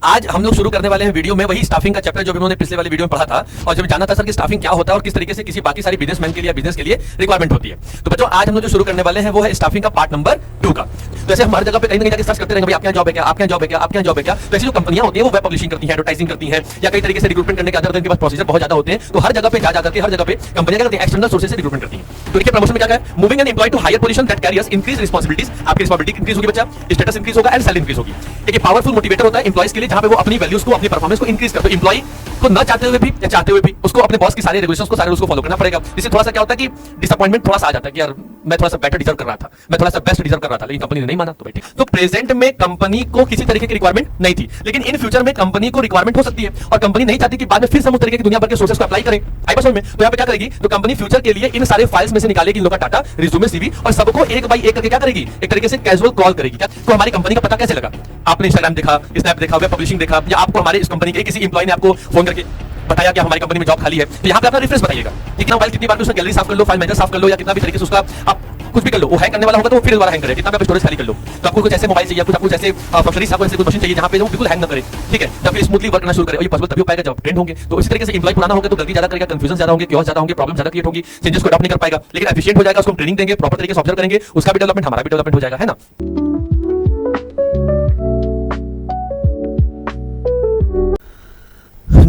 आज हम लोग शुरू करने वाले हैं वीडियो में वही स्टाफिंग का चैप्टर जो भी उन्होंने पिछले वाले वीडियो में पढ़ा था और जब जाना था सर कि स्टाफिंग क्या होता है और किस तरीके से किसी बाकी सारी बिजनेसमैन के लिए बिजनेस के लिए रिक्वायरमेंट होती है। तो बच्चों आज हम लोग जो शुरू करने वाले हैं वो है स्टाफिंग का पार्ट नंबर 2 का। तो ऐसे हम हर जगह पे कहीं ना कहीं जाके सर्च करते रहेंगे, आपके यहाँ जॉब है क्या, आपके यहाँ जॉब है क्या, आपके यहाँ जॉब है क्या। तो ऐसी जो कंपनियां होती है वो वेब पब्लिशिंग करती है, एडवर्टाइजिंग करती है या कई तरीके से रिक्रूटमेंट करने के अदर उनके पास प्रोसीजर बहुत ज्यादा होते हैं। तो हर जगह पे जा करके हर जगह पे कंपनियां क्या करती है, एक्सटर्नल सोर्सेज से रिक्रूटमेंट करती है। तो देखिए प्रमोशन में क्या है, moving an employee to higher position that carries increase responsibilities. आपकी रिस्पांसिबिलिटी इंक्रीज होगी बच्चा, स्टेटस इंक्रीज होगा एंड सैलरी इंक्रीज होगी। एक पावरफुल मोटिवेटर होता है एम्प्लॉयज के लिए जहां पे वो अपनी वैल्यूज को अपनी परफॉर्मेंस को इंक्रीज करते हैं। एम्प्लॉय को न चाहते हुए भी या चाहते हुए भी उसको अपने बॉस की सारे रेगुलेशंस को सारे उसको फॉलो करना पड़ेगा। इससे थोड़ा सा क्या होता है कि डिसअपॉइंटमेंट थोड़ा सा आ जाता है कि यार मैं थोड़ा सा बेटर डिजर्व कर रहा था, मैं थोड़ा सा बेस्ट डिजर्व कर रहा था, लेकिन कंपनी ने नहीं माना तो बैठे। तो प्रेजेंट में कंपनी को किसी तरीके की रिक्वायरमेंट नहीं थी, लेकिन इन फ्यूचर में कंपनी को रिक्वायरमेंट हो सकती है और कंपनी नहीं चाहती कि बाद में फिर से उस तरीके की दुनिया भर के सोर्सेस को अप्लाई करें। आई बस में तो यहाँ पे क्या करेगी, तो कंपनी फ्यूचर के लिए इन सारे फाइल्स में से निकालेगी इन लोगों का डाटा, रिज्यूमे, सीवी और सबको एक बाय एक करके क्या करेगी, एक तरीके से कैजुअल कॉल करेगी। क्या तो हमारी कंपनी का पता कैसे लगा, आपने इंस्टाग्राम देखा, स्नैप देखा, वेब पब्लिशिंग देखा या आपको हमारे इस कंपनी के किसी एम्प्लॉय ने आपको फोन करके बताया कि हमारी कंपनी में जॉब खाली है, तो यहाँ पे अपना रेफरेंस बताइएगा कि कितना फाइल कितनी बार उसका गैलरी साफ कर लो, फाइल मैनेजर साफ कर लो या कितना भी तरीके से उसका आप कुछ भी कर लो। वो हैक करने वाला होगा तो वो फिर दोबारा हैंग करे, कितना भी स्टोरेज खाली कर लो। तो आपको कुछ ऐसे मोबाइल चाहिए, कुछ आपको ऐसे फंक्शनरीज, आपको ऐसे कुछ मशीन चाहिए जहां पे वो बिल्कुल हैंग ना करे, ठीक है, तब फिर स्मूथली वर्क करना शुरू करे। और ये पॉसिबल तभी हो पाएगा जब ट्रेंड होंगे। तो इस तरीके से एम्प्लॉय पुराना होगा तो गलती ज्यादा करेगा, कंफ्यूजन ज्यादा होंगे, क्यों ज्यादा होंगे, प्रॉब्लम ज्यादा क्रिएट होगी, चेंजेस को अडॉप्ट नहीं कर पाएगा। लेकिन एफिशिएंट हो जाएगा, उसको ट्रेनिंग देंगे, प्रॉपर तरीके से ऑब्जर्व करेंगे, उसका भी डेवलपमेंट हमारा भी डेवलपमेंट हो जाएगा, है ना।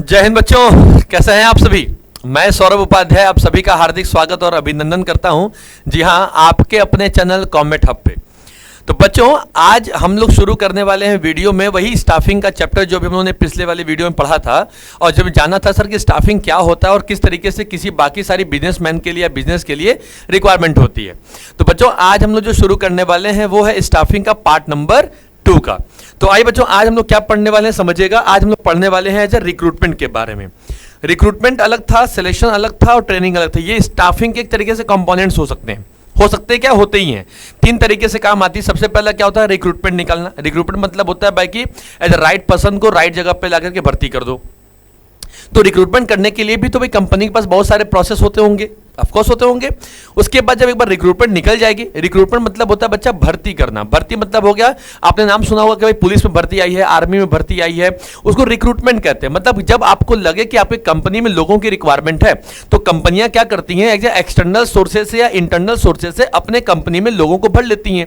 जय हिंद बच्चों, कैसे हैं आप सभी। मैं सौरभ उपाध्याय आप सभी का हार्दिक स्वागत और अभिनंदन करता हूं। जी हां, आपके अपने चैनल कॉमेट हब पे। तो बच्चों आज हम लोग शुरू करने वाले हैं वीडियो में वही स्टाफिंग का चैप्टर जो भी हम लोगों ने पिछले वाले वीडियो में पढ़ा था और जब जाना था सर कि स्टाफिंग क्या होता है और किस तरीके से किसी बाकी सारी बिजनेसमैन के लिए या बिजनेस के लिए रिक्वायरमेंट होती है। तो बच्चों आज हम लोग जो शुरू करने वाले हैं वो है स्टाफिंग का पार्ट नंबर 2 का। तो आइए बच्चों आज हम लोग क्या पढ़ने वाले हैं समझिएगा। आज हम लोग पढ़ने वाले हैं एज रिक्रूटमेंट के बारे में। रिक्रूटमेंट अलग था, सिलेक्शन अलग था और ट्रेनिंग अलग था। ये स्टाफिंग के एक तरीके से कंपोनेंट्स हो सकते हैं, क्या होते ही हैं। 3 तरीके से काम आती है। सबसे पहला क्या होता है, रिक्रूटमेंट निकालना। रिक्रूटमेंट मतलब होता है भाई कि एज ए राइट पर्सन को राइट जगह पे लाकर के भर्ती कर दो। तो रिक्रूटमेंट करने के लिए भी तो भाई कंपनी के पास बहुत सारे प्रोसेस होते होंगे, ऑफकोर्स होते होंगे। उसके बाद जब एक बार रिक्रूटमेंट निकल जाएगी, रिक्रूटमेंट मतलब होता है बच्चा भर्ती करना। भर्ती मतलब हो गया, आपने नाम सुना होगा कि भाई पुलिस में भर्ती आई है, आर्मी में भर्ती आई है, उसको रिक्रूटमेंट कहते हैं। मतलब जब आपको लगे कि आपकी कंपनी में लोगों की रिक्वायरमेंट है तो कंपनियां क्या करती हैं, एक्सटर्नल सोर्सेज से या इंटरनल सोर्सेज से अपने कंपनी में लोगों को भर लेती हैं।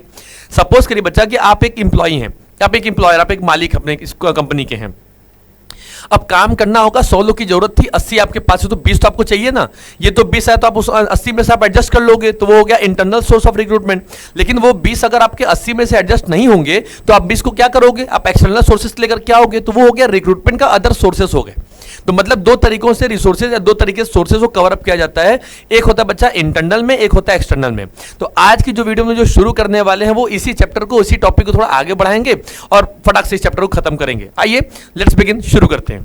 सपोज करिए बच्चा कि आप एक एम्प्लॉय हैं, आप एक एम्प्लॉयर, आप एक मालिक अपने कंपनी के हैं। अब काम करना होगा, 100 लोग की जरूरत थी, 80 आपके पास है तो 20 तो आपको चाहिए ना। ये तो 20 है तो आप उस 80 में से आप एडजस्ट कर लोगे, तो वो हो गया इंटरनल सोर्स ऑफ रिक्रूटमेंट। लेकिन वो 20 अगर आपके 80 में से एडजस्ट नहीं होंगे तो आप 20 को क्या करोगे, आप एक्सटर्नल सोर्सेस लेकर क्या होगे, तो वो हो गया रिक्रूटमेंट का अदर सोर्सेस हो गए। तो मतलब 2 तरीकों से रिसोर्सेज या 2 तरीके से सोर्सेज को कवर अप किया जाता है। एक होता है बच्चा इंटरनल में, एक होता है एक्सटर्नल में। तो आज की जो वीडियो में जो शुरू करने वाले हैं वो इसी चैप्टर को, इसी टॉपिक को थोड़ा आगे बढ़ाएंगे और फटाक से इस चैप्टर को खत्म करेंगे। आइए लेट्स बिगिन, शुरू करते हैं।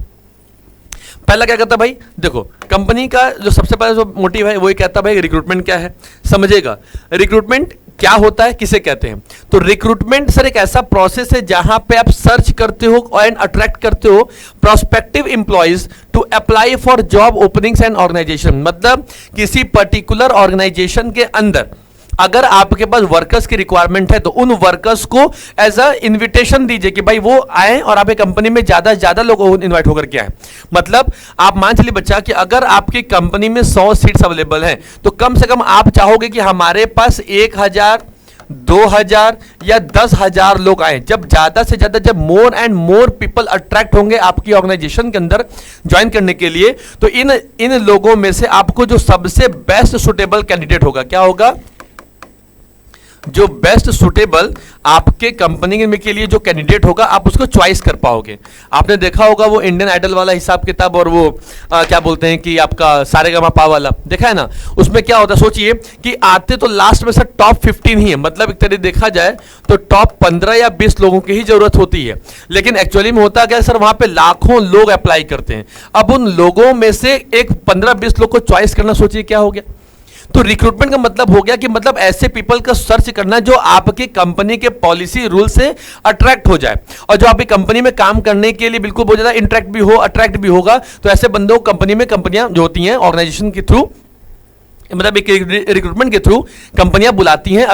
पहला क्या कहता है भाई, देखो कंपनी का जो सबसे पहला जो मोटिव है वो ये कहता है भाई रिक्रूटमेंट क्या है। समझिएगा रिक्रूटमेंट क्या होता है, किसे कहते हैं। तो रिक्रूटमेंट सर एक ऐसा प्रोसेस है जहां पे आप सर्च करते हो एंड अट्रैक्ट करते हो prospective employees to apply for job openings and organisation. मतलब किसी पर्टिकुलर ऑर्गेनाइजेशन के अंदर अगर आपके पास वर्कर्स की रिक्वायरमेंट है तो उन वर्कर्स को एज अ इन्विटेशन दीजिए कि भाई वो आए और आपकी कंपनी में ज्यादा से ज्यादा लोग इन्वाइट होकर के आए। मतलब आप मान चलिए बच्चा कि अगर आपकी कंपनी में 100 सीट्स अवेलेबल हैं तो कम से कम आप चाहोगे कि हमारे पास 1000, 2000 या 10,000 लोग आए। जब ज्यादा से ज्यादा, जब more and more people attract होंगे आपकी ऑर्गेनाइजेशन के अंदर ज्वाइन करने के लिए, तो इन लोगों में से आपको जो सबसे बेस्ट सुटेबल कैंडिडेट होगा, क्या होगा, जो बेस्ट सुटेबल आपके कंपनी में के लिए जो कैंडिडेट होगा आप उसको चॉइस कर पाओगे। आपने देखा होगा वो इंडियन आइडल वाला हिसाब किताब और वो क्या बोलते हैं कि आपका सारेगामापा वाला देखा है ना। उसमें क्या होता है, सोचिए कि आते तो लास्ट में से टॉप 15 ही है। मतलब एक तरह देखा जाए तो टॉप 15 या 20 लोगों की ही जरूरत होती है। लेकिन एक्चुअली में होता क्या है सर, वहां पे लाखों लोग अप्लाई करते हैं। अब उन लोगों में से एक 15-20 लोग को चॉइस करना, सोचिए क्या हो गया। तो रिक्रूटमेंट का मतलब हो गया कि मतलब ऐसे पीपल का सर्च करना जो आपकी कंपनी के पॉलिसी रूल से अट्रैक्ट हो जाए और जो आपकी कंपनी में काम करने के लिए बिल्कुल बहुत ज्यादा इंटरेक्ट भी हो, अट्रैक्ट भी होगा। तो ऐसे बंदों को कंपनी में, कंपनियां जो होती हैं ऑर्गेनाइजेशन के थ्रू मतलब एक रिक्रूटमेंट के थ्रू कंपनियां बुलाती हैं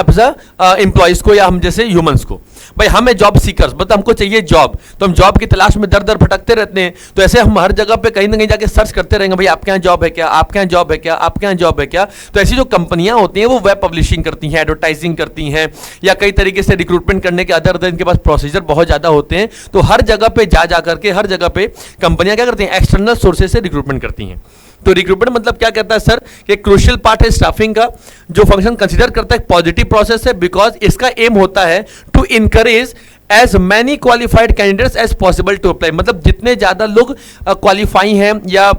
एम्प्लॉयज को या हम जैसे ह्यूमंस को। भाई हमें जॉब सीकर्स, मतलब हमको चाहिए जॉब, तो हम जॉब की तलाश में दर दर भटकते रहते हैं। तो ऐसे हम हर जगह पे कहीं ना कहीं जाके सर्च करते रहेंगे, भाई आपके यहाँ जॉब है क्या, आपके यहाँ जॉब है क्या, आपके यहाँ जॉब है क्या। तो ऐसी जो कंपनियां होती हैं वो वेब पब्लिशिंग करती हैं, एडवर्टाइजिंग करती हैं, या कई तरीके से रिक्रूटमेंट करने के अदर इनके पास प्रोसीजर बहुत ज़्यादा होते हैं। तो हर जगह पे जा करके हर जगह पे कंपनियां क्या करती हैं, एक्सटर्नल सोर्सेज से रिक्रूटमेंट करती हैं। तो रिक्रूटमेंट मतलब क्या कहता है सर, कि क्रूशियल पार्ट है स्टाफिंग का, जो फंक्शन कंसीडर करता है पॉजिटिव प्रोसेस है, बिकॉज इसका एम होता है to encourage as many qualified candidates as possible to apply. मतलब जितने ज्यादा लोग क्वालिफाई हैं या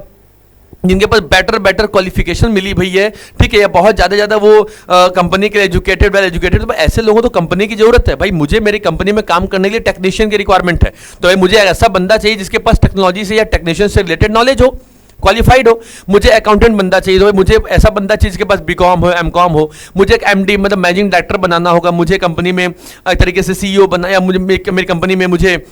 जिनके पास बेटर क्वालिफिकेशन मिली भई है, ठीक है, या बहुत ज़्यादा वो कंपनी के एजुकेटेड वेल एजुकेटेड, तो ऐसे लोगों तो कंपनी की जरूरत है। भाई मुझे मेरी कंपनी में काम करने के लिए टेक्नीशियन की रिक्वायरमेंट है, तो भाई मुझे ऐसा बंदा चाहिए जिसके पास टेक्नोलॉजी से या टेक्नीशियन से रिलेटेड नॉलेज हो, क्वालिफाइड हो। मुझे अकाउंटेंट बंदा चाहिए, तो मुझे ऐसा बंदा चाहिए जिसके पास बीकॉम हो, एमकॉम हो। मुझे एक एमडी मतलब मैनेजिंग डायरेक्टर बनाना होगा, मुझे कंपनी में एक तरीके से सीईओ बनना, या मुझे मेरी कंपनी में मुझे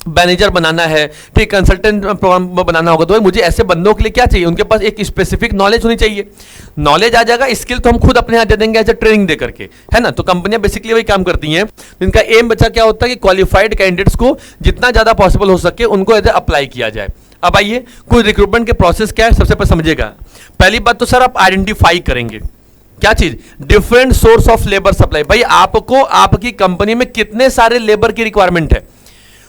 मैनेजर बनाना है, ठीक, कंसल्टेंट बनाना होगा। तो मुझे ऐसे बंदों के लिए क्या चाहिए, उनके पास एक स्पेसिफिक नॉलेज होनी चाहिए। नॉलेज आ जाएगा, स्किल तो हम खुद अपने हाथ दे देंगे एज ए ट्रेनिंग दे करके, है ना। तो कंपनियां बेसिकली वही काम करती हैं। इनका एम बच्चा क्या होता है कि क्वालिफाइड कैंडिडेट्स को जितना ज्यादा पॉसिबल हो सके उनको एज ए अप्लाई किया जाए। अब आइए कुछ रिक्रूटमेंट के प्रोसेस क्या है, सबसे पहले समझिएगा। पहली बात तो सर आप आइडेंटिफाई करेंगे क्या चीज, different source of labour supply. भाई आपको आपकी कंपनी में कितने सारे लेबर की रिक्वायरमेंट है,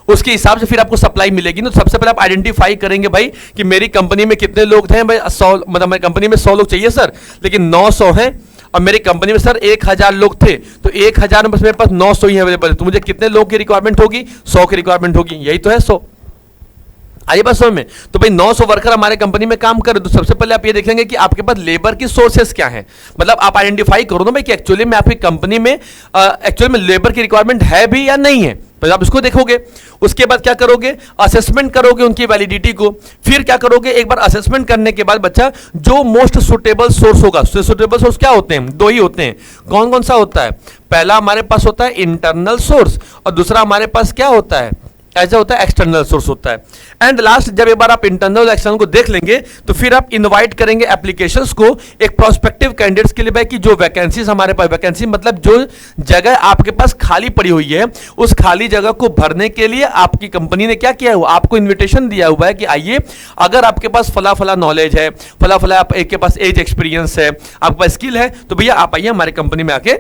उसके हिसाब से फिर आपको सप्लाई मिलेगी ना। तो सबसे पहले आप आइडेंटिफाई करेंगे भाई कि मेरी कंपनी में कितने लोग हैं। भाई 100, मतलब मेरी कंपनी में 100 लोग चाहिए सर, लेकिन 900 हैं, और मेरी कंपनी में सर 1000 लोग थे, तो 1000 में बस मेरे पास 900 ही अवेलेबल है। तो मुझे कितने लोग की रिक्वायरमेंट होगी, 100 की रिक्वायरमेंट होगी, यही तो है 100। आइए बात समझ में। तो भाई 900 वर्कर हमारे कंपनी में काम कर रहे, तो सबसे पहले आप ये देखेंगे कि आपके पास लेबर की सोर्सेस क्या है। मतलब आप आइडेंटिफाई करो ना भाई कि एक्चुअली में आपकी कंपनी में एक्चुअली में लेबर की रिक्वायरमेंट है भी या नहीं है, तो आप इसको देखोगे। उसके बाद क्या करोगे, असेसमेंट करोगे उनकी वैलिडिटी को। फिर क्या करोगे, एक बार असेसमेंट करने के बाद बच्चा जो मोस्ट सुटेबल सोर्स होगा, सुटेबल सोर्स क्या होते हैं, दो ही होते हैं। कौन कौन सा होता है, पहला हमारे पास होता है इंटरनल सोर्स, और दूसरा हमारे पास क्या होता है, ऐसा होता है एक्सटर्नल सोर्स होता है। एंड लास्ट जब एक बार आप इंटरनल एक्सटर्नल को देख लेंगे, तो फिर आप इनवाइट करेंगे एप्लीकेशंस को एक प्रोस्पेक्टिव कैंडिडेट्स के लिए, भाई कि जो वैकेंसीज हमारे पास, वैकेंसी मतलब जो जगह आपके पास खाली पड़ी हुई है, उस खाली जगह को भरने के लिए आपकी कंपनी ने क्या किया हुआ, आपको इन्विटेशन दिया हुआ है कि आइए, अगर आपके पास फला फला नॉलेज है, फला फला आपके पास एज एक्सपीरियंस है, आपके पास स्किल है, तो भैया आप आइए हमारी कंपनी में आके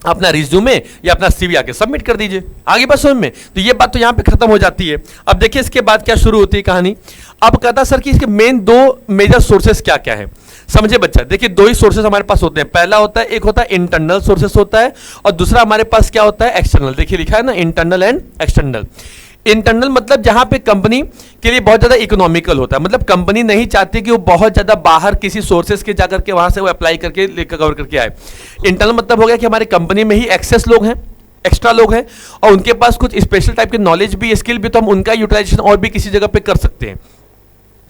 अपना रिज्यूमे या अपना सीवी आके सबमिट कर दीजिए। आगे बस समझ में। तो ये बात तो यहां पे खत्म हो जाती है। अब देखिए इसके बाद क्या शुरू होती है कहानी। अब कहता सर कि इसके मेन दो मेजर सोर्सेस क्या क्या है, समझे बच्चा। देखिए दो ही सोर्सेस हमारे पास होते हैं। पहला होता है, एक होता है इंटरनल सोर्सेस होता है, और दूसरा हमारे पास क्या होता है, एक्सटर्नल। देखिए लिखा है ना, इंटरनल एंड एक्सटर्नल। इंटरनल मतलब जहां पे कंपनी के लिए बहुत ज्यादा इकोनॉमिकल होता है, मतलब कंपनी नहीं चाहती कि वो बहुत ज्यादा बाहर किसी सोर्सेस के जाकर के वहां से वो अप्लाई करके लेकर कवर करके आए। इंटरनल मतलब हो गया कि हमारी कंपनी में ही एक्सेस लोग हैं, एक्स्ट्रा लोग हैं, और उनके पास कुछ स्पेशल टाइप के नॉलेज भी, स्किल भी, तो हम उनका यूटिलाइजेशन और भी किसी जगह पे कर सकते हैं।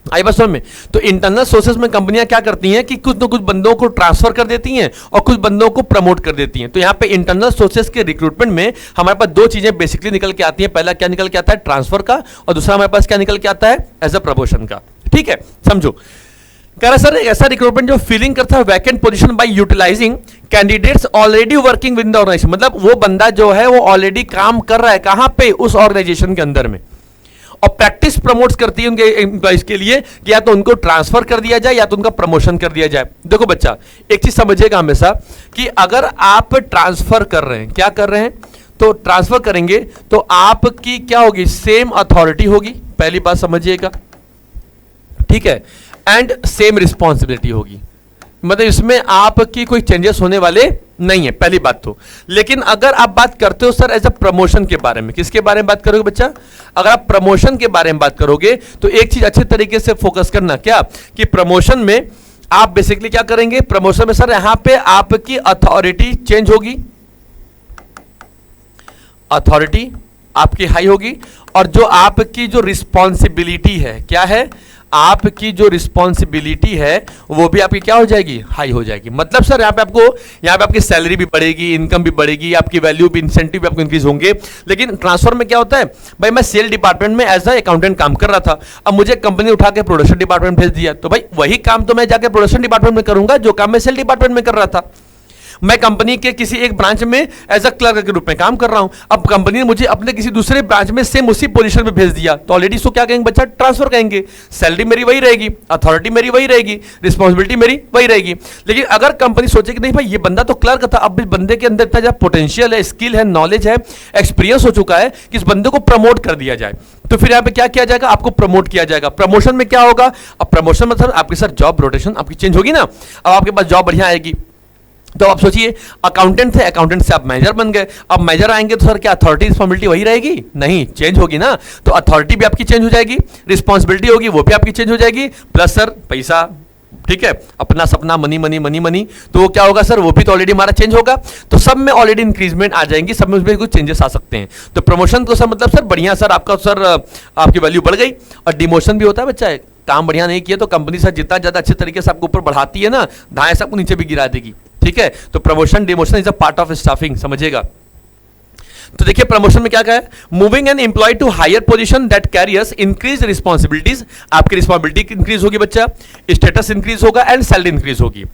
आई बात समझ में। तो इंटरनल सोर्सेस में कंपनियां क्या करती हैं कि कुछ न कुछ बंदों को ट्रांसफर कर देती हैं और कुछ बंदों को प्रमोट कर देती हैं। तो यहाँ पे इंटरनल सोर्सेस के रिक्रूटमेंट में हमारे पास दो चीजें बेसिकली निकल के आती हैं। पहला क्या निकल के आता है, ट्रांसफर का, और दूसरा हमारे पास क्या निकल के आता है, एज अ प्रमोशन का। ठीक है, समझो। कह रहा सर ऐसा रिक्रूटमेंट जो फीलिंग करता है vacant position by utilising candidates already working with the organisation. मतलब वो बंदा जो है वो ऑलरेडी काम कर रहा है कहां पे, उस ऑर्गेनाइजेशन के अंदर में, और प्रैक्टिस प्रमोट्स करती है उनके एम्प्लॉइज के लिए कि या तो उनको ट्रांसफर कर दिया जाए या तो उनका प्रमोशन कर दिया जाए। देखो बच्चा एक चीज समझिएगा हमेशा कि अगर आप ट्रांसफर कर रहे हैं, क्या कर रहे हैं, तो ट्रांसफर करेंगे तो आपकी क्या होगी, सेम अथॉरिटी होगी, पहली बात समझिएगा, ठीक है, एंड सेम रिस्पॉन्सिबिलिटी होगी। मतलब इसमें आपकी कोई चेंजेस होने वाले नहीं है, पहली बात तो। लेकिन अगर आप बात करते हो सर एज अ प्रमोशन के बारे में, किसके बारे में बात करोगे बच्चा, अगर आप प्रमोशन के बारे में बात करोगे तो एक चीज अच्छे तरीके से फोकस करना, क्या कि प्रमोशन में आप बेसिकली क्या करेंगे, प्रमोशन में सर यहां पे आपकी अथॉरिटी चेंज होगी, अथॉरिटी आपकी हाई होगी, और जो आपकी जो रिस्पॉन्सिबिलिटी है क्या है, आपकी जो रिस्पॉन्सिबिलिटी है वो भी आपकी क्या हो जाएगी, हाई हो जाएगी। मतलब सर यहाँ पे आपकी सैलरी भी बढ़ेगी, इनकम भी बढ़ेगी, आपकी वैल्यू भी, इंसेंटिव भी आपको इंक्रीज होंगे। लेकिन ट्रांसफर में क्या होता है भाई, मैं सेल डिपार्टमेंट में एज अ अकाउंटेंट काम कर रहा था, अब मुझे कंपनी उठा के प्रोडक्शन डिपार्टमेंट भेज दिया, तो भाई वही काम तो मैं जाके प्रोडक्शन डिपार्टमेंट में करूंगा जो काम मैं सेल डिपार्टमेंट में कर रहा था। मैं कंपनी के किसी एक ब्रांच में एज अ क्लर्क के रूप में काम कर रहा हूं, अब कंपनी ने मुझे अपने किसी दूसरे ब्रांच में सेम उसी पोजीशन पे भेज दिया, तो ऑलरेडी इसको क्या कहेंगे बच्चा, ट्रांसफर कहेंगे। सैलरी मेरी वही रहेगी, अथॉरिटी मेरी वही रहेगी, रिस्पॉन्सिबिलिटी मेरी वही रहेगी। लेकिन अगर कंपनी सोचे कि नहीं भाई ये बंदा तो क्लर्क था, अब इस बंदे के अंदर इतना पोटेंशियल है, स्किल है, नॉलेज है, एक्सपीरियंस हो चुका है कि इस बंदे को प्रमोट कर दिया जाए, तो फिर यहाँ पे क्या किया जाएगा, आपको प्रमोट किया जाएगा। प्रमोशन में क्या होगा, अब प्रमोशन मतलब आपके साथ जॉब रोटेशन आपकी चेंज होगी ना, अब आपके पास जॉब बढ़िया आएगी। तो आप सोचिए अकाउंटेंट थे, अकाउंटेंट से आप मैनेजर बन गए, अब मैनेजर आएंगे तो सर क्या अथॉरिटी रिस्पॉन्सिबिलिटी वही रहेगी, नहीं, चेंज होगी ना। तो अथॉरिटी भी आपकी चेंज हो जाएगी, रिस्पॉन्सिबिलिटी होगी वो भी आपकी चेंज हो जाएगी, प्लस सर पैसा, ठीक है, अपना सपना मनी मनी मनी मनी, तो वो क्या होगा सर, वो भी तो ऑलरेडी हमारा चेंज होगा। तो सब में ऑलरेडी इंक्रीजमेंट आ जाएंगी, सब में उसमें कुछ चेंजेस आ सकते हैं। तो प्रमोशन तो सर मतलब सर बढ़िया, सर आपका सर आपकी वैल्यू बढ़ गई। और डिमोशन भी होता है बच्चा, काम बढ़िया नहीं किया तो कंपनी सर जितना ज्यादा अच्छे तरीके से आपको ऊपर बढ़ाती है ना, धाए सबको नीचे भी गिरा देगी, ठीक है। तो promotion demotion is a part of staffing, समझिएगा। तो देखिए प्रमोशन में क्या कहा है, moving an employee to higher position that carries increase responsibilities, आपकी रिस्पॉन्सिबिलिटी इंक्रीज होगी बच्चा, स्टेटस इंक्रीज होगा एंड सैलरी इंक्रीज होगी।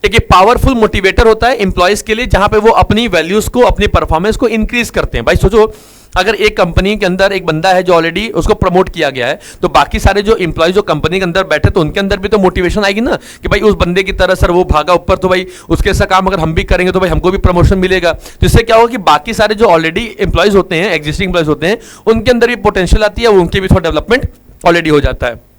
एक पावरफुल मोटिवेटर होता है एम्प्लॉयज के लिए, जहां पे वो अपनी वैल्यूज को, अपनी परफॉर्मेंस को इंक्रीज करते हैं। भाई सोचो अगर एक कंपनी के अंदर एक बंदा है जो ऑलरेडी उसको प्रमोट किया गया है, तो बाकी सारे जो एम्प्लॉय जो कंपनी के अंदर बैठे तो उनके अंदर भी तो मोटिवेशन आएगी ना कि भाई उस बंदे की तरह सर वो भागा ऊपर, तो भाई उसके ऐसा काम अगर हम भी करेंगे तो भाई हमको भी प्रमोशन मिलेगा। तो इससे क्या होगा कि बाकी सारे जो ऑलरेडी एम्प्लॉयज होते हैं, एग्जिस्टिंग एम्प्लॉयज होते हैं, उनके अंदर भी पोटेंशियल आती है, उनके भी थोड़ा डेवलपमेंट ऑलरेडी हो जाता है।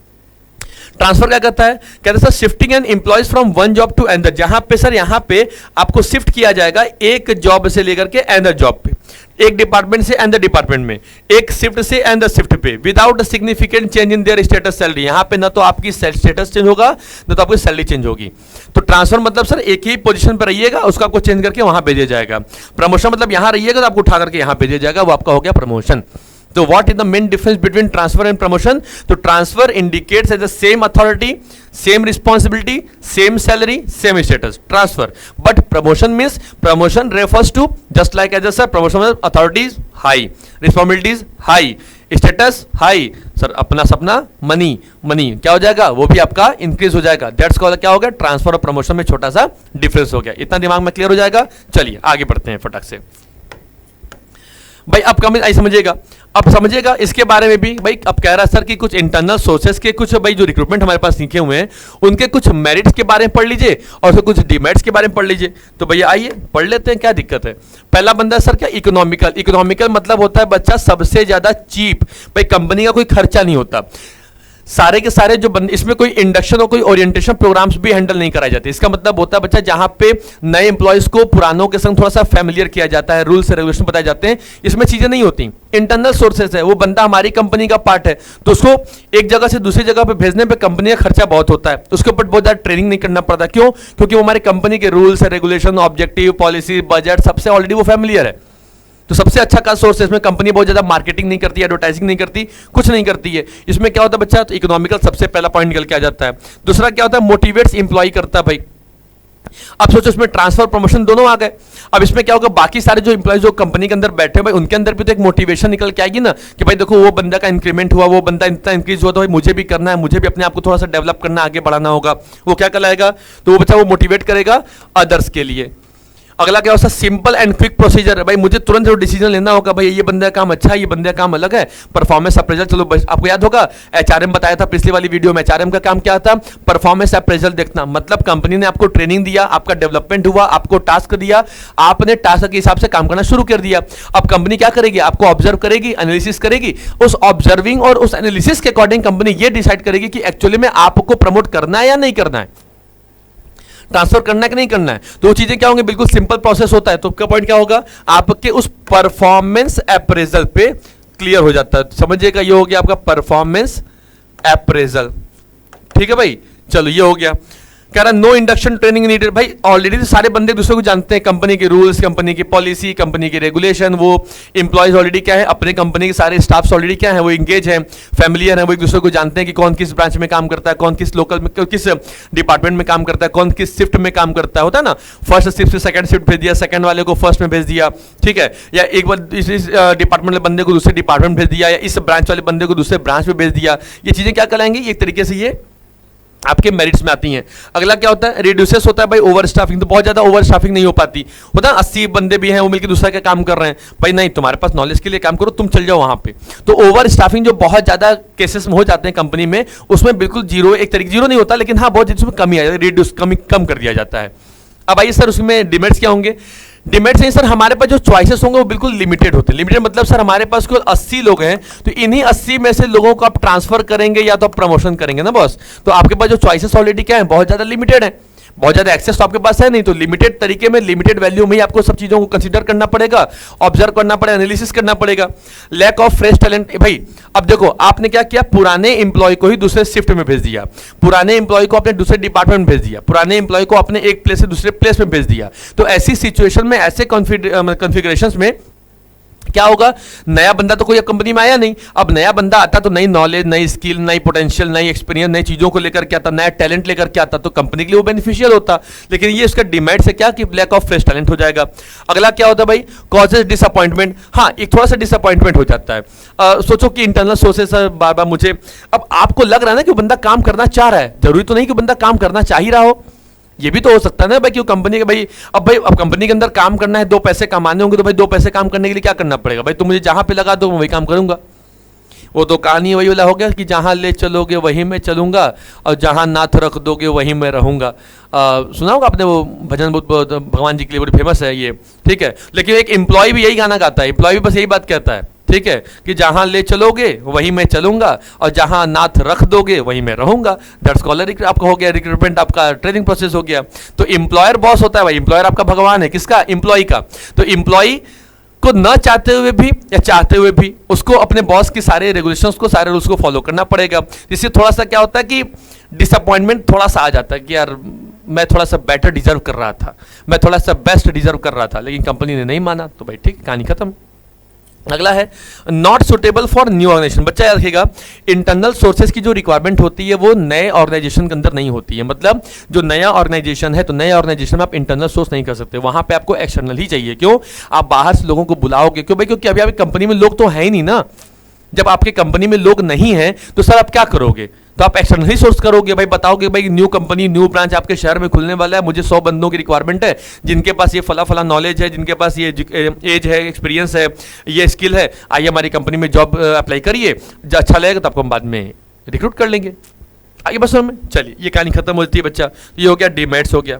ट्रांसफर क्या करता है, कहते हैं sir shifting an employees from one job to another, जहां पे सर यहां पे आपको शिफ्ट किया जाएगा एक जॉब से लेकर के अनदर जॉब पे, एक डिपार्टमेंट से अनदर डिपार्टमेंट में, एक शिफ्ट से अनदर शिफ्ट पे, without significant change in their status salary. यहां पे ना तो आपकी स्टेटस चेंज होगा ना तो आपकी सैलरी चेंज होगी। तो ट्रांसफर मतलब सर एक ही पोजीशन पर रहिएगा, उसको आपको चेंज करके वहां भेजा जाएगा। प्रमोशन मतलब यहां रहिएगा तो आपको उठा करके यहां भेजा जाएगा, वो आपका हो गया प्रमोशन। तो what is the main difference between transfer and promotion, तो transfer indicates as the same authority, same responsibility, same salary, same status, transfer. But promotion means, promotion refers to just like as sir, promotion authorities high, responsibilities high, status high, sir अपना सपना money money, क्या हो जाएगा वो भी आपका increase हो जाएगा। दैट्स कॉल्ड क्या हो गया, ट्रांसफर और प्रमोशन में छोटा सा डिफरेंस हो गया। इतना दिमाग में क्लियर हो जाएगा। चलिए आगे बढ़ते हैं फटाक से। भाई अब कम आई समझिएगा, अब समझिएगा इसके बारे में भी। भाई अब कह रहा सर कि कुछ इंटरनल सोर्सेस के कुछ भाई जो रिक्रूटमेंट हमारे पास लिखे हुए हैं उनके कुछ मेरिट्स के बारे में पढ़ लीजिए और फिर कुछ डिमेरिट्स के बारे में पढ़ लीजिए। तो भैया आइए पढ़ लेते हैं, क्या दिक्कत है। पहला बंदा सर क्या, इकोनॉमिकल। इकोनॉमिकल मतलब होता है बच्चा सबसे ज्यादा चीप, भाई कंपनी का कोई खर्चा नहीं होता, सारे के सारे जो बंदे, इसमें कोई इंडक्शन और कोई ओरिएंटेशन प्रोग्राम्स भी हैंडल नहीं कराए जाते। इसका मतलब होता है बच्चा जहां पे नए एम्प्लॉयज को पुरानों के संग थोड़ा सा फैमिलियर किया जाता है, रूल्स रेगुलेशन बताए जाते हैं, इसमें चीजें नहीं होती। इंटरनल सोर्सेस है, वो बंदा हमारी कंपनी का पार्ट है, तो उसको एक जगह से दूसरी जगह पे भेजने पे कंपनी का खर्चा बहुत होता है, उसके ऊपर बहुत ज्यादा ट्रेनिंग नहीं करना पड़ता। क्यों? क्योंकि वो हमारी कंपनी के rules regulation, objective, policy, budget सबसे ऑलरेडी वो फैमिलियर है। तो सबसे अच्छा का सोर्स है। इसमें कंपनी बहुत ज्यादा मार्केटिंग नहीं करती, एडवर्टाइजिंग नहीं करती, कुछ नहीं करती है। इसमें क्या होता है बच्चा, तो इकोनॉमिकल सबसे पहला पॉइंट निकल के आ जाता है। दूसरा क्या होता है, मोटिवेट्स एम्प्लॉय करता है। भाई अब सोचो इसमें ट्रांसफर प्रमोशन दोनों आ गए। अब इसमें क्या होगा, बाकी सारे जो एम्प्लॉय जो कंपनी के अंदर बैठे हैं भाई उनके अंदर भी तो एक मोटिवेशन निकल के आएगी ना कि भाई देखो वो बंदा का इंक्रीमेंट हुआ, वो बंदा इतना इंक्रीज हुआ, तो भाई मुझे भी करना है, मुझे भी अपने आप को थोड़ा सा डेवलप करना, आगे बढ़ाना होगा। वो क्या कहलाएगा, तो वो बच्चा वो मोटिवेट करेगा अदर्स के लिए। अगला क्या होता है, सिंपल एंड क्विक प्रोसीजर। भाई मुझे तुरंत जो डिसीजन लेना होगा, भाई ये बंदे का काम अच्छा है, ये बंदे का काम अलग है। परफॉर्मेंस अप्रेजल, चलो आपको याद होगा एचआरएम बताया था पिछली वाली वीडियो में। एचआरएम का काम क्या था, परफॉर्मेंस अप्रेजल देखना। मतलब कंपनी ने आपको ट्रेनिंग दिया, आपका डेवलपमेंट हुआ, आपको टास्क दिया, आपने टास्क के हिसाब से काम करना शुरू कर दिया। अब कंपनी क्या करेगी, आपको ऑब्जर्व करेगी, एनालिसिस करेगी। उस ऑब्जर्विंग और उस एनालिसिस के अकॉर्डिंग कंपनी ये डिसाइड करेगी कि एक्चुअली में आपको प्रमोट करना है या नहीं करना है, ट्रांसफर करना है कि नहीं करना है। तो वो चीजें क्या होंगी, बिल्कुल सिंपल प्रोसेस होता है। तो क्या पॉइंट क्या होगा, आपके उस परफॉर्मेंस अप्रेजल पे क्लियर हो जाता है। समझिएगा ये हो गया आपका परफॉर्मेंस अप्रेजल, ठीक है भाई। चलो ये हो गया। कह रहा नो इंडक्शन ट्रेनिंग नीडेड। भाई ऑलरेडी तो सारे बंदे दूसरे को जानते हैं, कंपनी के रूल्स, कंपनी की पॉलिसी, कंपनी की रेगुलेशन। वो इंप्लॉयज ऑलरेडी क्या है, अपने कंपनी के सारे स्टाफ्स ऑलरेडी क्या है, वो इंगेज है, फैमिलियर है, वो एक दूसरे को जानते हैं कि कौन किस ब्रांच में काम करता है, कौन किस लोकल में, किस डिपार्टमेंट में काम करता है, कौन किस शिफ्ट में काम करता है, होता है ना। फर्स्ट शिफ्ट से सेकंड शिफ्ट भेज दिया, सेकंड वाले को फर्स्ट में भेज दिया, ठीक है, या एक बार इस डिपार्टमेंट वाले बंदे को दूसरे डिपार्टमेंट भेज दिया, या इस ब्रांच वाले बंदे को दूसरे ब्रांच में भेज दिया। ये चीजें क्या कहलाएंगी, एक तरीके से ये आपके मेरिट्स में आती हैं। अगला क्या होता है, रिड्यूसेस होता है भाई ओवर स्टाफिंग। तो बहुत ज्यादा ओवर स्टाफिंग नहीं हो पाती, होता है 80 बंदे भी हैं, वो मिलकर दूसरा का काम कर रहे हैं, भाई नहीं, तुम्हारे पास नॉलेज के लिए काम करो, तुम चल जाओ वहां पे। तो ओवर स्टाफिंग जो बहुत ज्यादा केसेस में हो जाते हैं कंपनी में, उसमें बिल्कुल जीरो, एक तरीके जीरो नहीं होता, लेकिन हाँ बहुत इसमें कमी आ जाती है, रिड्यूस कम कर दिया जाता है। अब आइए सर उसमें डिमेरिट्स क्या होंगे। डिमेरिट्स नहीं सर, हमारे पास जो चॉइसेस होंगे वो बिल्कुल लिमिटेड होते हैं। लिमिटेड मतलब सर हमारे पास केवल 80 लोग हैं, तो इन्हीं 80 में से लोगों को आप ट्रांसफर करेंगे या तो आप प्रमोशन करेंगे ना बॉस। तो आपके पास जो चॉइसेस ऑलरेडी क्या है, बहुत ज्यादा लिमिटेड है, बहुत ज्यादा एक्सेस तो आपके पास है नहीं। तो लिमिटेड तरीके में, लिमिटेड वैल्यू में ही आपको सब चीजों को कंसीडर करना पड़ेगा, ऑब्जर्व करना पड़ेगा, एनालिसिस करना पड़ेगा। लैक ऑफ फ्रेश टैलेंट, भाई अब देखो आपने क्या किया, पुराने एम्प्लॉय को ही दूसरे शिफ्ट में भेज दिया, पुराने एम्प्लॉय को अपने दूसरे डिपार्टमेंट में भेज दिया, पुराने एम्प्लॉय को अपने एक प्लेस से दूसरे प्लेस में भेज दिया। तो ऐसी सिचुएशन में, ऐसे कॉन्फ़िगरेशंस में क्या होगा, नया बंदा तो कोई कंपनी में आया नहीं। अब नया बंदा आता तो नई नॉलेज, नई स्किल, नई पोटेंशियल, नई एक्सपीरियंस, नई चीजों को लेकर के आता, नया टैलेंट लेकर के आता, तो कंपनी के लिए वो बेनिफिशियल होता। लेकिन ये इसका डिमेरिट से क्या कि लैक ऑफ फ्रेश टैलेंट हो जाएगा। अगला क्या होता है भाई, कॉजेज डिसअपॉइंटमेंट। हाँ, एक थोड़ा सा डिसअपॉइंटमेंट हो जाता है। सोचो कि इंटरनल सोर्सेस बार बार मुझे, अब आपको लग रहा है ना कि बंदा काम करना चाह रहा है, जरूरी तो नहीं कि बंदा काम करना चाह ही रहा हो, ये भी तो हो सकता है ना भाई, क्यों कंपनी के भाई अब कंपनी के अंदर काम करना है, 2 पैसे कमाने होंगे, तो भाई 2 पैसे काम करने के लिए क्या करना पड़ेगा भाई, तुम मुझे जहां पे लगा दो मैं वही काम करूंगा। वो तो कहानी वही वाला हो गया कि जहां ले चलोगे वहीं मैं चलूंगा, और जहां नाथ रख दोगे वहीं मैं रहूंगा। सुना होगा आपने वो भजन, बहुत भगवान जी के लिए बड़ी फेमस है ये, ठीक है। लेकिन एक एम्प्लॉय भी यही गाना गाता है, एम्प्लॉय भी बस यही बात कहता है, ठीक है, कि जहां ले चलोगे वहीं मैं चलूंगा, और जहां नाथ रख दोगे वहीं मैं रहूंगा। दैट्स कॉलर आपका हो गया, रिक्रूटमेंट आपका ट्रेनिंग प्रोसेस हो गया। तो एम्प्लॉयर बॉस होता है भाई, एम्प्लॉयर आपका भगवान है, किसका, एम्प्लॉय का। तो एम्प्लॉय को न चाहते हुए भी या चाहते हुए भी उसको अपने बॉस की सारे रेगुलेशंस को, सारे रूल्स को फॉलो करना पड़ेगा। जिससे थोड़ा सा क्या होता है कि डिसअपॉइंटमेंट थोड़ा सा आ जाता है कि यार मैं थोड़ा सा बेटर डिजर्व कर रहा था, मैं थोड़ा सा बेस्ट डिजर्व कर रहा था, लेकिन कंपनी ने नहीं माना, तो भाई ठीक, कहानी खत्म। अगला है not suitable for new organisation. बच्चा याद रखिएगा, इंटरनल सोर्सेज की जो रिक्वायरमेंट होती है वो नए ऑर्गेनाइजेशन के अंदर नहीं होती है। मतलब जो नया ऑर्गेनाइजेशन है, तो नए ऑर्गेनाइजेशन में आप इंटरनल सोर्स नहीं कर सकते, वहां पे आपको एक्सटर्नल ही चाहिए। क्यों, आप बाहर से लोगों को बुलाओगे, क्यों भाई, क्योंकि अभी आपकी कंपनी में लोग तो है ही नहीं ना। जब आपके कंपनी में लोग नहीं है तो सर आप क्या करोगे, तो आप एक्सटर्नल ही सोर्स करोगे भाई, बताओगे भाई न्यू कंपनी, न्यू ब्रांच आपके शहर में खुलने वाला है, मुझे 100 बंदों की रिक्वायरमेंट है, जिनके पास ये फला फला नॉलेज है, जिनके पास ये एज है, एक्सपीरियंस है, ये स्किल है, आइए हमारी कंपनी में जॉब अप्लाई करिए, अच्छा लगेगा तो आपको हम बाद में रिक्रूट कर लेंगे। आगे बस में चलिए, ये कहानी खत्म होती है बच्चा। ये हो गया, डिमेरिट्स हो गया।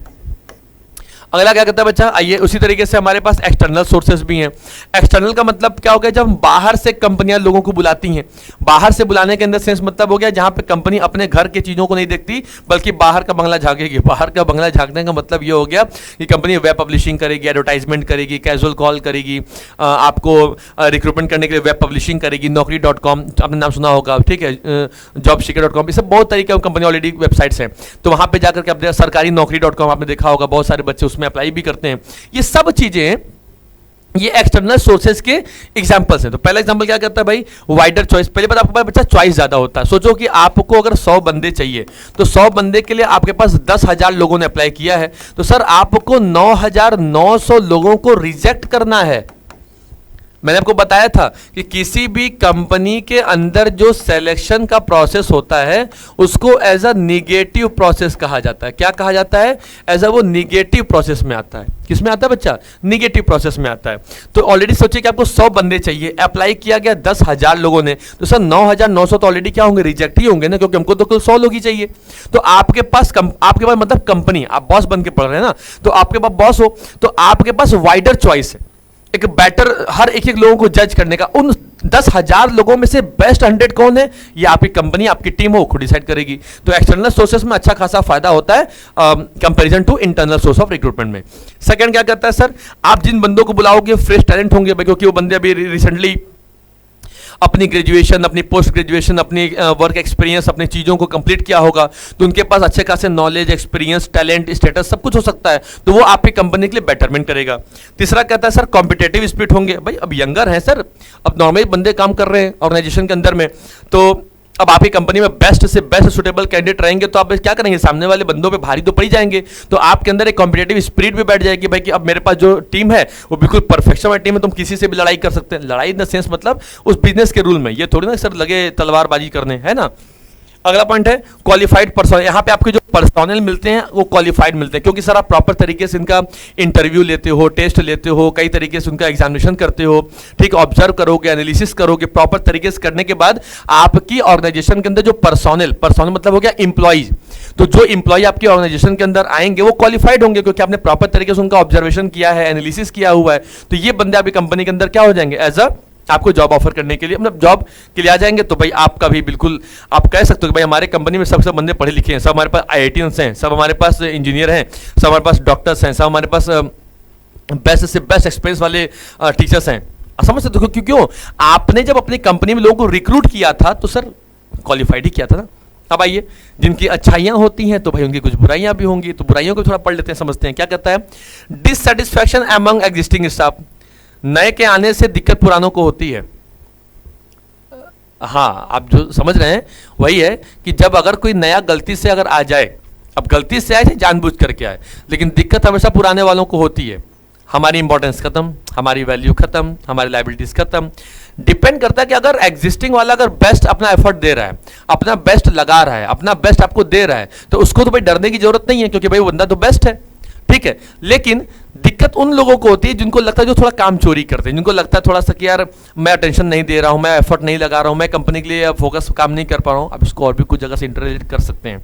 अगला क्या करता है बच्चा, आइए उसी तरीके से हमारे पास एक्सटर्नल सोर्सेज भी हैं। एक्सटर्नल का मतलब क्या हो गया, जब बाहर से कंपनियां लोगों को बुलाती हैं। बाहर से बुलाने के अंदर सेंस मतलब हो गया जहां पे कंपनी अपने घर की चीजों को नहीं देखती, बल्कि बाहर का बंगला झांकेगी। बाहर का बंगला झांकने का मतलब ये हो गया कि कंपनी वेब पब्लिशिंग करेगी, एडवर्टाइजमेंट करेगी, कैजुअल कॉल करेगी, आपको रिक्रूटमेंट करने के लिए वेब पब्लिशिंग करेगी, Naukri.com आपने नाम सुना होगा, ठीक है, jobseeker.com, ये सब बहुत तरीके की कंपनी ऑलरेडी वेबसाइट्स हैं। तो वहां पे जाकर के अपने सरकारी Naukri.com आपने देखा होगा, बहुत सारे बच्चे उसमें अप्लाई भी करते हैं। ये सब चीजें, ये एक्सटर्नल सोर्सेज के एग्जांपल्स हैं। तो पहला एग्जांपल क्या करता है भाई, वाइडर चॉइस। पहले बात आपके पास बच्चा चॉइस ज्यादा होता है। सोचो कि आपको अगर 100 बंदे चाहिए, तो 100 बंदे के लिए आपके पास 10,000 लोगों ने अप्लाई किया है, तो सर आपको 9,900 लोगों को रिजेक्ट करना है। मैंने आपको बताया था कि किसी भी कंपनी के अंदर जो सिलेक्शन का प्रोसेस होता है उसको एज अ निगेटिव प्रोसेस कहा जाता है। क्या कहा जाता है, एज अ वो निगेटिव प्रोसेस में आता है। किस में आता है बच्चा, निगेटिव प्रोसेस में आता है। तो ऑलरेडी सोचिए कि आपको 100 बंदे चाहिए, अप्लाई किया गया 10,000 लोगों ने, तो सर 9,900 तो ऑलरेडी क्या होंगे, रिजेक्ट ही होंगे ना, क्योंकि हमको तो कुल 100 लोग ही चाहिए। तो आपके पास मतलब कंपनी, आप बॉस बन के पढ़ रहे हैं ना, तो आपके पास बॉस हो, तो आपके पास वाइडर चॉइस है, एक बेटर, हर एक लोगों को जज करने का। उन 10,000 लोगों में से बेस्ट 100 कौन है, ये आपकी कंपनी, आपकी टीम हो, खुद डिसाइड करेगी। तो एक्सटर्नल सोर्सेस में अच्छा खासा फायदा होता है comparison to internal source of recruitment में। सेकंड क्या करता है सर, आप जिन बंदों को बुलाओगे फ्रेश टैलेंट होंगे, क्योंकि वो बंदे अभी रिसेंटली अपनी ग्रेजुएशन, अपनी पोस्ट ग्रेजुएशन, अपनी वर्क एक्सपीरियंस, अपनी चीज़ों को कंप्लीट किया होगा, तो उनके पास अच्छे खासे नॉलेज, एक्सपीरियंस, टैलेंट, स्टेटस सब कुछ हो सकता है, तो वो आपकी कंपनी के लिए बेटरमेंट करेगा। तीसरा कहता है सर कॉम्पिटेटिव स्पिरिट होंगे। भाई अब यंगर हैं सर, अब नॉर्मली बंदे काम कर रहे हैं ऑर्गेनाइजेशन के अंदर में, तो अब आपकी कंपनी में बेस्ट से बेस्ट सुटेबल कैंडिडेट रहेंगे, तो आप क्या करेंगे, सामने वाले बंदों पे भारी तो पड़ ही जाएंगे, तो आपके अंदर एक कॉम्पिटेटिव स्पिरिट भी बैठ जाएगी भाई कि अब मेरे पास जो टीम है वो बिल्कुल परफेक्शन वाली टीम है, तुम किसी से भी लड़ाई कर सकते हैं। लड़ाई इन द सेंस मतलब उस बिजनेस के रूल में, ये थोड़ी ना सर लगे तलवारबाजी करने, है ना। अगला पॉइंट है क्वालिफाइड पर्सन। यहाँ पे आपके जो पर्सनल मिलते हैं वो क्वालिफाइड मिलते हैं, क्योंकि सर आप प्रॉपर तरीके से इनका इंटरव्यू लेते हो, टेस्ट लेते हो, कई तरीके से उनका एग्जामिनेशन करते हो, ठीक, ऑब्जर्व करोगे, एनालिसिस करोगे, प्रॉपर तरीके से करने के बाद आपकी ऑर्गेनाइजेशन के अंदर जो पर्सनल मतलब हो गया एम्प्लॉइज, तो जो एम्प्लॉय आपकी ऑर्गेनाइजेशन के अंदर आएंगे वो क्वालिफाइड होंगे, क्योंकि आपने प्रॉपर तरीके से उनका ऑब्जर्वेशन किया है, एनालिसिस किया हुआ है, तो ये बंदे आपकी कंपनी के अंदर क्या हो जाएंगे, एज अ आपको जॉब ऑफर करने के लिए, मतलब जॉब के लिए आ जाएंगे। तो भाई आपका भी बिल्कुल आप कह सकते हो कि भाई हमारे कंपनी में सब बंदे पढ़े लिखे हैं, सब हमारे पास IITians हैं, सब हमारे पास इंजीनियर हैं, सब हमारे पास डॉक्टर्स हैं, सब हमारे पास बेस्ट से बेस्ट एक्सपीरियंस वाले टीचर्स हैं। समझ सकते हो क्यों? आपने जब अपनी कंपनी में लोगों को रिक्रूट किया था तो सर क्वालिफाइड ही किया था ना। अब आइए, जिनकी अच्छाइयाँ होती हैं तो भाई उनकी कुछ बुराइयाँ भी होंगी, तो बुराइयों को थोड़ा पढ़ लेते हैं, समझते हैं क्या कहता है। डिससेटिस्फैक्शन अमंग एग्जिस्टिंग स्टाफ, नए के आने से दिक्कत पुरानों को होती है। हाँ, आप जो समझ रहे हैं वही है कि जब अगर कोई नया गलती से अगर आ जाए, अब गलती से आए जानबूझ करके आए, लेकिन दिक्कत हमेशा पुराने वालों को होती है। हमारी इंपॉर्टेंस खत्म, हमारी वैल्यू खत्म, हमारी लाइबिलिटीज खत्म। डिपेंड करता है कि अगर एग्जिस्टिंग वाला अगर बेस्ट अपना एफर्ट दे रहा है, अपना बेस्ट लगा रहा है, अपना बेस्ट आपको दे रहा है, तो उसको तो भाई डरने की जरूरत नहीं है, क्योंकि भाई वो बंदा तो बेस्ट है, ठीक है। लेकिन दिक्कत उन लोगों को होती है जिनको लगता है, जो थोड़ा काम चोरी करते हैं, जिनको लगता है थोड़ा सा कि यार मैं अटेंशन नहीं दे रहा हूं, मैं एफर्ट नहीं लगा रहा हूं, मैं कंपनी के लिए फोकस काम नहीं कर पा रहा हूं। अब इसको और भी कुछ जगह से इंटरलेट कर सकते हैं,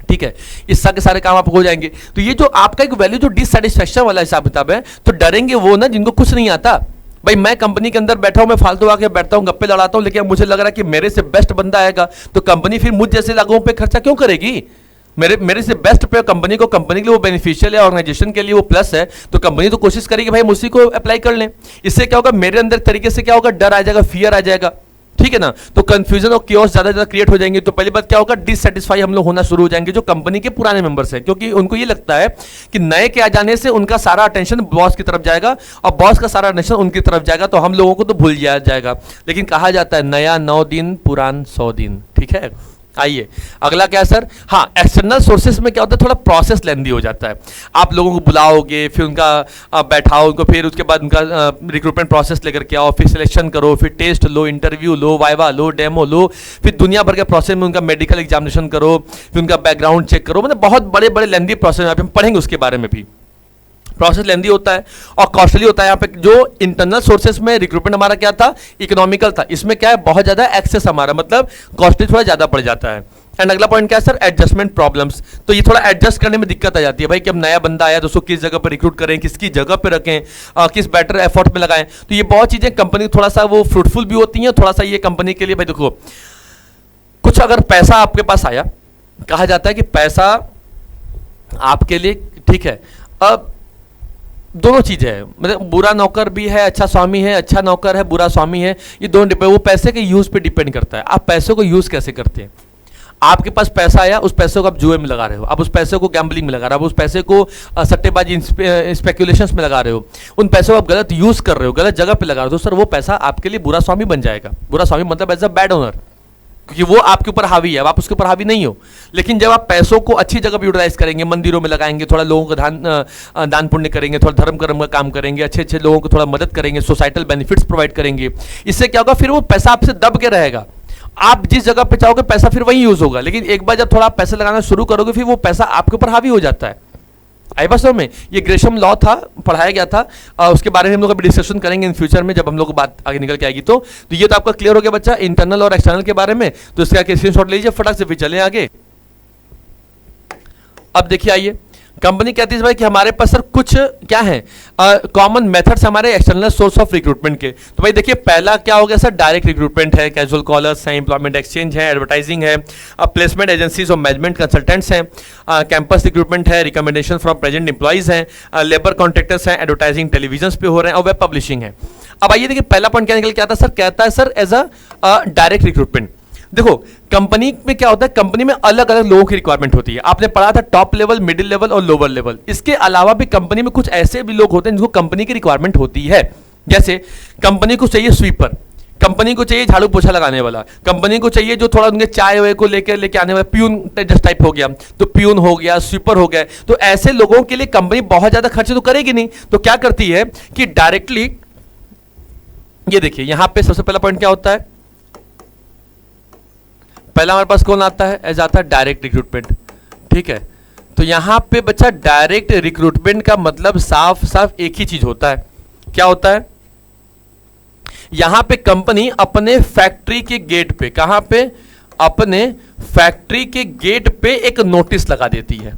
ठीक है, इस के सारे काम आप हो जाएंगे। तो ये जो आपका एक वैल्यू जो डिससेटिस्फैक्शन वाला हिसाब किताब है, तो डरेंगे वो ना जिनको कुछ नहीं आता। भाई मैं कंपनी के अंदर बैठा हूं, मैं फालतू आके बैठता हूं, गप्पे लड़ाता हूं, लेकिन मुझे लग रहा है कि मेरे से बेस्ट बंदा आएगा, तो कंपनी फिर मुझ जैसे लोगों पे खर्चा क्यों करेगी? मेरे से बेस्ट पे कंपनी के लिए वो बेनिफिशियल है, ऑर्गेनाइजेशन के लिए वो प्लस है, तो कंपनी तो कोशिश करेगी भाई मुझसे को अप्लाई कर लें। इससे क्या होगा, मेरे अंदर तरीके से क्या होगा, डर आ जाएगा, फियर आ जाएगा, ठीक है ना। तो कंफ्यूजन और क्योस ज्यादा क्रिएट हो जाएंगे। तो पहली बात क्या होगा, डिससेटिस्फाई हम लोग होना शुरू हो जाएंगे जो कंपनी के पुराने मेंबर्स हैं, क्योंकि उनको ये लगता है कि नए के आ जाने से उनका सारा अटेंशन बॉस की तरफ जाएगा और बॉस का सारा अटेंशन उनकी तरफ जाएगा, तो हम लोगों को तो भूल जाएगा। लेकिन कहा जाता है नया 9 दिन पुरान 100 दिन, ठीक है। आइए अगला क्या है सर, हाँ, एक्सटर्नल सोर्सेज में क्या होता है, थोड़ा प्रोसेस लेंदी हो जाता है। आप लोगों को बुलाओगे, फिर उनका बैठाओ उनको, फिर उसके बाद उनका रिक्रूटमेंट प्रोसेस लेकर के आओ, फिर सिलेक्शन करो, फिर टेस्ट लो, इंटरव्यू लो, वाइवा लो, डेमो लो, फिर दुनिया भर के प्रोसेस में उनका मेडिकल एग्जामिनेशन करो, फिर उनका बैकग्राउंड चेक करो, मतलब बहुत बड़े बड़े लेंदी प्रोसेस हम पढ़ेंगे, उसके बारे में भी। प्रोसेस लेंदी होता है और कॉस्टली होता है। यहाँ पे जो इंटरनल सोर्सेज में रिक्रूटमेंट हमारा क्या था, इकोनॉमिकल था, इसमें क्या है बहुत ज़्यादा एक्सेस हमारा, मतलब कॉस्टली थोड़ा ज़्यादा पड़ जाता है। एंड अगला पॉइंट क्या है सर, एडजस्टमेंट प्रॉब्लम्स। तो ये थोड़ा एडजस्ट करने में दिक्कत आ जाती है भाई कि अब नया बंदा आया तो उसको किस जगह पर रिक्रूट करें, किसकी जगह पर रखें, किस बेटर एफर्ट में लगाएं। तो ये बहुत चीज़ें कंपनी थोड़ा सा वो फ्रूटफुल भी होती हैं, थोड़ा सा ये कंपनी के लिए भाई देखो, कुछ अगर पैसा आपके पास आया, कहा जाता है कि पैसा आपके लिए ठीक है, अब दोनों चीजें हैं, मतलब बुरा नौकर भी है, अच्छा स्वामी है, अच्छा नौकर है, बुरा स्वामी है, ये दोनों डिपेंड, वो पैसे के यूज पे डिपेंड करता है, आप पैसे को यूज कैसे करते हैं। आपके पास पैसा आया, उस पैसे को आप जुए में लगा रहे हो, आप उस पैसे को गैम्बलिंग में लगा रहे हो, आप उस पैसे को सट्टेबाजी स्पेकुलेशंस में लगा रहे हो, उन पैसों को आप गलत यूज कर रहे हो, गलत जगह पे लगा रहे हो, तो सर वो पैसा आपके लिए बुरा स्वामी बन जाएगा। बुरा स्वामी मतलब एज अ बैड ओनर, क्योंकि वो आपके ऊपर हावी है, अब आप उसके ऊपर हावी नहीं हो। लेकिन जब आप पैसों को अच्छी जगह पे यूटिलाइज करेंगे, मंदिरों में लगाएंगे, थोड़ा लोगों का दान पुण्य करेंगे, थोड़ा धर्म कर्म का काम करेंगे, अच्छे अच्छे लोगों को थोड़ा मदद करेंगे, सोसाइटल बेनिफिट्स प्रोवाइड करेंगे, इससे क्या होगा, फिर वो पैसा आपसे दब के रहेगा। आप जिस जगह पे चाहोगे पैसा फिर वहीं यूज होगा। लेकिन एक बार जब थोड़ा आप पैसा लगाना शुरू करोगे, फिर वो पैसा आपके ऊपर हावी हो जाता है। आई बात समझ में, ये ग्रेशम लॉ था, पढ़ाया गया था, उसके बारे में हम लोग अभी डिस्कशन करेंगे इन फ्यूचर में, जब हम लोग बात आगे निकल के आएगी। तो ये तो आपका क्लियर हो गया बच्चा, इंटरनल और एक्सटर्नल के बारे में। तो इसका स्क्रीनशॉट लीजिए फटाक से, फिर चलें आगे। अब देखिए, आइए कंपनी कहती है भाई कि हमारे पास सर कुछ क्या है कॉमन मेथड्स हमारे एक्सटर्नल सोर्स ऑफ रिक्रूटमेंट के। तो भाई देखिए पहला क्या हो गया सर, डायरेक्ट रिक्रूटमेंट है, कैजुअल कॉलर्स हैं, एम्प्लॉयमेंट एक्सचेंज है, एडवर्टाइजिंग है, प्लेसमेंट एजेंसीज और मैनेजमेंट कंसल्टेंट्स हैं, कैंपस रिक्रूटमेंट है, रिकमेंडेशन फ्रॉम प्रेजेंट एम्प्लॉइज हैं, लेबर कॉन्ट्रैक्टर्स हैं, एडवर्टाइजिंग टेलीविजन पे हो रहे हैं और वेब पब्लिशिंग है। अब आइए देखिए पहला पॉइंट क्या निकल के आता है सर, कहता है sir as a direct recruitment. देखो कंपनी में क्या होता है, कंपनी में अलग अलग लोगों की रिक्वायरमेंट होती है। आपने पढ़ा था टॉप लेवल, मिडिल लेवल और लोअर लेवल। इसके अलावा भी कंपनी में कुछ ऐसे भी लोग होते हैं जिनको कंपनी की रिक्वायरमेंट होती है। जैसे कंपनी को चाहिए स्वीपर, कंपनी को चाहिए झाड़ू पोछा लगाने वाला, कंपनी को चाहिए जो थोड़ा उनके चाय वाय को लेके आने वाला, प्यून जस्ट टाइप हो गया तो प्यून हो गया, स्वीपर हो गया। तो ऐसे लोगों के लिए कंपनी बहुत ज्यादा खर्च तो करेगी नहीं, तो क्या करती है कि डायरेक्टली, ये देखिए यहां पे सबसे पहला पॉइंट क्या होता है, पहला हमारे पास कौन आता है, एज आता है डायरेक्ट रिक्रूटमेंट। ठीक है, तो यहां पे बच्चा डायरेक्ट रिक्रूटमेंट का मतलब साफ साफ एक ही चीज होता है। क्या होता है, यहां पे कंपनी अपने फैक्ट्री के गेट पे, कहां पे, अपने फैक्ट्री के गेट पे एक नोटिस लगा देती है।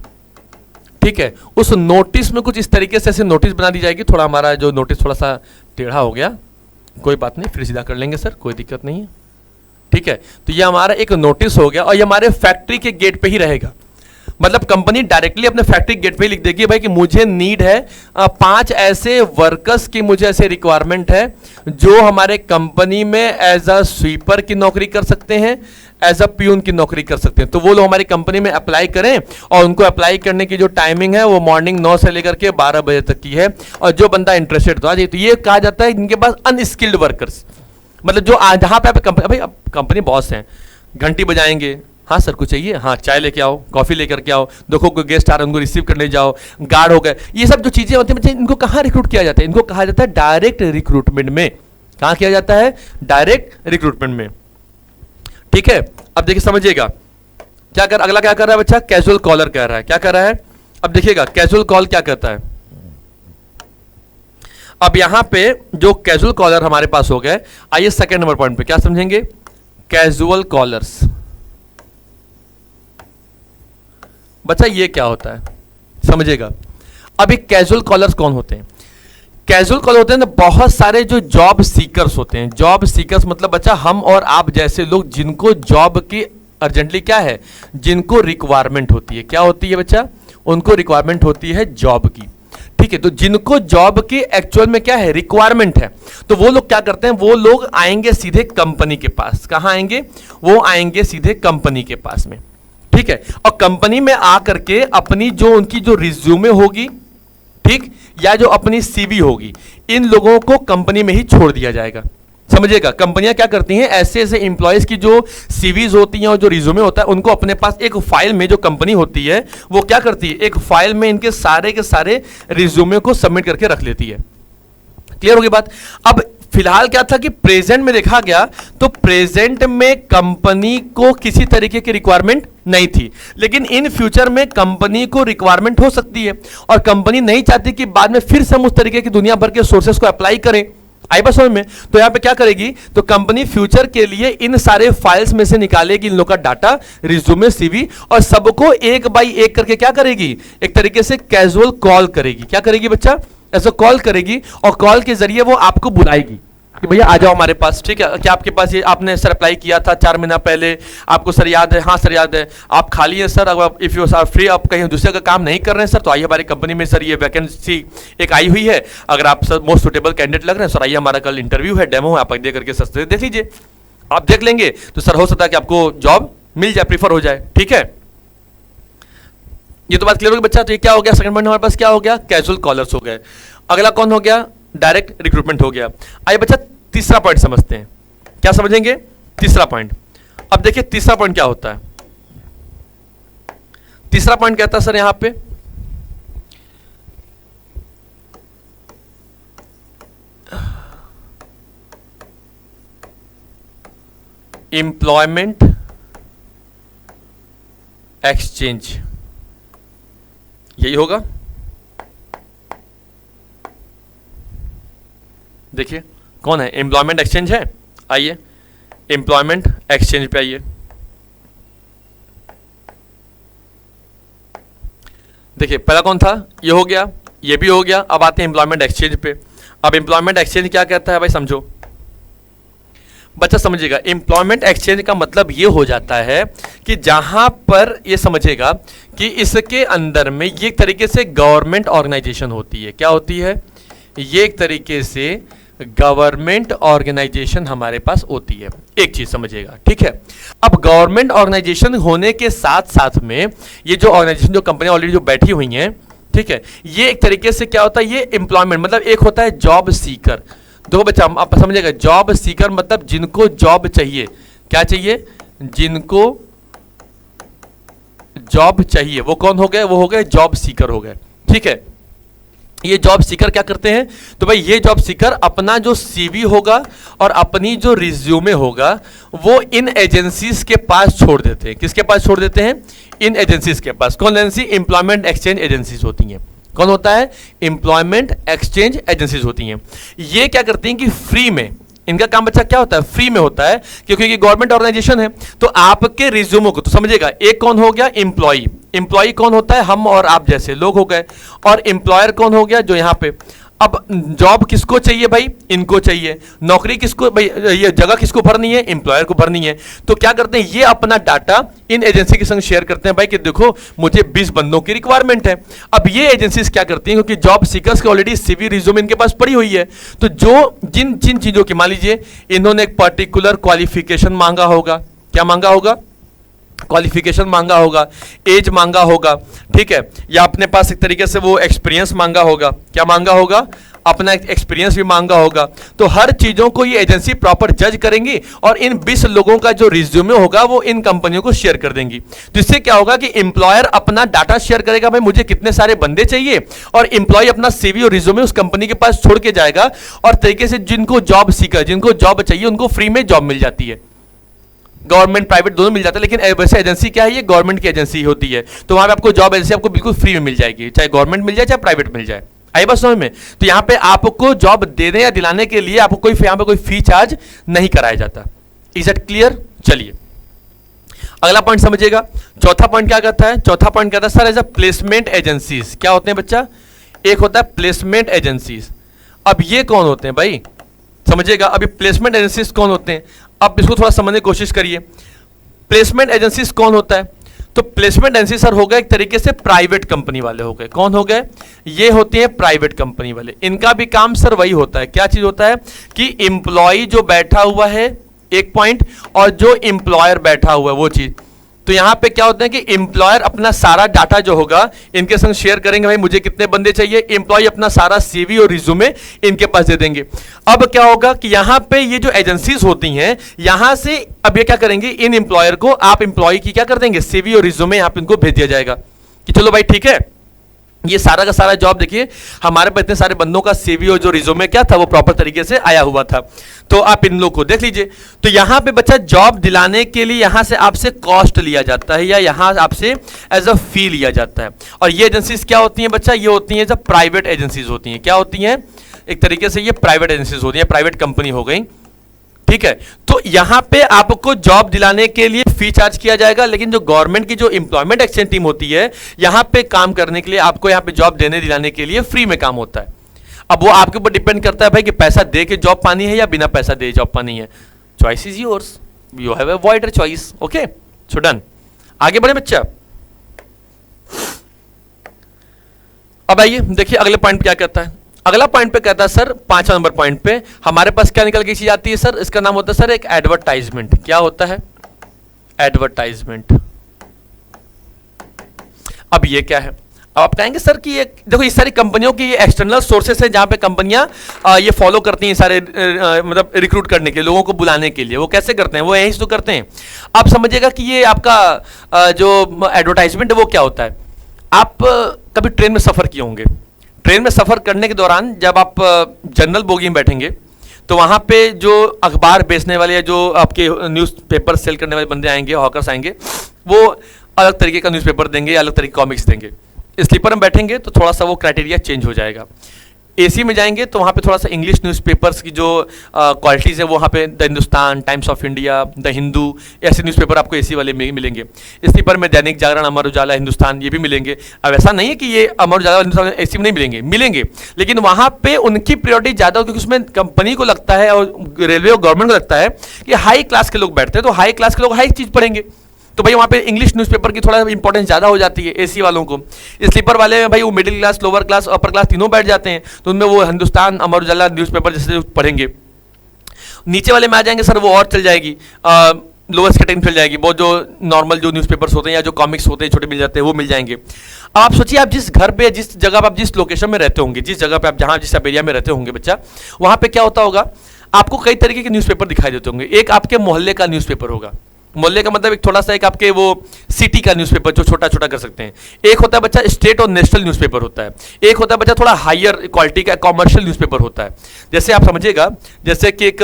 ठीक है, उस नोटिस में कुछ इस तरीके से ऐसे नोटिस बना दी जाएगी। थोड़ा हमारा जो नोटिस थोड़ा सा टेढ़ा हो गया, कोई बात नहीं, फिर सीधा कर लेंगे सर, कोई दिक्कत नहीं है। ठीक है, तो ये हमारा एक नोटिस हो गया और ये हमारे फैक्ट्री के गेट पे ही रहेगा। मतलब कंपनी डायरेक्टली अपने फैक्ट्री गेट पे ही लिख देगी भाई कि मुझे नीड है 5 ऐसे वर्कर्स की, मुझे ऐसे रिक्वायरमेंट है जो हमारे कंपनी में एज अ स्वीपर की नौकरी कर सकते हैं, एज अ प्यून की नौकरी कर सकते हैं। तो वो लोग हमारी कंपनी में अप्लाई करें और उनको अप्लाई करने की जो टाइमिंग है वो मॉर्निंग 9 से लेकर के 12 बजे तक की है। और जो बंदा इंटरेस्टेड तो आ जाए। तो ये कहा जाता है इनके पास अनस्किल्ड वर्कर्स, मतलब जो जहां पे आप भाई अब कंपनी बॉस हैं, घंटी बजाएंगे, हाँ सर कुछ चाहिए, हाँ चाय लेके आओ, कॉफी लेकर के आओ, देखो कोई गेस्ट आ रहा है उनको रिसीव करने जाओ, गार्ड हो गए, ये सब जो चीजें होती हैं इनको कहाँ रिक्रूट किया जाता है, इनको कहा जाता है डायरेक्ट रिक्रूटमेंट में। कहाँ किया जाता है, डायरेक्ट रिक्रूटमेंट में। ठीक है, अब देखिए समझिएगा क्या कर, अगला क्या कर रहा है बच्चा, कैजुअल कॉलर कह रहा है, क्या कर रहा है, अब देखिएगा कैजुअल कॉल क्या कहता है। अब यहां पे जो कैजुअल कॉलर हमारे पास हो गए, आइए सेकंड नंबर पॉइंट पे क्या समझेंगे, कैजुअल कॉलर्स। बच्चा ये क्या होता है समझिएगा। अब एक कैजुअल कॉलर्स कौन होते हैं, कैजुअल कॉलर होते हैं ना, बहुत सारे जो जॉब सीकर्स होते हैं। जॉब सीकर्स मतलब बच्चा हम और आप जैसे लोग जिनको जॉब की अर्जेंटली क्या है, जिनको रिक्वायरमेंट होती है। क्या होती है बच्चा, उनको रिक्वायरमेंट होती है जॉब की। ठीक है, तो जिनको जॉब की एक्चुअल में क्या है, रिक्वायरमेंट है, तो वो लोग क्या करते हैं, वो लोग आएंगे सीधे कंपनी के पास। कहां आएंगे, वो आएंगे सीधे कंपनी के पास में। ठीक है, और कंपनी में आकर के अपनी जो उनकी जो रिज्यूमे होगी, ठीक, या जो अपनी सीवी होगी, इन लोगों को कंपनी में ही छोड़ दिया जाएगा। समझिएगा, कंपनियां क्या करती हैं, ऐसे ऐसे इंप्लॉयज की जो सीवीज होती हैं और जो रिज्यूमे होता है उनको अपने पास एक फाइल में, जो कंपनी होती है वो क्या करती है, एक फाइल में इनके सारे के सारे रिज्यूमे को सबमिट करके रख लेती है। क्लियर होगी बात। अब फिलहाल क्या था कि प्रेजेंट में देखा गया तो प्रेजेंट में कंपनी को किसी तरीके की रिक्वायरमेंट नहीं थी, लेकिन इन फ्यूचर में कंपनी को रिक्वायरमेंट हो सकती है और कंपनी नहीं चाहती कि बाद में फिर से हम उस तरीके की दुनिया भर के सोर्सेस को अप्लाई करें। आई बात समझ में। तो यहां पे क्या करेगी, तो कंपनी फ्यूचर के लिए इन सारे फाइल्स में से निकालेगी इन लोग का डाटा, रिज्यूमे, सीवी, और सबको एक बाई एक करके क्या करेगी, एक तरीके से कैजुअल कॉल करेगी। क्या करेगी बच्चा, ऐसा कॉल करेगी और कॉल के जरिए वो आपको बुलाएगी कि भैया आ जाओ हमारे पास। ठीक है, क्या आपके पास ये आपने सर अप्लाई किया था 4 महीना पहले, आपको सर याद है, हाँ सर याद है, आप खाली हैं सर, अगर इफ यू आर फ्री, आप कहीं दूसरे का काम नहीं कर रहे हैं सर, तो आइए हमारी कंपनी में सर ये वैकेंसी एक आई हुई है, अगर आप सर मोस्ट सुटेबल कैंडिडेट लग रहे हैं सर, आइए हमारा कल इंटरव्यू है, डेमो है, आप दे करके सस्ते देख लीजिए। आप देख लेंगे तो सर हो सकता है कि आपको जॉब मिल जाए, प्रीफर हो जाए। ठीक है, ये तो बात क्लियर होगी बच्चा। तो ये क्या हो गया, सेकंड पॉइंट हमारे पास क्या हो गया, कैजुअल कॉलर्स हो गए। अगला कौन हो गया, डायरेक्ट रिक्रूटमेंट हो गया। आइए बच्चा तीसरा पॉइंट समझते हैं, क्या समझेंगे, तीसरा पॉइंट। अब देखिए तीसरा पॉइंट क्या होता है, तीसरा पॉइंट कहता है सर यहां पे एम्प्लॉयमेंट एक्सचेंज, यही होगा। देखिए कौन है, एम्प्लॉयमेंट एक्सचेंज है। आइए एम्प्लॉयमेंट एक्सचेंज पे आइए। देखिए पहला कौन था, ये हो गया, ये भी हो गया। अब आते हैं एम्प्लॉयमेंट एक्सचेंज पे। अब एम्प्लॉयमेंट एक्सचेंज क्या कहता है भाई, समझो बच्चा, समझिएगा। एम्प्लॉयमेंट एक्सचेंज का मतलब ये हो जाता है कि जहां पर ये समझेगा कि इसके अंदर में ये एक तरीके से गवर्नमेंट ऑर्गेनाइजेशन होती है। क्या होती है, ये एक तरीके से गवर्नमेंट ऑर्गेनाइजेशन हमारे पास होती है। एक चीज समझिएगा, ठीक है। अब गवर्नमेंट ऑर्गेनाइजेशन होने के साथ साथ में ये जो ऑर्गेनाइजेशन, जो कंपनी ऑलरेडी जो बैठी हुई हैं, ठीक है, ये एक तरीके से क्या होता है, ये एम्प्लॉयमेंट मतलब एक होता है जॉब सीकर। देखो बच्चा, आप समझिएगा, जॉब सीकर मतलब जिनको जॉब चाहिए। क्या चाहिए, जिनको जॉब चाहिए वो कौन हो गए, वो हो गए जॉब सीकर हो गए, ठीक है। ये जॉब सीकर क्या करते हैं, तो भाई ये जॉब सीकर अपना जो सीवी होगा और अपनी जो रिज्यूमे होगा वो इन एजेंसीज के पास छोड़ देते हैं। किसके पास छोड़ देते हैं, इन एजेंसीज के पास। कौन एजेंसी, एम्प्लॉयमेंट एक्सचेंज एजेंसीज होती हैं। कौन होता है, एम्प्लॉयमेंट एक्सचेंज एजेंसीज होती हैं। ये क्या करती हैं कि फ्री में, इनका काम बच्चा क्या होता है, फ्री में होता है, क्योंकि ये गवर्नमेंट ऑर्गेनाइजेशन है। तो आपके रिज्यूमो को, तो समझिएगा, एक कौन हो गया, एम्प्लॉई। एम्प्लॉई कौन होता है, हम और आप जैसे लोग हो गए। और एम्प्लॉयर कौन हो गया, जो यहां पे। अब जॉब किसको चाहिए भाई, इनको चाहिए। नौकरी किसको भाई, ये जगह किसको भरनी है, एम्प्लॉयर को भरनी है। तो क्या करते हैं, ये अपना डाटा इन एजेंसी के संग शेयर करते हैं भाई कि देखो मुझे 20 बंदों की रिक्वायरमेंट है। अब ये एजेंसीज क्या करती हैं, क्योंकि जॉब सीकर्स के ऑलरेडी सीवी रिज्यूम इनके पास पड़ी हुई है, तो जो जिन जिन चीजों की, मान लीजिए इन्होंने एक पर्टिकुलर क्वालिफिकेशन मांगा होगा। क्या मांगा होगा, क्वालिफिकेशन मांगा होगा, एज मांगा होगा, ठीक है, या अपने पास एक तरीके से वो एक्सपीरियंस मांगा होगा। क्या मांगा होगा, अपना एक्सपीरियंस भी मांगा होगा। तो हर चीजों को ये एजेंसी प्रॉपर जज करेंगी और इन 20 लोगों का जो रिज्यूमे होगा वो इन कंपनियों को शेयर कर देंगी। तो इससे क्या होगा कि एम्प्लॉयर अपना डाटा शेयर करेगा, भाई मुझे कितने सारे बंदे चाहिए, और एम्प्लॉय अपना सीवी और रिज्यूमे उस कंपनी के पास छोड़ के जाएगा। और तरीके से जिनको जॉब सीकर, जिनको जॉब चाहिए, उनको फ्री में जॉब मिल जाती है। गवर्नमेंट प्राइवेट दोनों मिल जाता है, लेकिन वैसे एजेंसी क्या है, ये गवर्नमेंट की एजेंसी होती है। तो वहां पे आपको जॉब एजेंसी आपको बिल्कुल फ्री में मिल जाएगी, चाहे गवर्नमेंट मिल जाए चाहे प्राइवेट मिल जाए। आई बात समझ में। तो यहां पे आपको जॉब देने या दिलाने के लिए आपको कोई यहां पे कोई फी चार्ज नहीं कराया जाता। Is it clear. चलिए अगला पॉइंट समझिएगा। चौथा पॉइंट क्या कहता है, चौथा पॉइंट कहता है sir as a placement agencies. क्या होते हैं बच्चा, एक होता है प्लेसमेंट एजेंसीज। अब ये कौन होते हैं भाई, समझिएगा। अभी प्लेसमेंट एजेंसीज कौन होते हैं, अब इसको थोड़ा समझने की कोशिश करिए। प्लेसमेंट एजेंसीज कौन होता है, तो प्लेसमेंट एजेंसी सर हो गए एक तरीके से प्राइवेट कंपनी वाले हो गए। कौन हो गए, ये होते हैं प्राइवेट कंपनी वाले। इनका भी काम सर वही होता है। क्या चीज होता है कि एम्प्लॉय जो बैठा हुआ है, एक पॉइंट, और जो एम्प्लॉयर बैठा हुआ है वो चीज। तो यहां पे क्या होता है कि एम्प्लॉयर अपना सारा डाटा जो होगा इनके संग शेयर करेंगे, भाई मुझे कितने बंदे चाहिए। एम्प्लॉय अपना सारा सीवी और रिज्यूमे इनके पास दे देंगे। अब क्या होगा कि यहां पे ये जो एजेंसीज होती हैं, यहां से अब ये क्या करेंगे, इन एम्प्लॉयर को, आप एम्प्लॉय की क्या कर देंगे, सीवी और रिज्यूमे यहां पे इनको भेज दिया जाएगा कि चलो भाई ठीक है, ये सारा का सारा जॉब देखिए हमारे पास इतने सारे बंदों का सीवी और जो रिज्यूमे क्या था वो प्रॉपर तरीके से आया हुआ था, तो आप इन लोग को देख लीजिए। तो यहां पे बच्चा जॉब दिलाने के लिए यहां से आपसे कॉस्ट लिया जाता है या यहां आपसे एज अ फी लिया जाता है। और ये एजेंसीज क्या होती हैं बच्चा, ये होती हैं जब प्राइवेट एजेंसीज होती हैं। क्या होती हैं, एक तरीके से ये प्राइवेट एजेंसीज होती हैं, प्राइवेट कंपनी हो गई, ठीक है। तो यहां पे आपको जॉब दिलाने के लिए फी चार्ज किया जाएगा, लेकिन जो गवर्नमेंट की जो एम्प्लॉयमेंट एक्सचेंज टीम होती है, यहां पे काम करने के लिए आपको यहां पे जॉब देने दिलाने के लिए फ्री में काम होता है। अब वो आपके ऊपर डिपेंड करता है भाई कि पैसा दे के जॉब पानी है या बिना पैसा दे जॉब पानी है। Choice is yours, you have a wider choice. Okay, so done. आगे बढ़े बच्चा। अब आइए देखिए अगले पॉइंट क्या कहता है। अगला पॉइंट पे कहता है सर 5 नंबर पॉइंट पे हमारे पास क्या निकल के चीज आती है सर, इसका नाम होता है सर एक एडवर्टाइजमेंट। क्या होता है, एडवर्टाइजमेंट। अब ये क्या है, अब आप कहेंगे सर कि ये देखो इस सारी कंपनियों की एक्सटर्नल सोर्सेस है जहां पे कंपनियां ये फॉलो करती हैं सारे मतलब रिक्रूट करने के लिए, लोगों को बुलाने के लिए। वो कैसे करते हैं, वो यही तो करते हैं। आप समझिएगा कि ये आपका जो एडवर्टाइजमेंट है वो क्या होता है। आप कभी ट्रेन में सफर किए होंगे, ट्रेन में सफर करने के दौरान जब आप जनरल बोगी में बैठेंगे तो वहां पे जो अखबार बेचने वाले या जो आपके न्यूज़पेपर सेल करने वाले बंदे आएंगे, हॉकर्स आएंगे, वो अलग तरीके का न्यूज़पेपर देंगे, अलग तरीके कॉमिक्स देंगे। स्लीपर में बैठेंगे तो थोड़ा सा वो क्राइटेरिया चेंज हो जाएगा। एसी में जाएंगे तो वहाँ पे थोड़ा सा इंग्लिश न्यूज़पेपर्स की जो क्वालिटीज़ है वो वहाँ पे the Hindustan, times of India, the Hindu, ऐसे न्यूज़पेपर आपको एसी वाले में मिलेंगे। स्लीपर में दैनिक जागरण, अमर उजाला, हिंदुस्तान, ये भी मिलेंगे। अब ऐसा नहीं है कि ये अमर उजाला हिंदुस्तान एसी में नहीं मिलेंगे, मिलेंगे, लेकिन वहाँ पे उनकी प्रायोरिटी ज़्यादा हो, क्योंकि उसमें कंपनी को लगता है और रेलवे और गवर्नमेंट को लगता है कि हाई क्लास के लोग बैठते हैं, तो हाई क्लास के लोग हाई चीज़ पढ़ेंगे, तो भाई वहाँ पे इंग्लिश न्यूज़पेपर की थोड़ा इंपॉर्टेंस ज़्यादा हो जाती है एसी वालों को। स्लीपर वाले में भाई वो middle class, lower class, upper class तीनों बैठ जाते हैं, तो उनमें वो हिंदुस्तान, अमर उजाला न्यूज़पेपर जैसे पढ़ेंगे। नीचे वाले में आ जाएंगे सर, वो और चल जाएगी, लोवेस्ट कैटेगरी चल जाएगी, बहुत जो नॉर्मल जो न्यूज़पेपर्स होते हैं या जो कॉमिक्स होते हैं छोटे मिल जाते हैं वो मिल जाएंगे। अब आप सोचिए, आप जिस घर पे, जिस जगह पे, आप जिस लोकेशन में रहते होंगे, जिस जगह पे आप जहाँ जिस एरिया में रहते होंगे बच्चा, वहाँ पे क्या होता होगा, आपको कई तरीके के न्यूज़पेपर दिखाई देते होंगे। एक आपके मोहल्ले का न्यूज़पेपर होगा, मोहल्ले का मतलब एक थोड़ा सा, एक आपके वो सिटी का न्यूज़पेपर जो छोटा छोटा कर सकते हैं। एक होता है बच्चा स्टेट और नेशनल न्यूज़पेपर होता है। एक होता है बच्चा थोड़ा हायर क्वालिटी का कॉमर्शियल न्यूज़पेपर होता है। जैसे आप समझिएगा, जैसे कि एक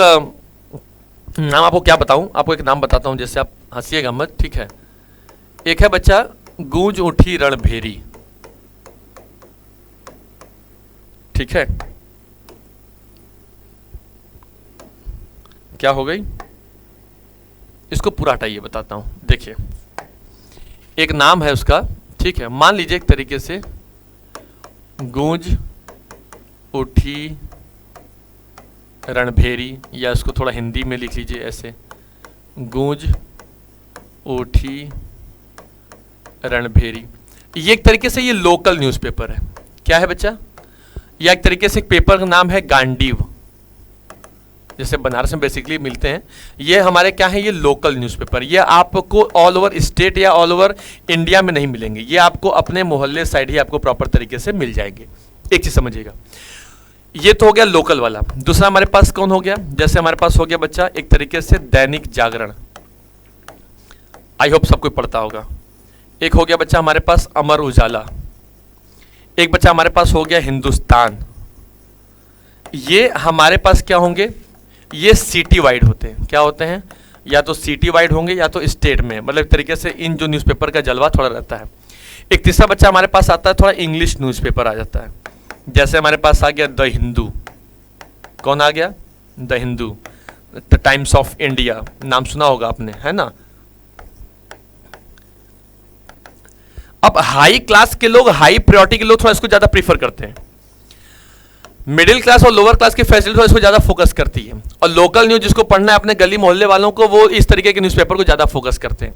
नाम आपको क्या बताऊं, आपको एक नाम बताता हूं, जैसे आप हंसिएगा मत, ठीक है। एक है बच्चा गूंज उठी रणभेरी, ठीक है, क्या हो गई, इसको पूरा हटाइए, बताता हूं। देखिए, एक नाम है उसका, ठीक है, मान लीजिए एक तरीके से गूंज उठी रणभेरी, या इसको थोड़ा हिंदी में लिख लीजिए ऐसे, गूंज उठी रणभेरी। ये एक तरीके से ये लोकल न्यूज़पेपर है। क्या है बच्चा, या एक तरीके से एक पेपर का नाम है गांडीव, जैसे बनारस में बेसिकली मिलते हैं। ये हमारे क्या है, ये लोकल न्यूज़पेपर, ये आपको ऑल ओवर स्टेट या ऑल ओवर इंडिया में नहीं मिलेंगे, ये आपको अपने मोहल्ले साइड ही आपको प्रॉपर तरीके से मिल जाएंगे। एक चीज़ समझिएगा, ये तो हो गया लोकल वाला। दूसरा हमारे पास कौन हो गया, जैसे हमारे पास हो गया बच्चा एक तरीके से दैनिक जागरण, आई होप सब कोई पढ़ता होगा। एक हो गया बच्चा हमारे पास अमर उजाला, एक बच्चा हमारे पास हो गया हिंदुस्तान। ये हमारे पास क्या होंगे, ये सिटी वाइड होते हैं। क्या होते हैं, या तो सिटी वाइड होंगे या तो स्टेट में, मतलब एक तरीके से इन जो न्यूज़पेपर का जलवा थोड़ा रहता है। एक तीसरा बच्चा हमारे पास आता है, थोड़ा इंग्लिश न्यूज़पेपर आ जाता है। जैसे हमारे पास आ गया द हिंदू, कौन आ गया, the Hindu, the times of India, नाम सुना होगा आपने, है ना। अब हाई क्लास के लोग, हाई प्रायोरिटी के लोग थोड़ा इसको ज्यादा प्रीफर करते हैं। मिडिल क्लास और लोअर क्लास की फैसिलिटी इसको ज्यादा फोकस करती है, और लोकल न्यूज जिसको पढ़ना है अपने गली मोहल्ले वालों को, वो इस तरीके के न्यूज़पेपर को ज्यादा फोकस करते हैं।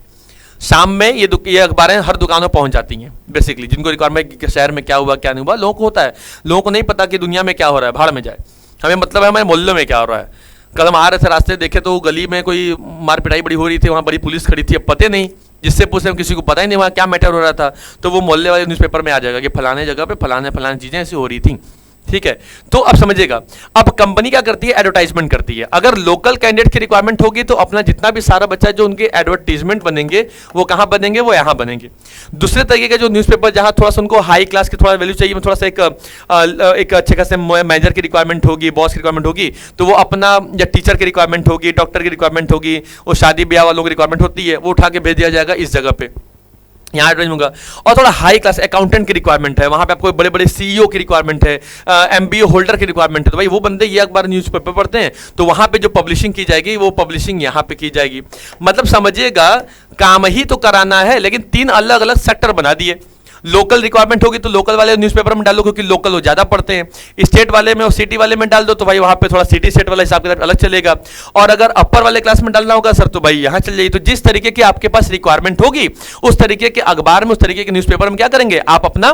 शाम में ये अखबारें हर दुकानों पहुंच जाती हैं बेसिकली, जिनको रिक्वायरमेंट शहर में क्या हुआ क्या नहीं हुआ, लोगों को होता है, लोगों को नहीं पता कि दुनिया में क्या हो रहा है, भाड़ में जाए, हमें मतलब है हमारे मोहल्ले में क्या हो रहा है। कल हम आ रहे थे, रास्ते देखे तो गली में कोई मार पिटाई बड़ी हो रही थी, वहाँ बड़ी पुलिस खड़ी थी, अब पते नहीं, जिससे पूछे किसी को पता ही नहीं वहाँ क्या मैटर हो रहा था, तो वो मोहल्ले वाले न्यूज़पेपर में आ जाएगा कि फलाने जगह पे फलाने चीज़ें ऐसी हो रही थी, ठीक है। तो अब समझिएगा, अब कंपनी क्या करती है, एडवर्टाइजमेंट करती है। अगर लोकल कैंडिडेट की रिक्वायरमेंट होगी तो अपना जितना भी सारा बच्चा जो उनके एडवर्टीजमेंट बनेंगे वो कहाँ बनेंगे, वो यहाँ बनेंगे। दूसरे तरीके के जो न्यूज़पेपर जहाँ थोड़ा सा उनको हाई क्लास की थोड़ा वैल्यू चाहिए, थोड़ा सा एक अच्छे खासे मैनेजर की रिक्वायरमेंट होगी, बॉस की रिक्वायरमेंट होगी, तो वो अपना, या टीचर की रिक्वायरमेंट होगी, डॉक्टर की रिक्वायरमेंट होगी, वो शादी ब्याह वालों की रिक्वायरमेंट होती है, वो उठा के भेज दिया जाएगा इस जगह पे, यहाँ एडवर्टाइज होगा। और थोड़ा हाई क्लास अकाउंटेंट की रिक्वायरमेंट है, वहाँ पे आपको बड़े बड़े सीईओ की रिक्वायरमेंट है, एमबीए होल्डर की रिक्वायरमेंट है, तो भाई वो बंदे ये अखबार न्यूज़पेपर पढ़ते हैं, तो वहाँ पे जो पब्लिशिंग की जाएगी वो पब्लिशिंग यहाँ पे की जाएगी। मतलब समझिएगा, काम ही तो कराना है, लेकिन 3 अलग अलग सेक्टर बना दिए। लोकल रिक्वायरमेंट होगी तो लोकल वाले न्यूज़पेपर में डालो, क्योंकि लोकल वो ज़्यादा पढ़ते हैं। स्टेट वाले में और सिटी वाले में डाल दो तो भाई वहाँ पे थोड़ा सिटी स्टेट वाला हिसाब किताब अलग चलेगा। और अगर अपर वाले क्लास में डालना होगा सर तो भाई यहाँ चल जाइए। तो जिस तरीके की आपके पास रिक्वायरमेंट होगी उस तरीके के अखबार में, उस तरीके के न्यूज़पेपर में क्या करेंगे, आप अपना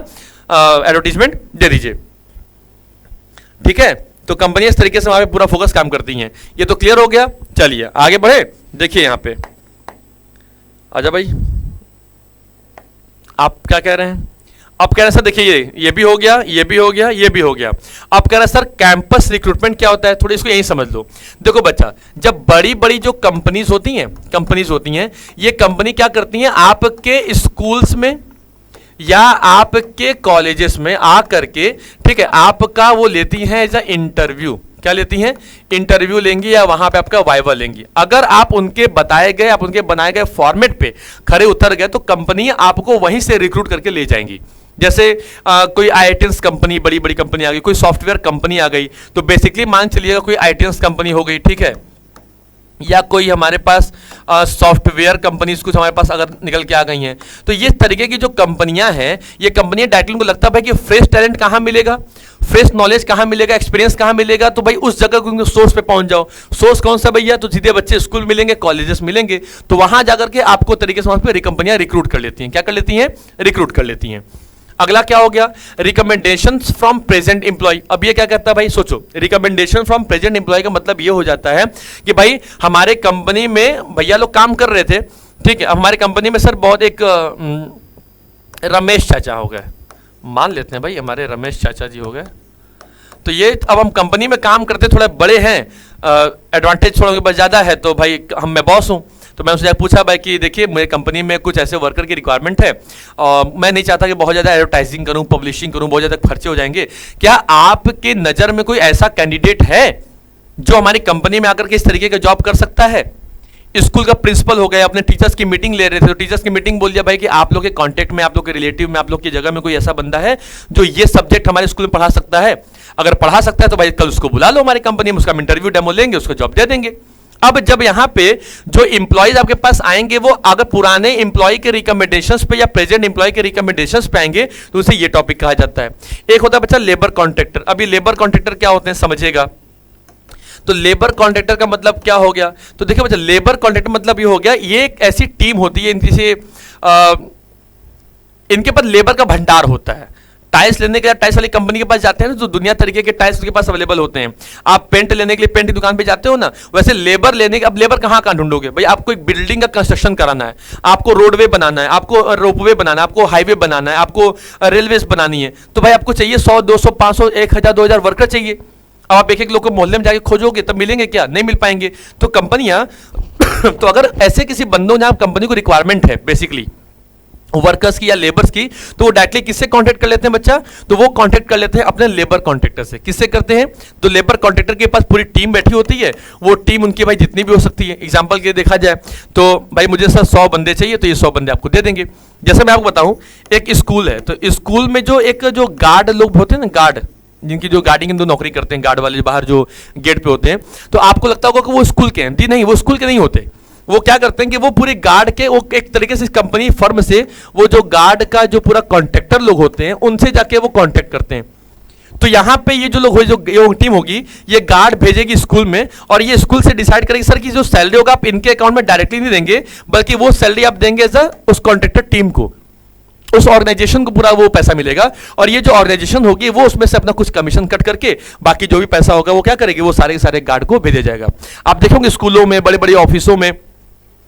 एडवर्टीजमेंट दे दीजिए, ठीक है। तो कंपनी इस तरीके से वहाँ पे पूरा फोकस काम करती हैं। ये तो क्लियर हो गया, चलिए आगे बढ़े। देखिए यहाँ पे आजा भाई, आप क्या कह रहे हैं, अब कह रहे हैं सर देखिए ये भी हो गया, ये भी हो गया, ये भी हो गया। अब कह रहे हैं सर कैंपस रिक्रूटमेंट क्या होता है, थोड़ी इसको यही समझ लो। देखो बच्चा, जब बड़ी बड़ी जो कंपनीज होती हैं, ये कंपनी क्या करती हैं, आपके स्कूल्स में या आपके कॉलेजेस में आ करके, ठीक है, आपका वो लेती हैं एज अ इंटरव्यू। क्या लेती हैं, इंटरव्यू लेंगी या वहां पे आपका वाइवा लेंगी। अगर आप उनके बताए गए, आप उनके बनाए गए फॉर्मेट पे खरे उतर गए तो कंपनी आपको वहीं से रिक्रूट करके ले जाएंगी। जैसे कोई आईटीएस कंपनी, बड़ी बड़ी कंपनी आ गई, कोई सॉफ्टवेयर कंपनी आ गई, तो बेसिकली मान चलिएगा कोई आईटीएस कंपनी हो गई, ठीक है, या कोई हमारे पास सॉफ्टवेयर कंपनीज कुछ हमारे पास अगर निकल के आ गई हैं, तो ये तरीके की जो कंपनियां हैं, ये कंपनियां डायरेक्टली उनको लगता है कि फ्रेश टैलेंट कहाँ मिलेगा, फ्रेश नॉलेज कहाँ मिलेगा, एक्सपीरियंस कहाँ मिलेगा, तो भाई उस जगह को सोर्स पे पहुंच जाओ। सोर्स कौन सा भैया? तो सीधे बच्चे स्कूल मिलेंगे, कॉलेजेस मिलेंगे, तो वहां जाकर के आपको तरीके से वहां पे कंपनियां रिक्रूट कर लेती हैं। क्या कर लेती हैं? रिक्रूट कर लेती हैं। अगला क्या हो गया? Recommendation from present employee. अब ये क्या करता है भाई? सोचो, रिकमेंडेशन फ्रॉम प्रेजेंट एम्प्लॉय का मतलब ये हो जाता है कि भाई हमारे कंपनी में भैया लोग काम कर रहे थे, ठीक है, हमारे कंपनी में सर बहुत एक रमेश चाचा हो गए, मान लेते हैं भाई हमारे रमेश चाचा जी हो गए, तो ये अब हम कंपनी में काम करते थोड़े बड़े हैं, एडवांटेज थोड़ा उनके पास ज़्यादा है, तो भाई मैं बॉस हूँ, तो मैं उससे पूछा भाई कि देखिए मेरे कंपनी में कुछ ऐसे वर्कर की रिक्वायरमेंट है और मैं नहीं चाहता कि बहुत ज़्यादा एडवर्टाइजिंग करूं, पब्लिशिंग करूं, बहुत ज़्यादा खर्चे हो जाएंगे, क्या आपके नज़र में कोई ऐसा कैंडिडेट है जो हमारी कंपनी में आकर के इस तरीके का जॉब कर सकता है? स्कूल का प्रिंसिपल हो गया, अपने टीचर्स की मीटिंग ले रहे थे, तो टीचर्स की मीटिंग बोल दिया भाई कि आप लोग के कांटेक्ट में, आप लोग के रिलेटिव में, आप लोग की जगह में कोई ऐसा बंदा है जो ये सब्जेक्ट हमारे स्कूल में पढ़ा सकता है? अगर पढ़ा सकता है तो भाई कल उसको बुला लो हमारी कंपनी में, उसका इंटरव्यू डेमो लेंगे, उसको जॉब दे देंगे। अब जब यहां पे जो इंप्लॉयज आपके पास आएंगे वो अगर पुराने इंप्लॉय के रिकमेंडेशंस पे या प्रेजेंट इंप्लॉय के रिकमेंडेशंस पे आएंगे तो उसे ये टॉपिक कहा जाता है। एक होता है बच्चा लेबर कॉन्ट्रैक्टर। अभी लेबर कॉन्ट्रैक्टर क्या होते हैं समझिएगा। तो लेबर कॉन्ट्रैक्टर का मतलब क्या हो गया? तो देखिए बच्चा, लेबर कॉन्ट्रैक्टर मतलब ये हो गया, ये एक ऐसी टीम होती है, इनके पास लेबर का भंडार होता है। टाइल्स लेने के लिए टाइल्स वाली कंपनी के पास जाते हैं ना, तो दुनिया तरीके के टाइल्स उनके पास अवेलेबल होते हैं। आप पेंट लेने के लिए पेंट की दुकान पे जाते हो ना, वैसे लेबर लेने के, अब लेबर कहाँ कहाँ ढूंढोगे भाई? आपको एक बिल्डिंग का कंस्ट्रक्शन कराना है, आपको रोडवे बनाना है, आपको रोपवे बनाना है, आपको हाईवे बनाना है, आपको रेलवेज बनानी है, तो भाई आपको चाहिए 100, 200, 500, 1000, 2000 वर्कर चाहिए। अब आप एक एक लोग को मोहल्ले में जाके खोजोगे तब मिलेंगे क्या? नहीं मिल पाएंगे। तो कंपनियां तो अगर ऐसे किसी बंदों जहां कंपनी को रिक्वायरमेंट है बेसिकली वर्कर्स की या लेबर्स की, तो वो डायरेक्टली किससे कांटेक्ट कर लेते हैं बच्चा? तो वो कांटेक्ट कर लेते हैं अपने लेबर कॉन्ट्रैक्टर से। किससे करते हैं? तो लेबर कॉन्ट्रैक्टर के पास पूरी टीम बैठी होती है, वो टीम उनकी भाई जितनी भी हो सकती है। एग्जांपल के देखा जाए तो भाई मुझे सर 100 बंदे चाहिए, तो ये 100 बंदे आपको दे देंगे। जैसे मैं आपको बताऊं, एक स्कूल है, तो स्कूल में जो गार्ड लोग होते हैं ना, गार्ड जिनकी जो गार्डिंग की नौकरी करते हैं, गार्ड वाले जो बाहर जो गेट पे होते हैं, तो आपको लगता होगा कि वो स्कूल के हैं। जी नहीं, वो स्कूल के नहीं होते। वो क्या करते हैं कि वो पूरे गार्ड के, वो एक तरीके से कंपनी फर्म से वो जो गार्ड का जो पूरा कॉन्ट्रैक्टर लोग होते हैं उनसे जाके वो कांटेक्ट करते हैं। तो यहाँ पे ये जो लोग जो टीम होगी, ये गार्ड भेजेगी स्कूल में, और ये स्कूल से डिसाइड करेगी सर की जो सैलरी होगा आप इनके अकाउंट में डायरेक्टली नहीं देंगे, बल्कि वो सैलरी आप देंगे सर उस कॉन्ट्रैक्टर टीम को, उस ऑर्गेनाइजेशन को पूरा वो पैसा मिलेगा। और ये जो ऑर्गेनाइजेशन होगी वो उसमें से अपना कुछ कमीशन कट करके बाकी जो भी पैसा होगा वो क्या करेगी, वो सारे सारे गार्ड को भेजा जाएगा। आप देखोगे स्कूलों में, बड़े बड़े ऑफिसों में,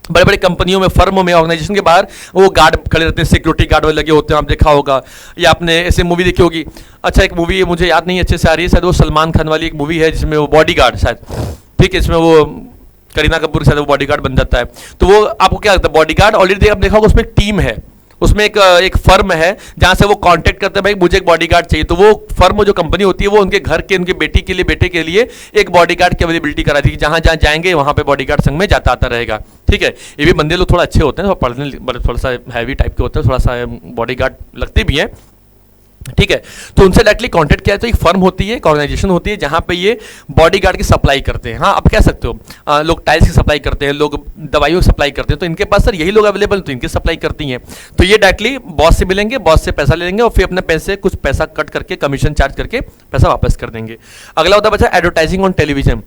बड़े बड़े कंपनियों में, फर्मों में, ऑर्गेनाइजेशन के बाहर वो गार्ड खड़े रहते हैं, सिक्योरिटी गार्ड वाले लगे होते हैं, आप देखा होगा, या आपने ऐसे मूवी देखी होगी। अच्छा, एक मूवी मुझे याद नहीं अच्छे से आ रही है, शायद वो सलमान खान वाली एक मूवी है जिसमें वो बॉडीगार्ड शायद, ठीक है, इसमें वो करीना कपूर के साथ वो बॉडीगार्ड बन जाता है। तो वो आपको क्या लगता है, बॉडीगार्ड ऑलरेडी आप देखा होगा उसमें एक टीम है, उसमें एक फर्म है जहां से वो कांटेक्ट करते हैं भाई मुझे एक बॉडीगार्ड चाहिए, तो वो फर्म जो कंपनी होती है वो उनके घर के, उनके बेटी के लिए, बेटे के लिए एक बॉडीगार्ड की अवेलेबिलिटी कराती है, जहां जहां जाएंगे वहां पे बॉडीगार्ड संग में जाता आता रहेगा। ठीक है, ये भी बंदे लोग थोड़ा अच्छे होते हैं, पढ़ने थोड़ा सा हैवी टाइप के होते हैं, थोड़ा सा बॉडीगार्ड लगते भी हैं। ठीक है, तो उनसे डायरेक्टली कांटेक्ट किया, तो एक फर्म होती है, एक ऑर्गेनाइजेशन होती है जहां पे ये बॉडीगार्ड की सप्लाई करते हैं। हाँ, आप कह सकते हो लोग टाइल्स की सप्लाई करते हैं, लोग दवाइयों की सप्लाई करते हैं, तो इनके पास सर यही लोग अवेलेबल, तो इनकी सप्लाई करती हैं। तो ये डायरेक्टली बॉस से मिलेंगे, बॉस से पैसा ले लेंगे और फिर अपने पैसे कुछ पैसा कट करके, कमीशन चार्ज करके पैसा वापस कर देंगे। अगला होता है बच्चा एडवर्टाइजिंग ऑन टेलीविजन।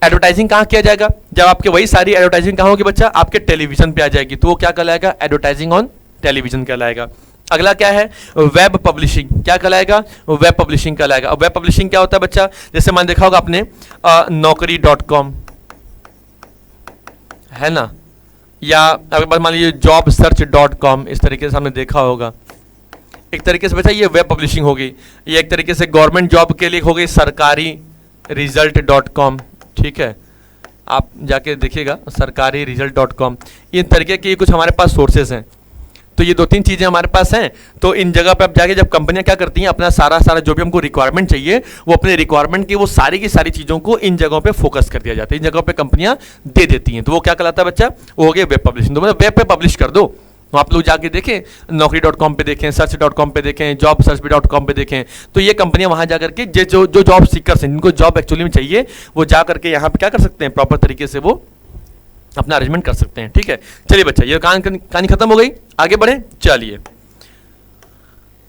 एडवर्टाइजिंग कहाँ किया जाएगा? जब आपके वही सारी एडवर्टाइजिंग कहाँ होगी बच्चा? आपके टेलीविजन पे आ जाएगी, तो वो क्या कहलाएगा? एडवर्टाइजिंग ऑन टेलीविजन कहलाएगा। अगला क्या है? Web publishing. क्या कहलाएगा? वेब पब्लिशिंग कहलाएगा। अब वेब पब्लिशिंग क्या होता है बच्चा? जैसे मान देखा होगा आपने naukri.com है ना, या अगर मान लीजिए jobsearch.com, इस तरीके से हमने देखा होगा। एक तरीके से बच्चा ये वेब पब्लिशिंग होगी। ये एक तरीके से गवर्नमेंट जॉब के लिए हो गई सरकारी रिजल्ट.com। ठीक है, आप जाके देखिएगा सरकारी रिजल्ट.com। इन तरीके के कुछ हमारे पास सोर्सेस हैं। तो ये 2-3 चीज़ें हमारे पास हैं। तो इन जगह पे आप जाके, जब कंपनियां क्या करती हैं, अपना सारा जो भी हमको रिक्वायरमेंट चाहिए वो अपने रिक्वायरमेंट की वो सारी की सारी चीज़ों को इन जगहों पे फोकस कर दिया जाता है, इन जगहों पे कंपनियां दे देती हैं। तो वो क्या कहलाता है बच्चा? वो हो गया वेब पब्लिशिंग। तो मतलब वेब पे पब्लिश कर दो, आप लोग जाके देखें, naukri.com पे देखें, search.com पे देखें, jobsearch.com पे देखें, तो ये कंपनियां वहां जाकर के जो जो जॉब सीकर्स हैं, जिनको जॉब एक्चुअली में चाहिए, वो जा करके यहाँ पे क्या कर सकते हैं, प्रॉपर तरीके से वो अपना अरेंजमेंट कर सकते हैं। ठीक है, चलिए बच्चा, ये कहानी खत्म हो गई, आगे बढ़े। चलिए,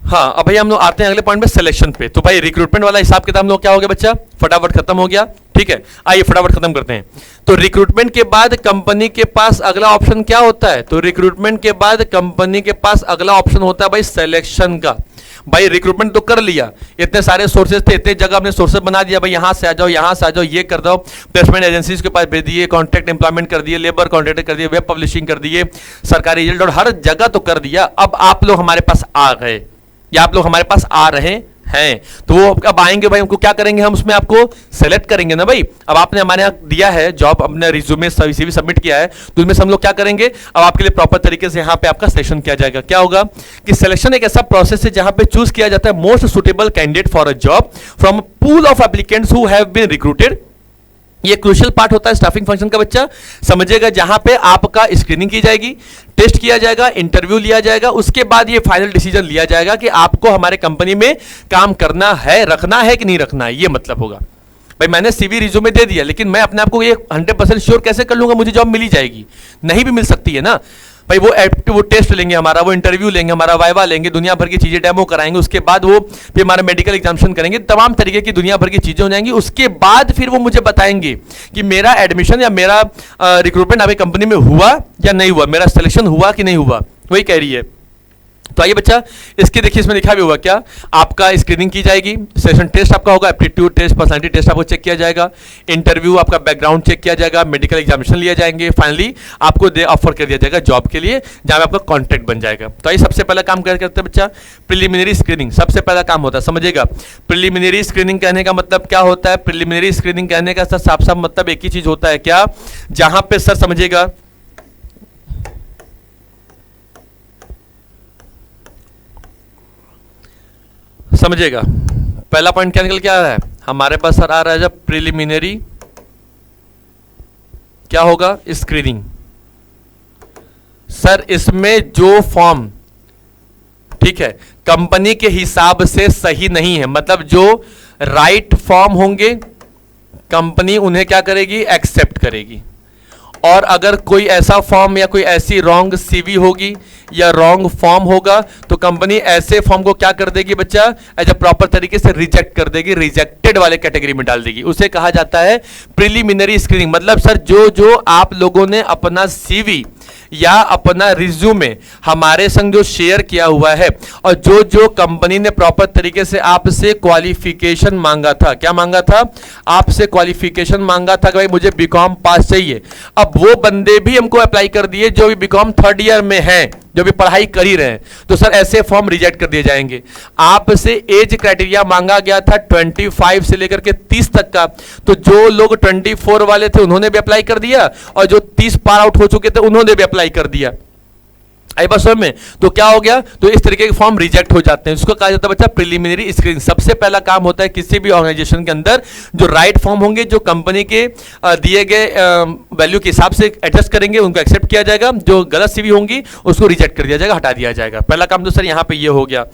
हाँ, अब भाई हम लोग आते हैं अगले पॉइंट पे, सिलेक्शन पे। तो भाई रिक्रूटमेंट वाला हिसाब किताब हम लोग क्या हो गया बच्चा, फटाफट खत्म हो गया। ठीक है, आइए फटाफट खत्म करते हैं। तो रिक्रूटमेंट के बाद कंपनी के पास अगला ऑप्शन क्या होता है, तो रिक्रूटमेंट के बाद कंपनी के पास अगला ऑप्शन होता है भाई सिलेक्शन का। भाई रिक्रूटमेंट तो कर लिया, इतने सारे सोर्सेज थे, इतने जगह हमने सोर्सेज बना दिया, भाई यहां से आ जाओ, यहां से आ जाओ, ये कर दो, प्लेसमेंट एजेंसीज के पास भेज दिए, कॉन्ट्रैक्ट एम्प्लॉयमेंट कर दिए, लेबर कॉन्ट्रैक्ट कर दिए, वेब पब्लिशिंग कर दिए, सरकारी रिजल्ट और हर जगह तो कर दिया। अब आप लोग हमारे पास आ गए, या आप लोग हमारे पास आ रहे हैं, तो वो अब आएंगे भाई, उनको क्या करेंगे, हम उसमें आपको सेलेक्ट करेंगे ना भाई। अब आपने हमारे यहाँ दिया है जॉब, अपने रिज्यूमे सीवी सबमिट किया है, तो उसमें से हम लोग क्या करेंगे, अब आपके लिए प्रॉपर तरीके से यहाँ पे आपका सिलेक्शन किया जाएगा। क्या होगा कि सिलेक्शन एक ऐसा प्रोसेस है जहां पे चूज किया जाता है most suitable candidate for a job from pool of applicants who have been recruited. ये क्रूशियल पार्ट होता है स्टाफिंग फंक्शन का बच्चा, समझिएगा, जहां पे आपका स्क्रीनिंग की जाएगी, टेस्ट किया जाएगा, इंटरव्यू लिया जाएगा, उसके बाद ये फाइनल डिसीजन लिया जाएगा कि आपको हमारे कंपनी में काम करना है, रखना है कि नहीं रखना है। ये मतलब होगा भाई, मैंने सीवी रिज्यूमे दे दिया, लेकिन मैं अपने आप को ये 100% श्योर कैसे कर लूंगा मुझे जॉब मिली जाएगी, नहीं भी मिल सकती है ना भाई। वो टेस्ट लेंगे हमारा, वो इंटरव्यू लेंगे हमारा, वाइवा लेंगे, दुनिया भर की चीजें डेमो कराएंगे, उसके बाद वो फिर हमारा मेडिकल एग्जामिनेशन करेंगे, तमाम तरीके की दुनिया भर की चीजें हो जाएंगी। उसके बाद फिर वो मुझे बताएंगे कि मेरा एडमिशन या मेरा रिक्रूटमेंट आपकी कंपनी में हुआ या नहीं हुआ, मेरा सिलेक्शन हुआ कि नहीं हुआ, वही कह रही है। तो आइए बच्चा, इसके देखिए, इसमें लिखा भी होगा क्या, आपका स्क्रीनिंग की जाएगी, सेशन टेस्ट आपका होगा, एप्टीट्यूड टेस्ट, पर्सनालिटी टेस्ट आपको चेक किया जाएगा, इंटरव्यू, आपका बैकग्राउंड चेक किया जाएगा, मेडिकल एग्जामिनेशन लिए जाएंगे, फाइनली आपको ऑफर कर दिया जाएगा जॉब के लिए, जहां आपका कॉन्ट्रैक्ट बन जाएगा। तो आइए सबसे पहला काम क्या करते हैं बच्चा, प्रिलिमिनरी स्क्रीनिंग सबसे पहला काम होता है, समझिएगा। प्रिलिमिनरी स्क्रीनिंग कहने का मतलब क्या होता है, प्रिलिमिनरी स्क्रीनिंग कहने का सर साफ साफ मतलब एक ही चीज होता है क्या, जहां पे सर समझिएगा, समझिएगा, पहला पॉइंट क्या निकल के आ रहा है हमारे पास सर, आ रहा है जब प्रिलिमिनरी क्या होगा, स्क्रीनिंग। सर इसमें जो फॉर्म, ठीक है, कंपनी के हिसाब से सही नहीं है, मतलब जो राइट फॉर्म होंगे कंपनी उन्हें क्या करेगी, एक्सेप्ट करेगी। और अगर कोई ऐसा फॉर्म या कोई ऐसी रॉन्ग सीवी होगी या रॉन्ग फॉर्म होगा, तो कंपनी ऐसे फॉर्म को क्या कर देगी बच्चा, एज अ प्रॉपर तरीके से रिजेक्ट कर देगी, रिजेक्टेड वाले कैटेगरी में डाल देगी। उसे कहा जाता है प्रिलिमिनरी स्क्रीनिंग। मतलब सर जो जो आप लोगों ने अपना सीवी या अपना रिज्यूमे हमारे संग जो शेयर किया हुआ है, और जो जो कंपनी ने प्रॉपर तरीके से आपसे क्वालिफिकेशन मांगा था, क्या मांगा था, आपसे क्वालिफिकेशन मांगा था कि भाई मुझे बीकॉम पास चाहिए, अब वो बंदे भी हमको अप्लाई कर दिए जो भी बीकॉम थर्ड ईयर में हैं, जो भी पढ़ाई कर ही रहे हैं, तो सर ऐसे फॉर्म रिजेक्ट कर दिए जाएंगे। आपसे एज क्राइटेरिया मांगा गया था 25 से लेकर के 30 तक का, तो जो लोग 24 वाले थे उन्होंने भी अप्लाई कर दिया, और जो 30 पार आउट हो चुके थे उन्होंने भी अप्लाई कर दिया। आई बात समझ में, तो क्या हो गया, तो इस तरीके के फॉर्म रिजेक्ट हो जाते हैं, इसको कहा जाता है बच्चा प्रिलिमिनरी स्क्रीनिंग। सबसे पहला काम होता है किसी भी ऑर्गेनाइजेशन के अंदर, जो राइट फॉर्म होंगे, जो कंपनी के दिए गए वैल्यू के हिसाब से एडजस्ट करेंगे, उनको एक्सेप्ट किया जाएगा, जो गलत सीवी होंगी उसको रिजेक्ट कर दिया जाएगा, हटा दिया जाएगा। पहला काम तो सर यहां पे ये हो गया,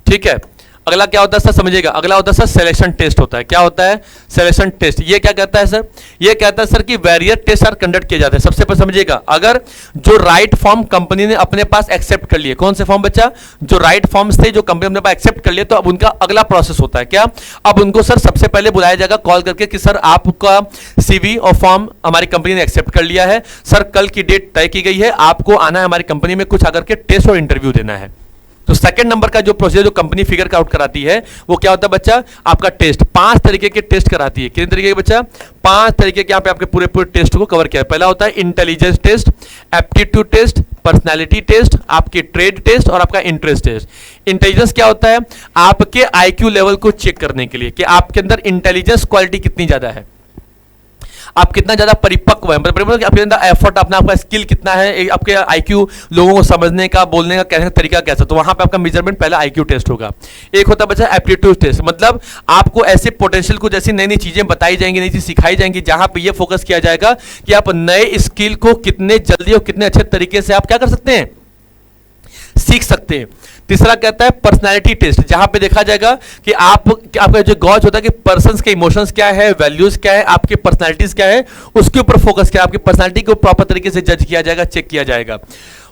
ठीक है। अगला क्या होता है सर, समझिएगा, अगला होता है सर सिलेक्शन टेस्ट होता है। क्या होता है सिलेक्शन टेस्ट, ये क्या कहता है सर, ये कहता है सर कि वेरियस टेस्ट आर कंडक्ट किए जाते हैं। सबसे पहले समझिएगा, अगर जो राइट फॉर्म कंपनी ने अपने पास एक्सेप्ट कर लिए, कौन से फॉर्म बच्चा, जो राइट फॉर्म्स थे जो कंपनी अपने पास एक्सेप्ट कर लिए, तो अब उनका अगला प्रोसेस होता है क्या, अब उनको सर सबसे पहले बुलाया जाएगा कॉल करके कि सर आपका सीवी और फॉर्म हमारी कंपनी ने एक्सेप्ट कर लिया है, सर कल की डेट तय की गई है, आपको आना है हमारी कंपनी में, कुछ आकर के टेस्ट और इंटरव्यू देना है। तो सेकंड नंबर का जो प्रोसीजर जो कंपनी फिगर का आउट कराती है, वो क्या होता है बच्चा, आपका टेस्ट। 5 तरीके के टेस्ट कराती है। कितने तरीके के बच्चा, 5 तरीके के, यहाँ पे आपके पूरे पूरे टेस्ट को कवर किया है। पहला होता है intelligence test, aptitude test, personality test, आपके ट्रेड टेस्ट और आपका इंटरेस्ट टेस्ट। इंटेलिजेंस क्या होता है, आपके आईक्यू लेवल को चेक करने के लिए कि आपके अंदर इंटेलिजेंस क्वालिटी कितनी ज्यादा है। आप कितना ज्यादा परिपक्व है, मतलब आपके अंदर एफर्ट, अपना आपका स्किल कितना है, आपके आईक्यू, लोगों को समझने का, बोलने का, कहने का तरीका कैसा, तो वहां पे आपका मेजरमेंट पहला आईक्यू टेस्ट होगा। एक होता है बच्चा एप्टीट्यूड टेस्ट, मतलब आपको ऐसे पोटेंशियल को, जैसी नई नई चीजें बताई जाएंगी, नई चीज सिखाई जाएंगी, जहां पे ये फोकस किया जाएगा कि आप नए स्किल को कितने जल्दी और कितने अच्छे तरीके से आप क्या कर सकते हैं, सीख सकते हैं। तीसरा कहता है पर्सनालिटी टेस्ट, जहां पे देखा जाएगा कि आपका जो गॉज होता है कि पर्सन्स के इमोशंस क्या है, वैल्यूज क्या है, आपकी पर्सनालिटीज क्या है, उसके ऊपर फोकस किया, आपकी पर्सनालिटी को प्रॉपर तरीके से जज किया जाएगा, चेक किया जाएगा।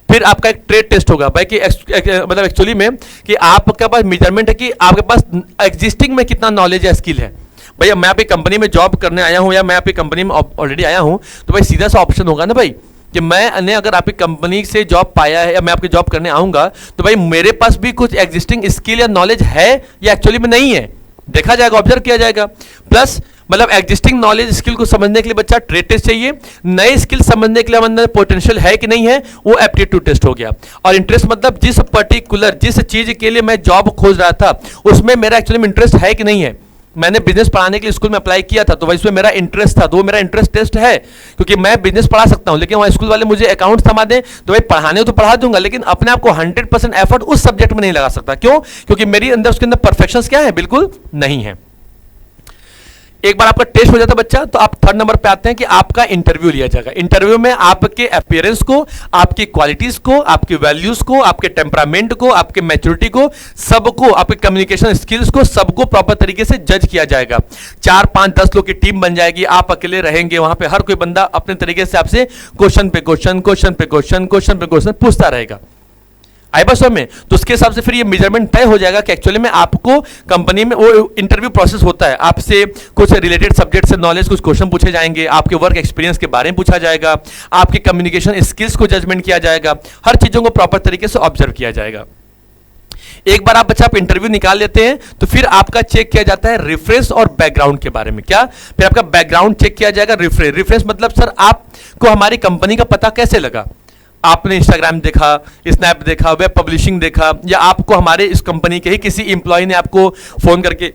फिर आपका एक ट्रेड टेस्ट होगा भाई कि मतलब एक्चुअली में कि आपके पास मेजरमेंट है कि आपके पास एग्जिस्टिंग में कितना नॉलेज है, स्किल है। भैया मैं आपकी कंपनी में जॉब करने आया हूं या मैं आपकी कंपनी में ऑलरेडी आया हूं, तो भाई सीधा सा ऑप्शन होगा ना भाई कि मैंने अगर आपकी कंपनी से जॉब पाया है या मैं आपकी जॉब करने आऊंगा, तो भाई मेरे पास भी कुछ एग्जिस्टिंग स्किल या नॉलेज है या एक्चुअली में नहीं है, देखा जाएगा, ऑब्जर्व किया जाएगा। प्लस मतलब एग्जिस्टिंग नॉलेज स्किल को समझने के लिए बच्चा ट्रेड टेस्ट चाहिए, नए स्किल समझने के लिए अंदर पोटेंशियल है कि नहीं है, वो एप्टीट्यूड टेस्ट हो गया। और इंटरेस्ट मतलब जिस चीज के लिए मैं जॉब खोज रहा था उसमें मेरा एक्चुअली में इंटरेस्ट है कि नहीं है। मैंने बिजनेस पढ़ाने के लिए स्कूल में अप्लाई किया था, तो भाई इसमें मेरा इंटरेस्ट था, तो वो मेरा इंटरेस्ट टेस्ट है, क्योंकि मैं बिजनेस पढ़ा सकता हूं, लेकिन वहां स्कूल वाले मुझे अकाउंट्स थमा दें तो भाई पढ़ाने तो पढ़ा दूंगा, लेकिन अपने आप को 100% एफर्ट उस सब्जेक्ट में नहीं लगा सकता। क्यों? क्योंकि मेरी अंदर उसके अंदर परफेक्शंस क्या है, बिल्कुल नहीं है। एक बार आपका टेस्ट हो जाता है बच्चा, तो आप थर्ड नंबर पे आते हैं कि आपका इंटरव्यू लिया जाएगा। इंटरव्यू में आपके अपीयरेंस को, आपकी क्वालिटीज को, आपकी वैल्यूज को, आपके टेम्परामेंट को, आपके मैच्योरिटी को, सबको, आपके कम्युनिकेशन स्किल्स को, सबको प्रॉपर तरीके से जज किया जाएगा। 4, 5, 10 लोग की टीम बन जाएगी, आप अकेले रहेंगे वहां पे, हर कोई बंदा अपने तरीके से आपसे क्वेश्चन पे क्वेश्चन पूछता रहेगा। आई बस में, तो उसके हिसाब से फिर ये मेजरमेंट तय हो जाएगा कि एक्चुअली में आपको कंपनी में, वो इंटरव्यू प्रोसेस होता है, आपसे कुछ रिलेटेड सब्जेक्ट से नॉलेज, कुछ क्वेश्चन पूछे जाएंगे, आपके वर्क एक्सपीरियंस के बारे में पूछा जाएगा, आपके कम्युनिकेशन स्किल्स को जजमेंट किया जाएगा, हर चीजों को प्रॉपर तरीके से ऑब्जर्व किया जाएगा। एक बार आप इंटरव्यू निकाल लेते हैं, तो फिर आपका चेक किया जाता है रेफरेंस और बैकग्राउंड के बारे में। क्या? फिर आपका बैकग्राउंड चेक किया जाएगा। रेफरेंस मतलब सर आपको हमारी कंपनी का पता कैसे लगा, आपने इंस्टाग्राम देखा, स्नैप देखा, वेब पब्लिशिंग देखा, या आपको हमारे इस कंपनी के ही किसी एम्प्लॉय ने आपको फोन करके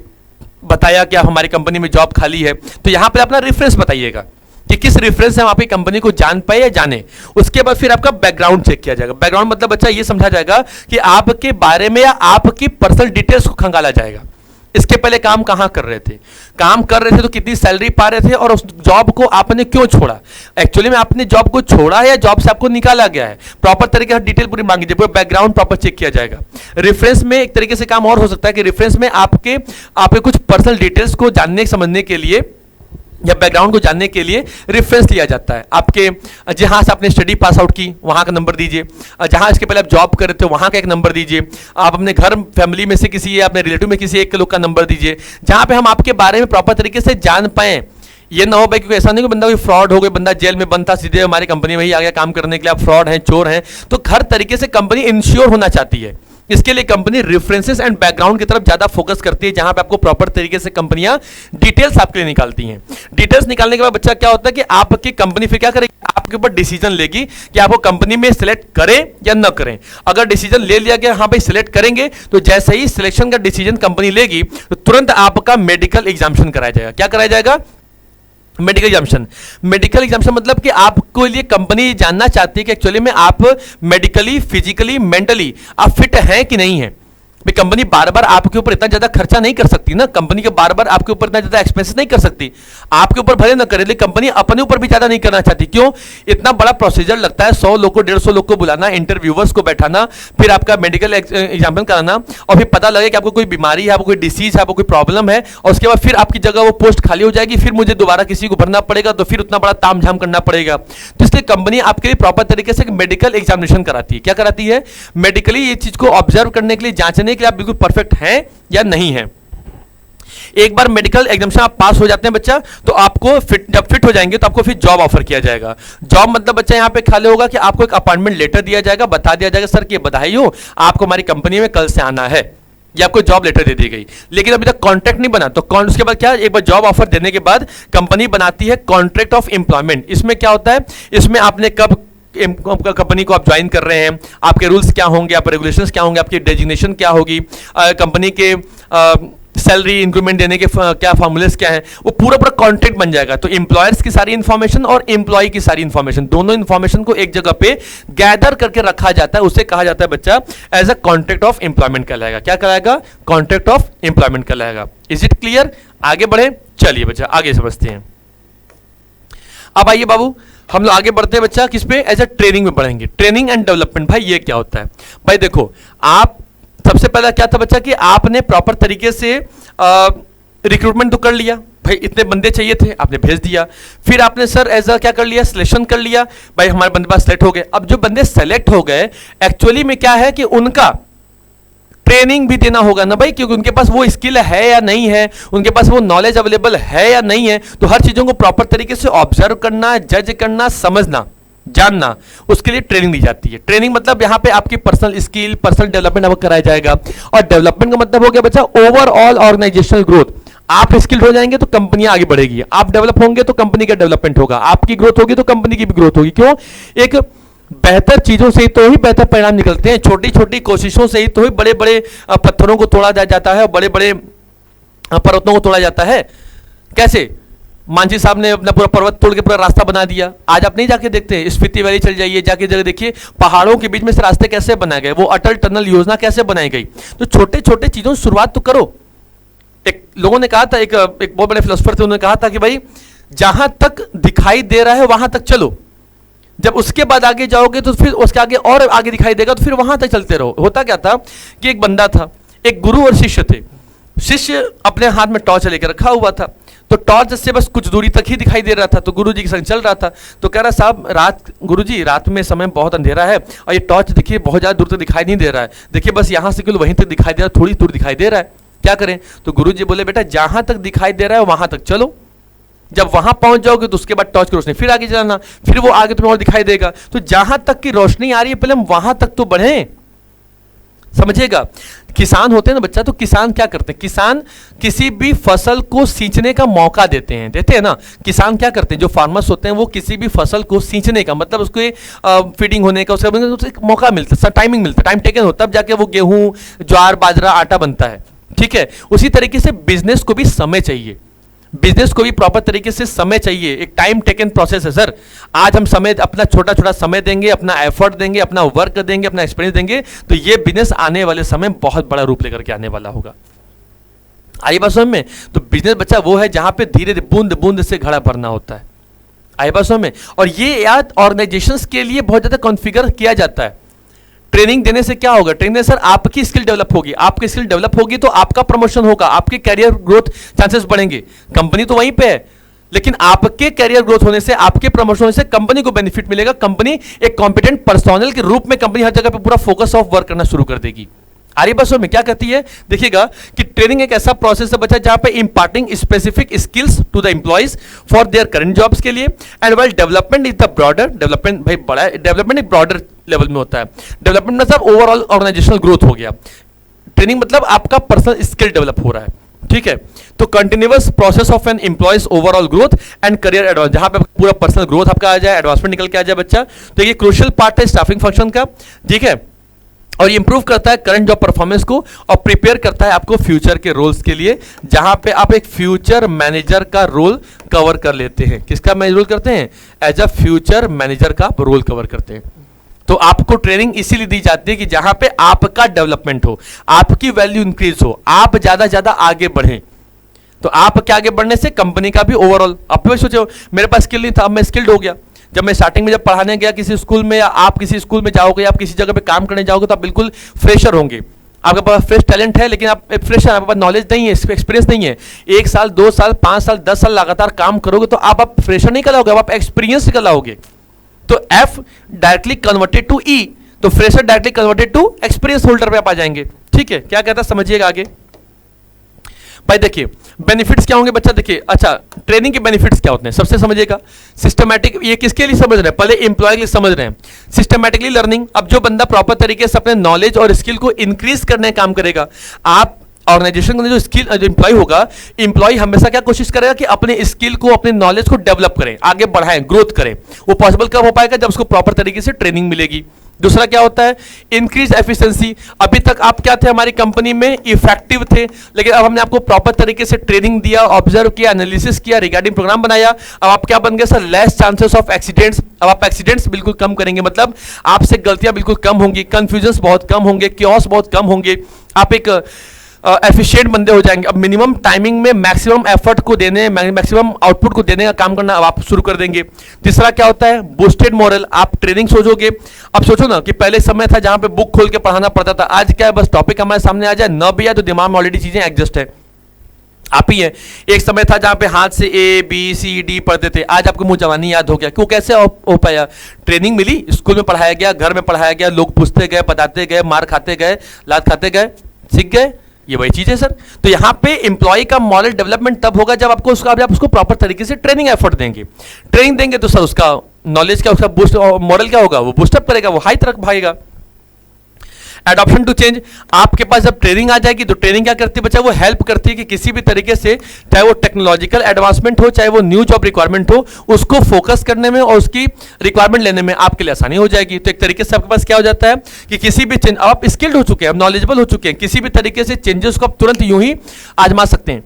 बताया कि आप हमारी कंपनी में जॉब खाली है, तो यहां पर अपना रेफरेंस बताइएगा कि किस रेफरेंस से हम आपकी कंपनी को जान पाए या जाने। उसके बाद फिर आपका बैकग्राउंड चेक किया जाएगा। बैकग्राउंड मतलब बच्चा ये समझा जाएगा कि आपके बारे में या आपकी पर्सनल डिटेल्स को खंगाला जाएगा। इसके पहले काम कहां कर रहे थे, काम कर रहे थे तो कितनी सैलरी पा रहे थे, और उस जॉब को आपने क्यों छोड़ा, एक्चुअली में आपने जॉब को छोड़ा है या जॉब से आपको निकाला गया है, प्रॉपर तरीके से डिटेल पूरी मांगी जाए, बैकग्राउंड प्रॉपर चेक किया जाएगा। रेफरेंस में एक तरीके से काम और हो सकता है कि रेफरेंस में आपके कुछ पर्सनल डिटेल्स को जानने समझने के लिए या बैकग्राउंड को जानने के लिए रेफरेंस लिया जाता है। आपके जहां से आपने स्टडी पास आउट की वहां का नंबर दीजिए, जहां इसके पहले आप जॉब कर रहे थे वहां का एक नंबर दीजिए, आप अपने घर फैमिली में से किसी या अपने रिलेटिव में किसी एक लोग का नंबर दीजिए, जहां पे हम आपके बारे में प्रॉपर तरीके से जान पाएं। ये ना हो भाई, क्योंकि ऐसा नहीं कि बंदा कोई फ्रॉड हो गया, बंदा जेल में बंद था, सीधे हमारी कंपनी में ही आ गया काम करने के लिए, आप फ्रॉड हैं, चोर हैं, तो हर तरीके से कंपनी इंश्योर होना चाहती है। इसके लिए कंपनी रेफरेंसेस एंड बैकग्राउंड की तरफ ज्यादा फोकस करती है, जहां पे आपको प्रॉपर तरीके से कंपनियां डिटेल्स आपके लिए निकालती हैं। डिटेल्स निकालने के बाद बच्चा क्या होता है कि आपकी कंपनी फिर क्या करेगी, आपके ऊपर डिसीजन लेगी कि आपको कंपनी में सिलेक्ट करें या न करें। अगर डिसीजन ले लिया गया हाँ भाई सिलेक्ट करेंगे, तो जैसे ही सिलेक्शन का डिसीजन कंपनी लेगी तो तुरंत आपका मेडिकल एग्जामिनेशन कराया जाएगा। क्या कराया जाएगा? Medical examination. मेडिकल एग्जामिनेशन मतलब कि आपको लिए कंपनी जानना चाहती है कि एक्चुअली में आप मेडिकली, फिजिकली, मेंटली आप फिट हैं कि नहीं है। कंपनी बार बार आपके ऊपर इतना ज्यादा खर्चा नहीं कर सकती ना, कंपनी के बार बार आपके ऊपर इतना ज्यादा एक्सपेंसेस नहीं कर सकती, आपके ऊपर भले ना करे, लेकिन कंपनी अपने ऊपर भी ज्यादा नहीं करना चाहती। क्यों? इतना बड़ा प्रोसीजर लगता है, 100 लोग को, 150 लोग को बुलाना, इंटरव्यूअर्स को बैठाना, फिर आपका मेडिकल एग्जामिनेशन कराना, और फिर पता लगे कि आपको कोई बीमारी है, आपको कोई डिसीज है, आपको कोई प्रॉब्लम है, और उसके बाद फिर आपकी जगह वो पोस्ट खाली हो जाएगी, फिर मुझे दोबारा किसी को भरना पड़ेगा, तो फिर उतना बड़ा तामझाम करना पड़ेगा। तो इसलिए कंपनी आपके लिए प्रॉपर तरीके से मेडिकल एग्जामिनेशन कराती है। क्या कराती है? मेडिकली ये चीज को ऑब्जर्व करने के लिए, जांचने के लिए आप बिल्कुल परफेक्ट हैं या नहीं है। एक बार मेडिकल एग्जामिनेशन आप पास हो जाते हैं बच्चा, तो आपको जब फिट हो जाएंगे तो आपको फिर जॉब ऑफर किया जाएगा। जॉब मतलब बच्चा यहां पे खाली होगा कि आपको एक अपॉइंटमेंट लेटर दिया जाएगा, बता दिया जाएगा सर कि बधाई हो, आपको हमारी कंपनी में कल से आना है, या आपको जॉब लेटर दे दी गई। लेकिन अभी तक कॉन्ट्रैक्ट नहीं बना, तो उसके बाद क्या, एक बार जॉब ऑफर देने के बाद कंपनी बनाती है कॉन्ट्रैक्ट ऑफ एम्प्लॉयमेंट। इसमें क्या होता है, इसमें आपने कब कंपनी को आप ज्वाइन कर रहे हैं, आपके रूल्स क्या होंगे, आप रेगुलेशंस क्या होंगे, आपकी डेजिग्नेशन क्या होगी, कंपनी के सैलरी इंक्रीमेंट देने के क्या फॉर्मूलेस क्या है, वो पूरा पूरा कॉन्ट्रैक्ट बन जाएगा। तो एम्प्लॉयर्स की सारी इंफॉर्मेशन और एम्प्लॉय की सारी इंफॉर्मेशन, दोनों इंफॉर्मेशन को एक जगह पे गैदर करके रखा जाता है, उसे कहा जाता है बच्चा as a contract of employment कहलाएगा। क्या कहलाएगा? कॉन्ट्रैक्ट ऑफ एम्प्लॉयमेंट कहलाएगा। Is it clear? आगे बढ़े, चलिए बच्चा आगे समझते हैं। अब आइए बाबू, हम लोग आगे बढ़ते हैं बच्चा, किस पे? एज अ ट्रेनिंग में बढ़ेंगे। ट्रेनिंग एंड डेवलपमेंट, भाई ये क्या होता है? भाई देखो, आप सबसे पहला क्या था बच्चा कि आपने प्रॉपर तरीके से रिक्रूटमेंट तो कर लिया, भाई इतने बंदे चाहिए थे, आपने भेज दिया। फिर आपने सर एज अ क्या कर लिया? सिलेक्शन कर लिया, भाई हमारे बंदे पास सेलेक्ट हो गए। अब जो बंदे सेलेक्ट हो गए, एक्चुअली में क्या है कि उनका ट्रेनिंग भी देना होगा ना भाई, क्योंकि उनके पास वो स्किल है या नहीं है, उनके पास वो नॉलेज अवेलेबल है या नहीं है। तो हर चीजों को प्रॉपर तरीके से ऑब्जर्व करना, जज करना, समझना, जानना, उसके लिए ट्रेनिंग दी जाती है। ट्रेनिंग मतलब यहाँ पे आपकी पर्सनल स्किल, पर्सनल डेवलपमेंट आपको कराया जाएगा। और डेवलपमेंट का मतलब हो गया बच्चा ओवरऑल ऑर्गेनाइजेशनल ग्रोथ। आप स्किल्ड हो जाएंगे तो कंपनियां आगे बढ़ेगी, आप डेवलप होंगे तो कंपनी का डेवलपमेंट होगा, आपकी ग्रोथ होगी तो कंपनी की भी ग्रोथ होगी। क्यों? एक बेहतर चीजों से ही तो ही बेहतर परिणाम निकलते हैं। छोटी छोटी कोशिशों से ही तो ही बड़े बड़े पत्थरों को तोड़ा जाता है और बड़े बड़े पर्वतों को तोड़ा जाता है। कैसे? मांझी साहब ने अपना पूरा पर्वत तोड़ के पूरा रास्ता बना दिया। आज आप नहीं जाके देखते हैं, स्पीति वैली चल जाइए, जाके जगह देखिए पहाड़ों के बीच में से रास्ते कैसे बनाए गए, वो अटल टनल योजना कैसे बनाई गई। तो छोटे छोटे चीजों से शुरुआत तो करो। एक लोगों ने कहा था, एक बहुत बड़े फिलोसफर थे, उन्होंने कहा था कि भाई जहां तक दिखाई दे रहा है वहां तक चलो, जब उसके बाद आगे जाओगे तो फिर उसके आगे और आगे दिखाई देगा, तो फिर वहां तक चलते रहो। होता क्या था कि एक बंदा था, एक गुरु और शिष्य थे। शिष्य अपने हाथ में टॉर्च लेकर रखा हुआ था, तो टॉर्च से बस कुछ दूरी तक ही दिखाई दे रहा था। तो गुरुजी के संग चल रहा था, तो कह रहा साहब गुरुजी रात में समय बहुत अंधेरा है और ये टॉर्च देखिए बहुत ज्यादा दूर तक दिखाई नहीं दे रहा है, देखिए बस यहाँ से केवल वहीं तक दिखाई दे रहा है, थोड़ी दूर दिखाई दे रहा है, क्या करें? तो गुरुजी बोले बेटा जहां तक दिखाई दे रहा है वहां तक चलो, जब वहां पहुंच जाओगे तो उसके बाद टॉर्च की रोशनी फिर आगे चलाना, फिर वो आगे तुम्हें और दिखाई देगा। तो जहां तक की रोशनी आ रही है पहले हम वहां तक तो बढ़े, समझिएगा। किसान होते हैं ना बच्चा, तो किसान क्या करते हैं? किसान किसी भी फसल को सींचने का मौका देते हैं ना। किसान क्या करते हैं? जो फार्मर्स होते हैं वो किसी भी फसल को सींचने का मतलब उसको फीडिंग होने का, उसका एक मौका मिलता है, टाइमिंग मिलता है, टाइम टेकन होता है, तब जाके वो गेहूं, ज्वार, बाजरा, आटा बनता है। ठीक है, उसी तरीके से बिजनेस को भी समय चाहिए, बिजनेस को भी प्रॉपर तरीके से समय चाहिए, एक टाइम टेकन प्रोसेस है सर। आज हम समय अपना छोटा छोटा समय देंगे, अपना एफर्ट देंगे, अपना वर्क देंगे, अपना एक्सपीरियंस देंगे, तो ये बिजनेस आने वाले समय बहुत बड़ा रूप लेकर के आने वाला होगा। आई बात समझ में? तो बिजनेस बच्चा वो है जहां पे धीरे धीरे बूंद बूंद से घड़ा भरना होता है। आई बात समझ में? और ये याद ऑर्गेनाइजेशंस के लिए बहुत ज्यादा कॉन्फ़िगर किया जाता है। ट्रेनिंग देने से क्या होगा? ट्रेनिंग सर आपकी स्किल डेवलप होगी, आपकी स्किल डेवलप होगी तो आपका प्रमोशन होगा, आपके कैरियर ग्रोथ चांसेस बढ़ेंगे। कंपनी तो वहीं पे है, लेकिन आपके कैरियर ग्रोथ होने से, आपके प्रमोशन होने से कंपनी को बेनिफिट मिलेगा। कंपनी एक कॉम्पिटेंट पर्सनल के रूप में कंपनी हर जगह पे पूरा फोकस ऑफ वर्क करना शुरू कर देगी। आर्य बसों में क्या कहती है? देखिएगा कि ट्रेनिंग एक ऐसा प्रोसेस है बच्चा जहां पे imparting specific skills to the employees for their current jobs के लिए, and well development is the broader, development भाई बड़ा है, डेवलपमेंट एक ब्रॉडर लेवल में होता है। डेवलपमेंट मतलब ओवरऑल ऑर्गेनाइजेशनल ग्रोथ हो गया, ट्रेनिंग मतलब आपका पर्सनल स्किल डेवलप हो रहा है। ठीक है, तो continuous process of an employees overall growth and career advance, जहां पे पूरा पर्सनल ग्रोथ आपका आ जाए, एडवांसमेंट निकल के आ जाए बच्चा। तो ये क्रूशियल पार्ट है स्टाफिंग फंक्शन का। ठीक है, और ये इंप्रूव करता है करंट जॉब परफॉर्मेंस को और प्रिपेयर करता है आपको फ्यूचर के रोल्स के लिए, जहां पे आप एक फ्यूचर मैनेजर का रोल कवर कर लेते हैं। किसका रोल करते हैं? एज अ फ्यूचर मैनेजर का रोल कवर करते हैं। तो आपको ट्रेनिंग इसीलिए दी जाती है कि जहां पे आपका डेवलपमेंट हो, आपकी वैल्यू इंक्रीज हो, आप ज्यादा ज्यादा आगे बढ़ें। तो आपके आगे बढ़ने से कंपनी का भी ओवरऑल, आप भी सोचो मेरे पास स्किल नहीं था, अब मैं स्किल्ड हो गया। जब मैं स्टार्टिंग में जब पढ़ाने गया किसी स्कूल में, या आप किसी स्कूल में जाओगे, आप किसी जगह पे काम करने जाओगे, तो आप बिल्कुल फ्रेशर होंगे। आपके पास फ्रेश टैलेंट है, लेकिन आप फ्रेशर, आपके पास नॉलेज नहीं है, एक्सपीरियंस नहीं है। 1 साल 2 साल 5 साल 10 साल लगातार काम करोगे तो आप फ्रेशर नहीं कहलाओगे, आप एक्सपीरियंस कहलाओगे। तो F directly converted to E, तो fresher directly converted to experience holder पे आप आ जाएंगे। ठीक है, क्या कहता है समझिएगा आगे। भाई देखिए बेनिफिट्स क्या होंगे बच्चा, देखिए अच्छा ट्रेनिंग के बेनिफिट्स क्या होते हैं सबसे समझिएगा। सिस्टमैटिक, ये किसके लिए समझ रहे हैं? पहले एम्प्लॉय के लिए समझ रहे हैं। सिस्टमैटिकली लर्निंग, अब जो बंदा प्रॉपर तरीके से अपने नॉलेज और स्किल को इंक्रीज करने का काम करेगा, आप ऑर्गेनाइजेशन का जो स्किल जो एम्प्लॉय होगा, एम्प्लॉय हमेशा क्या कोशिश करेगा कि अपने स्किल को, अपने नॉलेज को डेवलप करें, आगे बढ़ाएं, ग्रोथ करें। वो पॉसिबल कब हो पाएगा? जब उसको प्रॉपर तरीके से ट्रेनिंग मिलेगी। दूसरा क्या होता है? Increase efficiency. अभी तक आप क्या थे हमारी कंपनी में? इफेक्टिव थे, लेकिन अब हमने आपको प्रॉपर तरीके से ट्रेनिंग दिया, ऑब्जर्व किया, एनालिसिस किया, रिगार्डिंग प्रोग्राम बनाया। अब आप क्या बन गए sir? Less chances of accidents. अब आप एक्सीडेंट्स बिल्कुल कम करेंगे, मतलब आपसे गलतियां बिल्कुल कम होंगी, कंफ्यूजन बहुत कम होंगे, क्योस बहुत कम होंगे। आप एक एफिशिएंट बंदे हो जाएंगे। अब मिनिमम टाइमिंग में मैक्सिमम एफर्ट को देने, मैक्सिमम आउटपुट को देने का काम करना अब आप शुरू कर देंगे। तीसरा क्या होता है? Boosted moral. आप ट्रेनिंग सोचोगे, अब सोचो ना कि पहले समय था जहां पे बुक खोल के पढ़ाना पड़ता था, आज क्या है? बस टॉपिक हमारे सामने आ जाए, न भी आए तो दिमाग में ऑलरेडी चीजें एडजस्ट है, आप ही है। एक समय था जहां पे हाथ से ए बी सी डी पढ़ते थे, आज आपको मुंह जवानी याद हो गया। क्यों? कैसे हो पाया? ट्रेनिंग मिली, स्कूल में पढ़ाया गया, घर में पढ़ाया गया, लोग पूछते गए, बताते गए, मार खाते गए, लात खाते गए, सीख गए। ये वही चीज है सर। तो यहां पे एम्प्लॉय का मॉरल डेवलपमेंट तब होगा जब आपको उसको प्रॉपर तरीके से ट्रेनिंग एफर्ट देंगे। ट्रेनिंग देंगे तो सर उसका नॉलेज क्या, उसका बूस्ट, मॉरल क्या होगा? वो बूस्टअप करेगा, वो हाई तरफ भागेगा। Adoption to change. आपके पास जब ट्रेनिंग आ जाएगी तो ट्रेनिंग क्या करती है बच्चा? वो हेल्प करती है कि किसी भी तरीके से, चाहे वो टेक्नोलॉजिकल एडवांसमेंट हो, चाहे वो न्यू जॉब रिक्वायरमेंट हो, उसको फोकस करने में और उसकी रिक्वायरमेंट लेने में आपके लिए आसानी हो जाएगी। तो एक तरीके से आपके पास क्या हो जाता है कि किसी भी चेंज, आप स्किल्ड हो चुके हैं, नॉलेजेबल हो चुके हैं, किसी भी तरीके से चेंजेस को आप तुरंत यूं ही आजमा सकते हैं।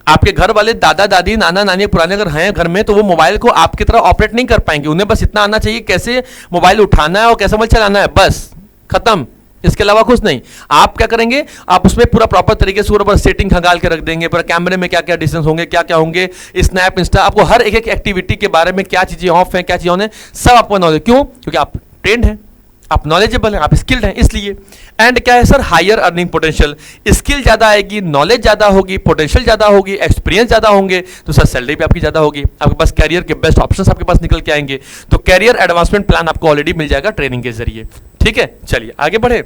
आपके घर वाले, दादा दादी, नाना नानी पुराने अगर हैं घर में, तो वो मोबाइल को आपकी तरह ऑपरेट नहीं कर पाएंगे। उन्हें बस इतना आना चाहिए कैसे मोबाइल उठाना है और कैसे मोबाइल चलाना है, बस खत्म। इसके अलावा कुछ नहीं। आप क्या करेंगे? आप उसमें पूरा प्रॉपर तरीके से पूरा सेटिंग खंगाल के रख देंगे, पूरा कैमरे में क्या क्या डिस्टेंस होंगे, क्या क्या होंगे, स्नैप, इंस्टा, आपको हर एक एक एक्टिविटी के बारे में क्या चीजें ऑफ है, क्या चीजें ऑन है, सब आपको नॉलेज। क्यों? क्योंकि आप ट्रेंड हैं, आप नॉलेजेबल हैं, आप स्किल्ड हैं, इसलिए। एंड क्या है sir? Higher earning potential. Skill ज्यादा आएगी, नॉलेज ज्यादा होगी, पोटेंशियल ज्यादा होगी, एक्सपीरियंस ज्यादा होंगे, तो सर सैलरी भी आपकी ज्यादा होगी, आपके पास कैरियर के बेस्ट ऑप्शंस आपके पास निकल के आएंगे। तो कैरियर एडवांसमेंट प्लान आपको ऑलरेडी मिल जाएगा ट्रेनिंग के जरिए। ठीक है, चलिए आगे बढ़े।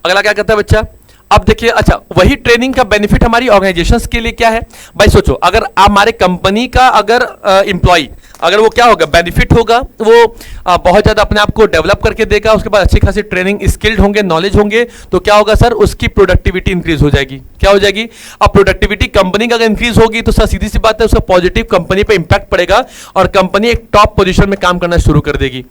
अगला क्या कहता है बच्चा? अब देखिए, अच्छा वही ट्रेनिंग का बेनिफिट हमारी ऑर्गेनाइजेशंस के लिए क्या है भाई? सोचो, अगर हमारे कंपनी का अगर एम्प्लॉय, अगर वो क्या होगा? बेनिफिट होगा, वो बहुत ज्यादा अपने आप को डेवलप करके देगा, उसके बाद अच्छी खासी ट्रेनिंग, स्किल्ड होंगे, नॉलेज होंगे, तो क्या होगा सर? उसकी प्रोडक्टिविटी इंक्रीज हो जाएगी। क्या हो जाएगी? अब प्रोडक्टिविटी कंपनी का अगर इंक्रीज होगी तो सर सीधी सी बात है, उसका पॉजिटिव कंपनी पे इंपैक्ट पड़ेगा और कंपनी एक टॉप पोजिशन में काम करना शुरू कर देगी।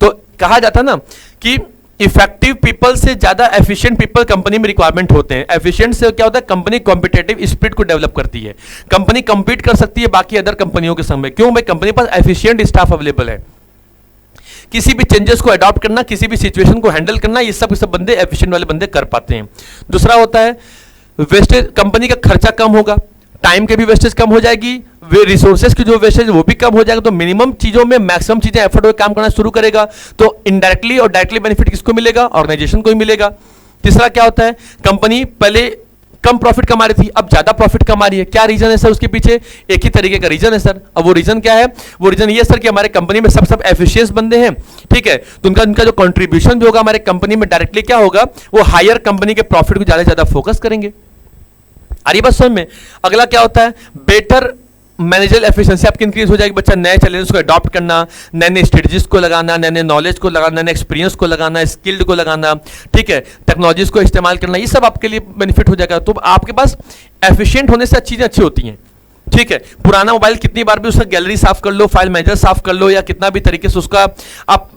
तो कहा जाता है ना कि इफेक्टिव पीपल से ज्यादा एफिशिएंट पीपल कंपनी में रिक्वायरमेंट होते हैं। एफिशिएंट से क्या होता है? कंपनी कॉम्पिटेटिव स्पिरिट को डेवलप करती है, कंपनी कंपीट कर सकती है बाकी अदर कंपनियों के संग में। क्यों भाई? कंपनी के पास एफिशिएंट स्टाफ अवेलेबल है। किसी भी चेंजेस को अडॉप्ट करना, किसी भी सिचुएशन को हैंडल करना, ये सब बंदे एफिशिएंट वाले बंदे कर पाते हैं। दूसरा होता है वेस्टेज, कंपनी का खर्चा कम होगा, टाइम के भी वेस्टेज कम हो जाएगी, रिसोर्सेज की जो वेस्टेज वो भी कम हो जाएगा। तो मिनिमम चीजों में मैक्सिमम चीजें एफर्ट होकर काम करना शुरू करेगा, तो इनडायरेक्टली और डायरेक्टली बेनिफिट किसको मिलेगा? ऑर्गेनाइजेशन को ही मिलेगा। तीसरा क्या होता है? कंपनी पहले कम प्रॉफिट कमा रही थी, अब ज्यादा प्रॉफिट कमा रही है। क्या रीजन है सर उसके पीछे? एक ही तरीके का रीजन है सर। अब वो रीजन क्या है? वो रीजन ये सर कि हमारे कंपनी में सब एफिशिएंस बंदे हैं, ठीक है, तो उनका जो कंट्रीब्यूशन भी होगा हमारे कंपनी में डायरेक्टली क्या होगा? वो हायर कंपनी के प्रॉफिट को ज्यादा से ज्यादा फोकस करेंगे। अरे बस समझ में। अगला क्या होता है? बेटर मैनेजर एफिशिएंसी आपकी इंक्रीज हो जाएगी। बच्चा नए चैलेंज को अडॉप्ट करना, नए नए स्ट्रेटजीज को लगाना, नए नए नॉलेज को लगाना, नए एक्सपीरियंस को लगाना, स्किल्ड को लगाना, ठीक है, टेक्नोलॉजीज को इस्तेमाल करना, ये सब आपके लिए बेनिफिट हो जाएगा। तो आपके पास एफिशिएंट होने से चीजें अच्छी होती हैं, ठीक है। पुराना मोबाइल कितनी बार भी उसका गैलरी साफ कर लो, फाइल मैनेजर साफ कर लो, या कितना भी तरीके से उसका आप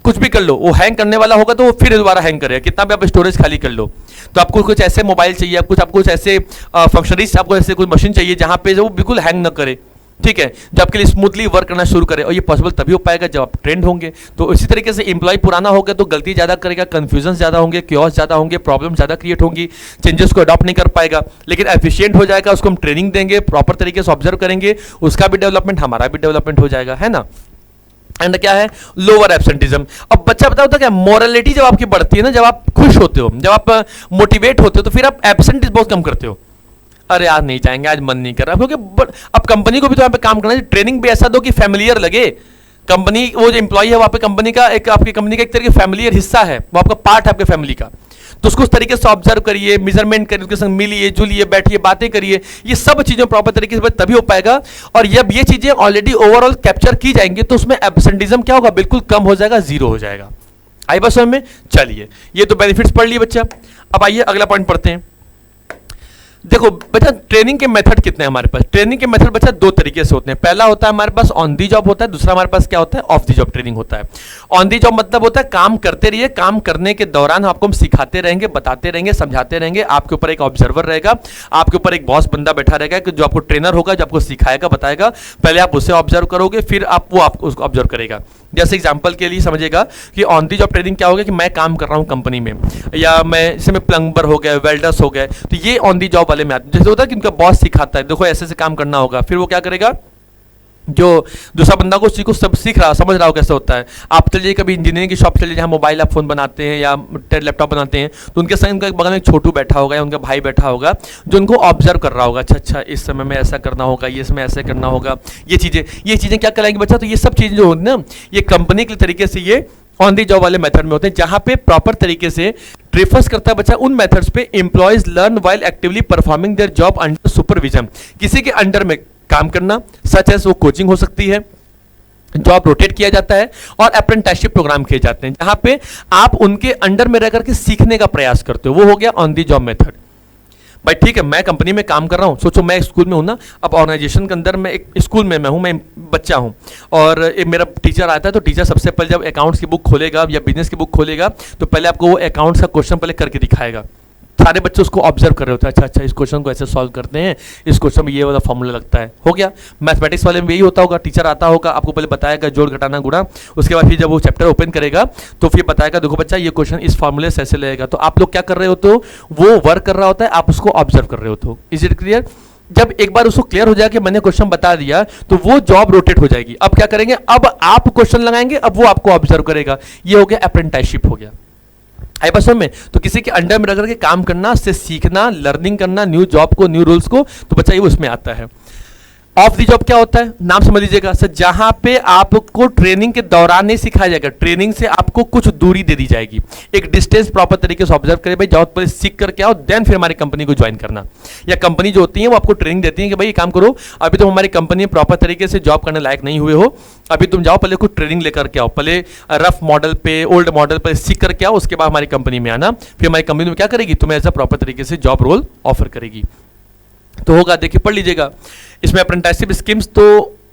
कुछ भी कर लो, वो हैंग करने वाला होगा तो वो फिर दोबारा हैंग करेगा, कितना भी आप स्टोरेज खाली कर लो। तो आपको कुछ ऐसे मोबाइल चाहिए, आपको कुछ ऐसे फंक्शनरीज, आपको ऐसे कुछ मशीन चाहिए जहां पे वो बिल्कुल हैंग न करे, ठीक है, जो आपके लिए स्मूथली वर्क करना शुरू करे। और ये पॉसिबल तभी हो पाएगा जब आप ट्रेंड होंगे। तो इसी तरीके से एम्प्लॉय पुराना होगा तो गलती ज्यादा करेगा, कंफ्यूजन ज्यादा होंगे, क्योस ज्यादा होंगे, प्रॉब्लम ज्यादा क्रिएट होंगी, चेंजेस को अडॉप्ट नहीं कर पाएगा। लेकिन एफिशिएंट हो जाएगा, उसको हम ट्रेनिंग देंगे, प्रॉपर तरीके से ऑब्जर्व करेंगे, उसका भी डेवलपमेंट, हमारा भी डेवलपमेंट हो जाएगा, है ना। एंड क्या है? Lower absenteeism. अब बच्चा बताओ तो क्या मोरालिटी जब आपकी बढ़ती है ना, जब आप खुश होते हो, जब आप मोटिवेट होते हो, तो फिर आप एब्सेंट बहुत कम करते हो। अरे आज नहीं जाएंगे, आज मन नहीं कर रहा, क्योंकि अब कंपनी को भी तो यहाँ पे काम करना है, ट्रेनिंग भी ऐसा दो कि फैमिलियर लगे। कंपनी, वो जो एम्प्लॉय है वहाँ पे कंपनी का एक, आपकी कंपनी का एक तरह का फैमिलियर हिस्सा है, वो आपका पार्ट है आपके फैमिली का। तो उसको उस तरीके से ऑब्जर्व करिए, मेजरमेंट करिए, उसके संग मिलिए जुलिए, बैठिए, बातें करिए, ये सब चीजें प्रॉपर तरीके से तभी हो पाएगा। और जब ये चीजें ऑलरेडी ओवरऑल कैप्चर की जाएंगी तो उसमें एब्सेंटिज्म क्या होगा? बिल्कुल कम हो जाएगा, जीरो हो जाएगा। आई बस में। चलिए, ये तो बेनिफिट्स पढ़ लिए बच्चा। अब आइए अगला पॉइंट पढ़ते हैं। देखो बच्चा, ट्रेनिंग के मेथड कितने हैं हमारे पास? ट्रेनिंग के मेथड बच्चा दो तरीके से होते हैं। पहला होता है हमारे पास ऑन दी जॉब होता है, दूसरा हमारे पास क्या होता है? ऑफ दी जॉब ट्रेनिंग होता है। ऑन दी जॉब मतलब होता है काम करते रहिए, काम करने के दौरान आपको हम सिखाते रहेंगे, बताते रहेंगे, समझाते रहेंगे। आपके ऊपर एक ऑब्जर्वर रहेगा, आपके ऊपर एक बॉस बंदा बैठा रहेगा कि जो आपको ट्रेनर होगा, जो आपको सिखाएगा, बताएगा। पहले आप उससे ऑब्जर्व करोगे, फिर वो आपको उसको ऑब्जर्व करेगा। जैसे एग्जांपल के लिए समझिएगा कि ऑन दी जॉब ट्रेनिंग क्या होगा कि मैं काम कर रहा हूं कंपनी में, या मैं जैसे मैं प्लम्बर हो गया, वेल्डर्स हो गए, तो ये ऑन दी जॉब वाले में आते हैं। जैसे होता है कि उनका बॉस सिखाता है, देखो ऐसे ऐसे काम करना होगा, फिर वो क्या करेगा, जो दूसरा बंदा को उसी को सब सीख रहा, समझ रहा हो कैसे होता है। आप चलिए कभी इंजीनियरिंग की शॉप चलिए जहाँ मोबाइल आप फोन बनाते हैं या लैपटॉप बनाते हैं, तो उनके संग उनका बगल में एक छोटू बैठा होगा या उनका भाई बैठा होगा जो उनको ऑब्जर्व कर रहा होगा। अच्छा अच्छा, इस समय में ऐसा करना होगा, ये समय ऐसे करना होगा, ये चीज़ें क्या कराएंगे बच्चा? तो ये सब चीज़ें जो होती है ना, ये कंपनी के तरीके से ये ऑन दी जॉब वाले मेथड में होते हैं, जहां पे प्रॉपर तरीके से रेफर्स करता है बच्चा उन मेथड्स पे employees learn while actively performing their job under supervision. किसी के अंडर में काम करना, सच एज वो कोचिंग हो सकती है, जॉब रोटेट किया जाता है, और अप्रेंटिसशिप प्रोग्राम किए जाते हैं, जहां पे आप उनके अंडर में रह करके सीखने का प्रयास करते हो। वो हो गया ऑन दी जॉब मेथड। भाई ठीक है, मैं कंपनी में काम कर रहा हूँ, सोचो मैं स्कूल में हूँ ना, अब ऑर्गेनाइजेशन के अंदर मैं एक स्कूल में मैं हूँ, मैं बच्चा हूँ, और एक मेरा टीचर आता है, तो टीचर सबसे पहले जब अकाउंट्स की बुक खोलेगा या बिजनेस की बुक खोलेगा, तो पहले आपको वो अकाउंट्स का क्वेश्चन पहले करके दिखाएगा। सारे बच्चे उसको ऑब्जर्व कर रहे होते हैं, अच्छा अच्छा इस क्वेश्चन को ऐसे सॉल्व करते हैं, इस क्वेश्चन में ये वाला फॉर्मूला लगता है, हो गया। मैथमेटिक्स वाले में यही होता होगा, टीचर आता होगा, आपको पहले बताएगा जोड़ घटाना गुणा, उसके बाद फिर जब वो चैप्टर ओपन करेगा तो फिर बताएगा देखो बच्चा ये क्वेश्चन इस फॉर्मूले से ऐसे लगेगा। तो आप लोग क्या कर रहे होते हो, वो वर्क कर रहा होता है, आप उसको ऑब्जर्व कर रहे होते हो। Is it clear? जब एक बार उसको क्लियर हो जाए कि मैंने क्वेश्चन बता दिया, तो वो जॉब रोटेट हो जाएगी। अब क्या करेंगे, अब आप क्वेश्चन लगाएंगे, अब वो आपको ऑब्जर्व करेगा। ये हो गया अप्रेंटिसशिप हो गया। आई बस में तो किसी के अंडर में रह करके काम करना, से सीखना, लर्निंग करना, न्यू जॉब को, न्यू रूल्स को, तो बच्चा ये उसमें आता है। ऑफ दी जॉब क्या होता है, नाम समझ लीजिएगा सर, जहां पे आपको ट्रेनिंग के दौरान नहीं सिखाया जाएगा, ट्रेनिंग से आपको कुछ दूरी दे दी जाएगी, एक डिस्टेंस प्रॉपर तरीके से ऑब्जर्व करें, भाई जाओ पहले सीख करके आओ, देन फिर हमारी कंपनी को ज्वाइन करना। या कंपनी जो होती है वो आपको ट्रेनिंग देती है कि भाई ये काम करो, अभी तुम हमारी कंपनी में प्रॉपर तरीके से जॉब करने लायक नहीं हुए हो, अभी तुम जाओ पहले कुछ ट्रेनिंग लेकर के आओ, पहले रफ मॉडल पे, ओल्ड मॉडल पे सीख करके आओ, उसके बाद हमारी कंपनी में आना। फिर हमारी कंपनी में क्या करेगी, तुम्हें ऐसा प्रॉपर तरीके से जॉब रोल ऑफर करेगी। तो होगा, देखिए पढ़ लीजिएगा। इसमें अप्रेंटिसशिप स्कीम्स तो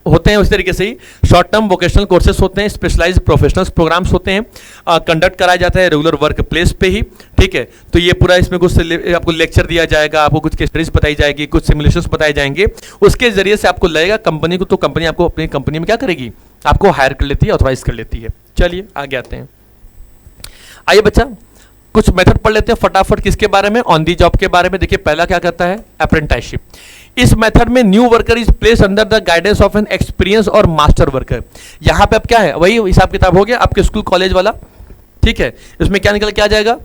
होते हैं उस तरीके से ही, शॉर्ट टर्म वोकेशनल कोर्सेज होते हैं, स्पेशलाइज्ड प्रोफेशनल प्रोग्राम्स होते हैं, कंडक्ट कराया जाता है रेगुलर वर्क प्लेस पे ही, ठीक है। तो ये पूरा इसमें कुछ आपको लेक्चर दिया जाएगा, आपको कुछ केस स्टडीज बताई जाएगी, कुछ सिमुलेशंस बताए जाएंगे, उसके जरिए से आपको लगेगा कंपनी को, तो कंपनी आपको अपनी कंपनी में क्या करेगी, आपको हायर कर लेती है, ऑथोराइज कर लेती है। चलिए आगे आते हैं। आइए बच्चा कुछ मेथड पढ़ लेते हैं फटाफट। किसके बारे में, ऑन दी जॉब के बारे में। देखिए पहला क्या करता है, अप्रेंटिसशिप। इस मेथड में new worker is place under the guidance of an experience और मास्टर वर्कर। यहां पे अब क्या है, वही हिसाब किताब हो गया आपके स्कूल कॉलेज वाला, ठीक है। इसमें क्या निकल के आ जाएगा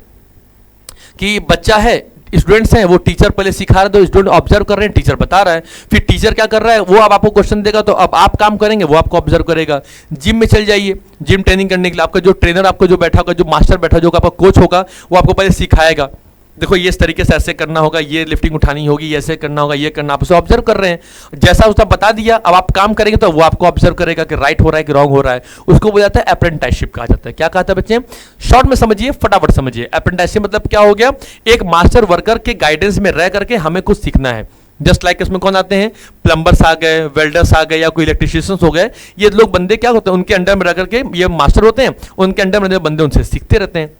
कि बच्चा है, स्टूडेंट्स हैं, वो टीचर पहले सिखा रहे, तो स्टूडेंट ऑब्जर्व कर रहे हैं, टीचर बता रहा है, फिर टीचर क्या कर रहा है, वो अब आपको क्वेश्चन देगा, तो अब आप काम करेंगे, वो आपको ऑब्जर्व करेगा। जिम में चल जाइए, जिम ट्रेनिंग करने के लिए आपका जो ट्रेनर, आपको जो बैठा होगा, जो मास्टर बैठा जो आपका कोच होगा, वो आपको पहले सिखाएगा, देखो ये इस तरीके से ऐसे करना होगा, ये लिफ्टिंग उठानी होगी, ये ऐसे करना होगा, ये करना, आप उसे ऑब्जर्व कर रहे हैं। जैसा उसने बता दिया, अब आप काम करेंगे तो वो आपको ऑब्जर्व करेगा कि राइट हो रहा है कि रॉन्ग हो रहा है। उसको बोला जाता है अप्रेंटिसशिप कहा जाता है। क्या कहा था बच्चे, शॉर्ट में समझिए, फटाफट समझिए। अप्रेंटिसशिप मतलब क्या हो गया, एक मास्टर वर्कर के गाइडेंस में रह करके हमें कुछ सीखना है। जस्ट लाइक इसमें कौन आते हैं, प्लम्बर्स आ गए, वेल्डर्स आ गए, या कोई इलेक्ट्रिशियंस हो गए, ये लोग बंदे क्या होते हैं, उनके अंडर में रह करके, ये मास्टर होते हैं, उनके अंडर में बंदे उनसे सीखते रहते हैं।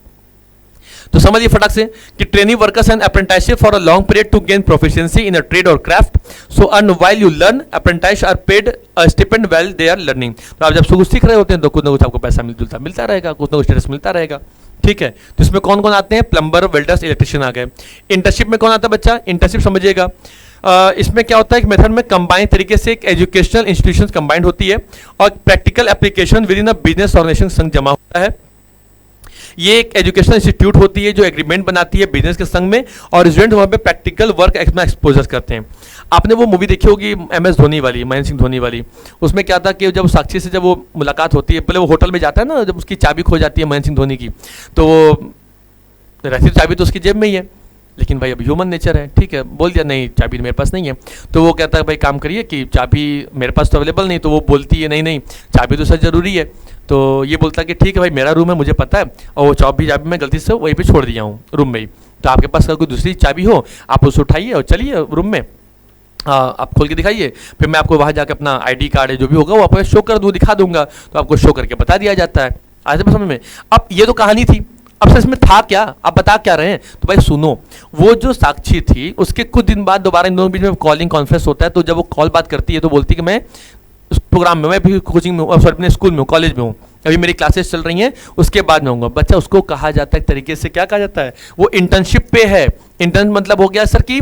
तो समझिए फटाक से कि training workers and apprenticeship for a long period to gain proficiency in a trade और craft, so earn while you learn, apprentice are paid a stipend while they are learning. तो आप जब कुछ सीख रहे होते हैं तो कुछ ना कुछ आपको पैसा मिलता रहेगा, कुछ ना कुछ स्टेटस मिलता रहेगा, ठीक है। तो इसमें कौन कौन आते हैं, प्लम्बर, वेल्डर्स, इलेक्ट्रिशियन आ गए। इंटर्नशिप में कौन आता है बच्चा, इंटर्नशिप समझिएगा, इसमें क्या होता है कि मेथड में कंबाइंड तरीके से एक एजुकेशनल इंस्टीट्यूशन कंबाइंड होती है और practical application within a business organisation संग जमा होता है। ये एक एजुकेशनल इंस्टीट्यूट होती है जो एग्रीमेंट बनाती है बिजनेस के संग में, और स्टूडेंट वहाँ पे प्रैक्टिकल वर्क एक्सपोजर करते हैं। आपने वो मूवी देखी होगी MS धोनी वाली, महेंद्र सिंह धोनी वाली, उसमें क्या था कि जब साक्षी से जब वो मुलाकात होती है, पहले वो होटल में जाता है ना, जब उसकी चाबी खो जाती है महेंद्र सिंह धोनी की, तो वो रहती चाबी तो उसकी जेब में ही है, लेकिन भाई अब ह्यूमन नेचर है, ठीक है, बोल दिया नहीं चाबी मेरे पास नहीं है, तो वो कहता है भाई काम करिए कि चाबी मेरे पास तो अवेलेबल नहीं, तो वो बोलती है नहीं नहीं चाबी तो सर जरूरी है, तो ये बोलता है कि ठीक है भाई मेरा रूम है मुझे पता है, और वो चाबी मैं गलती से वहीं पे छोड़ दिया हूँ रूम में ही, तो आपके पास अगर कोई दूसरी चाबी हो आप उसे उठाइए और चलिए रूम में, आप खोल के दिखाइए, फिर मैं आपको वहाँ जाकर अपना आईडी कार्ड है जो भी होगा वो आपको शो कर दूँ, दिखा दूंगा, तो आपको शो करके बता दिया जाता है। आज समझ में। अब ये तो कहानी थी, अब सर इसमें था क्या, आप बता क्या रहे हैं? तो भाई सुनो, वो जो साक्षी थी उसके कुछ दिन बाद दोबारा इन दोनों बीच में कॉलिंग कॉन्फ्रेंस होता है, तो जब वो कॉल बात करती है तो बोलती है कि मैं उस प्रोग्राम में, मैं भी कोचिंग में, सॉरी अपने स्कूल में हूँ, कॉलेज में हूँ, अभी मेरी क्लासेस चल रही हैं, उसके बाद में होऊंगा। बच्चा उसको कहा जाता है एक तरीके से, क्या कहा जाता है, वो इंटर्नशिप पे है। इंटर्न मतलब हो गया सर कि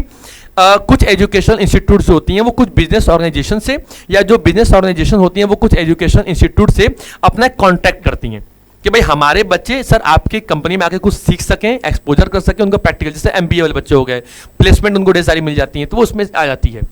कुछ एजुकेशन इंस्टीट्यूट होती हैं वो कुछ बिजनेस ऑर्गेनाइजेशन से, या जो बिजनेस ऑर्गेनाइजेशन होती हैं वो कुछ एजुकेशन इंस्टीट्यूट से अपना कॉन्ट्रैक्ट करती हैं कि भाई हमारे बच्चे सर आपकी कंपनी में आके कुछ सीख सकें, एक्सपोजर कर सकें, उनका प्रैक्टिकल, जैसे एमबीए वाले बच्चे हो गए, प्लेसमेंट उनको ढेर सारी मिल जाती है, तो वो उसमें आ जाती है।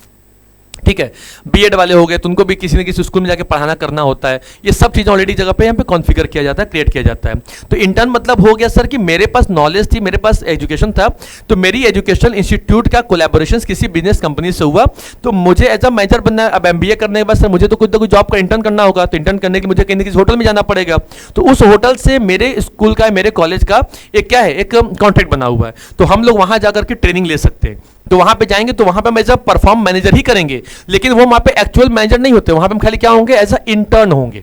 ठीक है, बीएड वाले हो गए तो उनको भी किसी न किसी स्कूल में जाके पढ़ाना करना होता है। ये सब चीज़ें ऑलरेडी जगह पे यहाँ पे कॉन्फ़िगर किया जाता है, क्रिएट किया जाता है। तो इंटर्न मतलब हो गया सर कि मेरे पास नॉलेज थी, मेरे पास एजुकेशन था, तो मेरी एजुकेशन इंस्टीट्यूट का कोलैबोरेशन किसी बिजनेस कंपनी से हुआ, तो मुझे एज अ मैनेजर बनना है। अब एमबीए करने के बाद सर मुझे तो कुछ ना कुछ जॉब का इंटर्न करना होगा, तो इंटर्न करने के लिए मुझे कहीं ना किसी होटल में जाना पड़ेगा, तो उस होटल से मेरे स्कूल का, मेरे कॉलेज का एक क्या है, एक कॉन्ट्रैक्ट बना हुआ है, तो हम लोग वहाँ जाकर के ट्रेनिंग ले सकते हैं। तो वहां पे जाएंगे तो वहां पे हम एज अ परफॉर्म मैनेजर ही करेंगे, लेकिन वो वहां पे एक्चुअल मैनेजर नहीं होते, वहां पे हम खाली क्या होंगे, एज अ इंटर्न होंगे।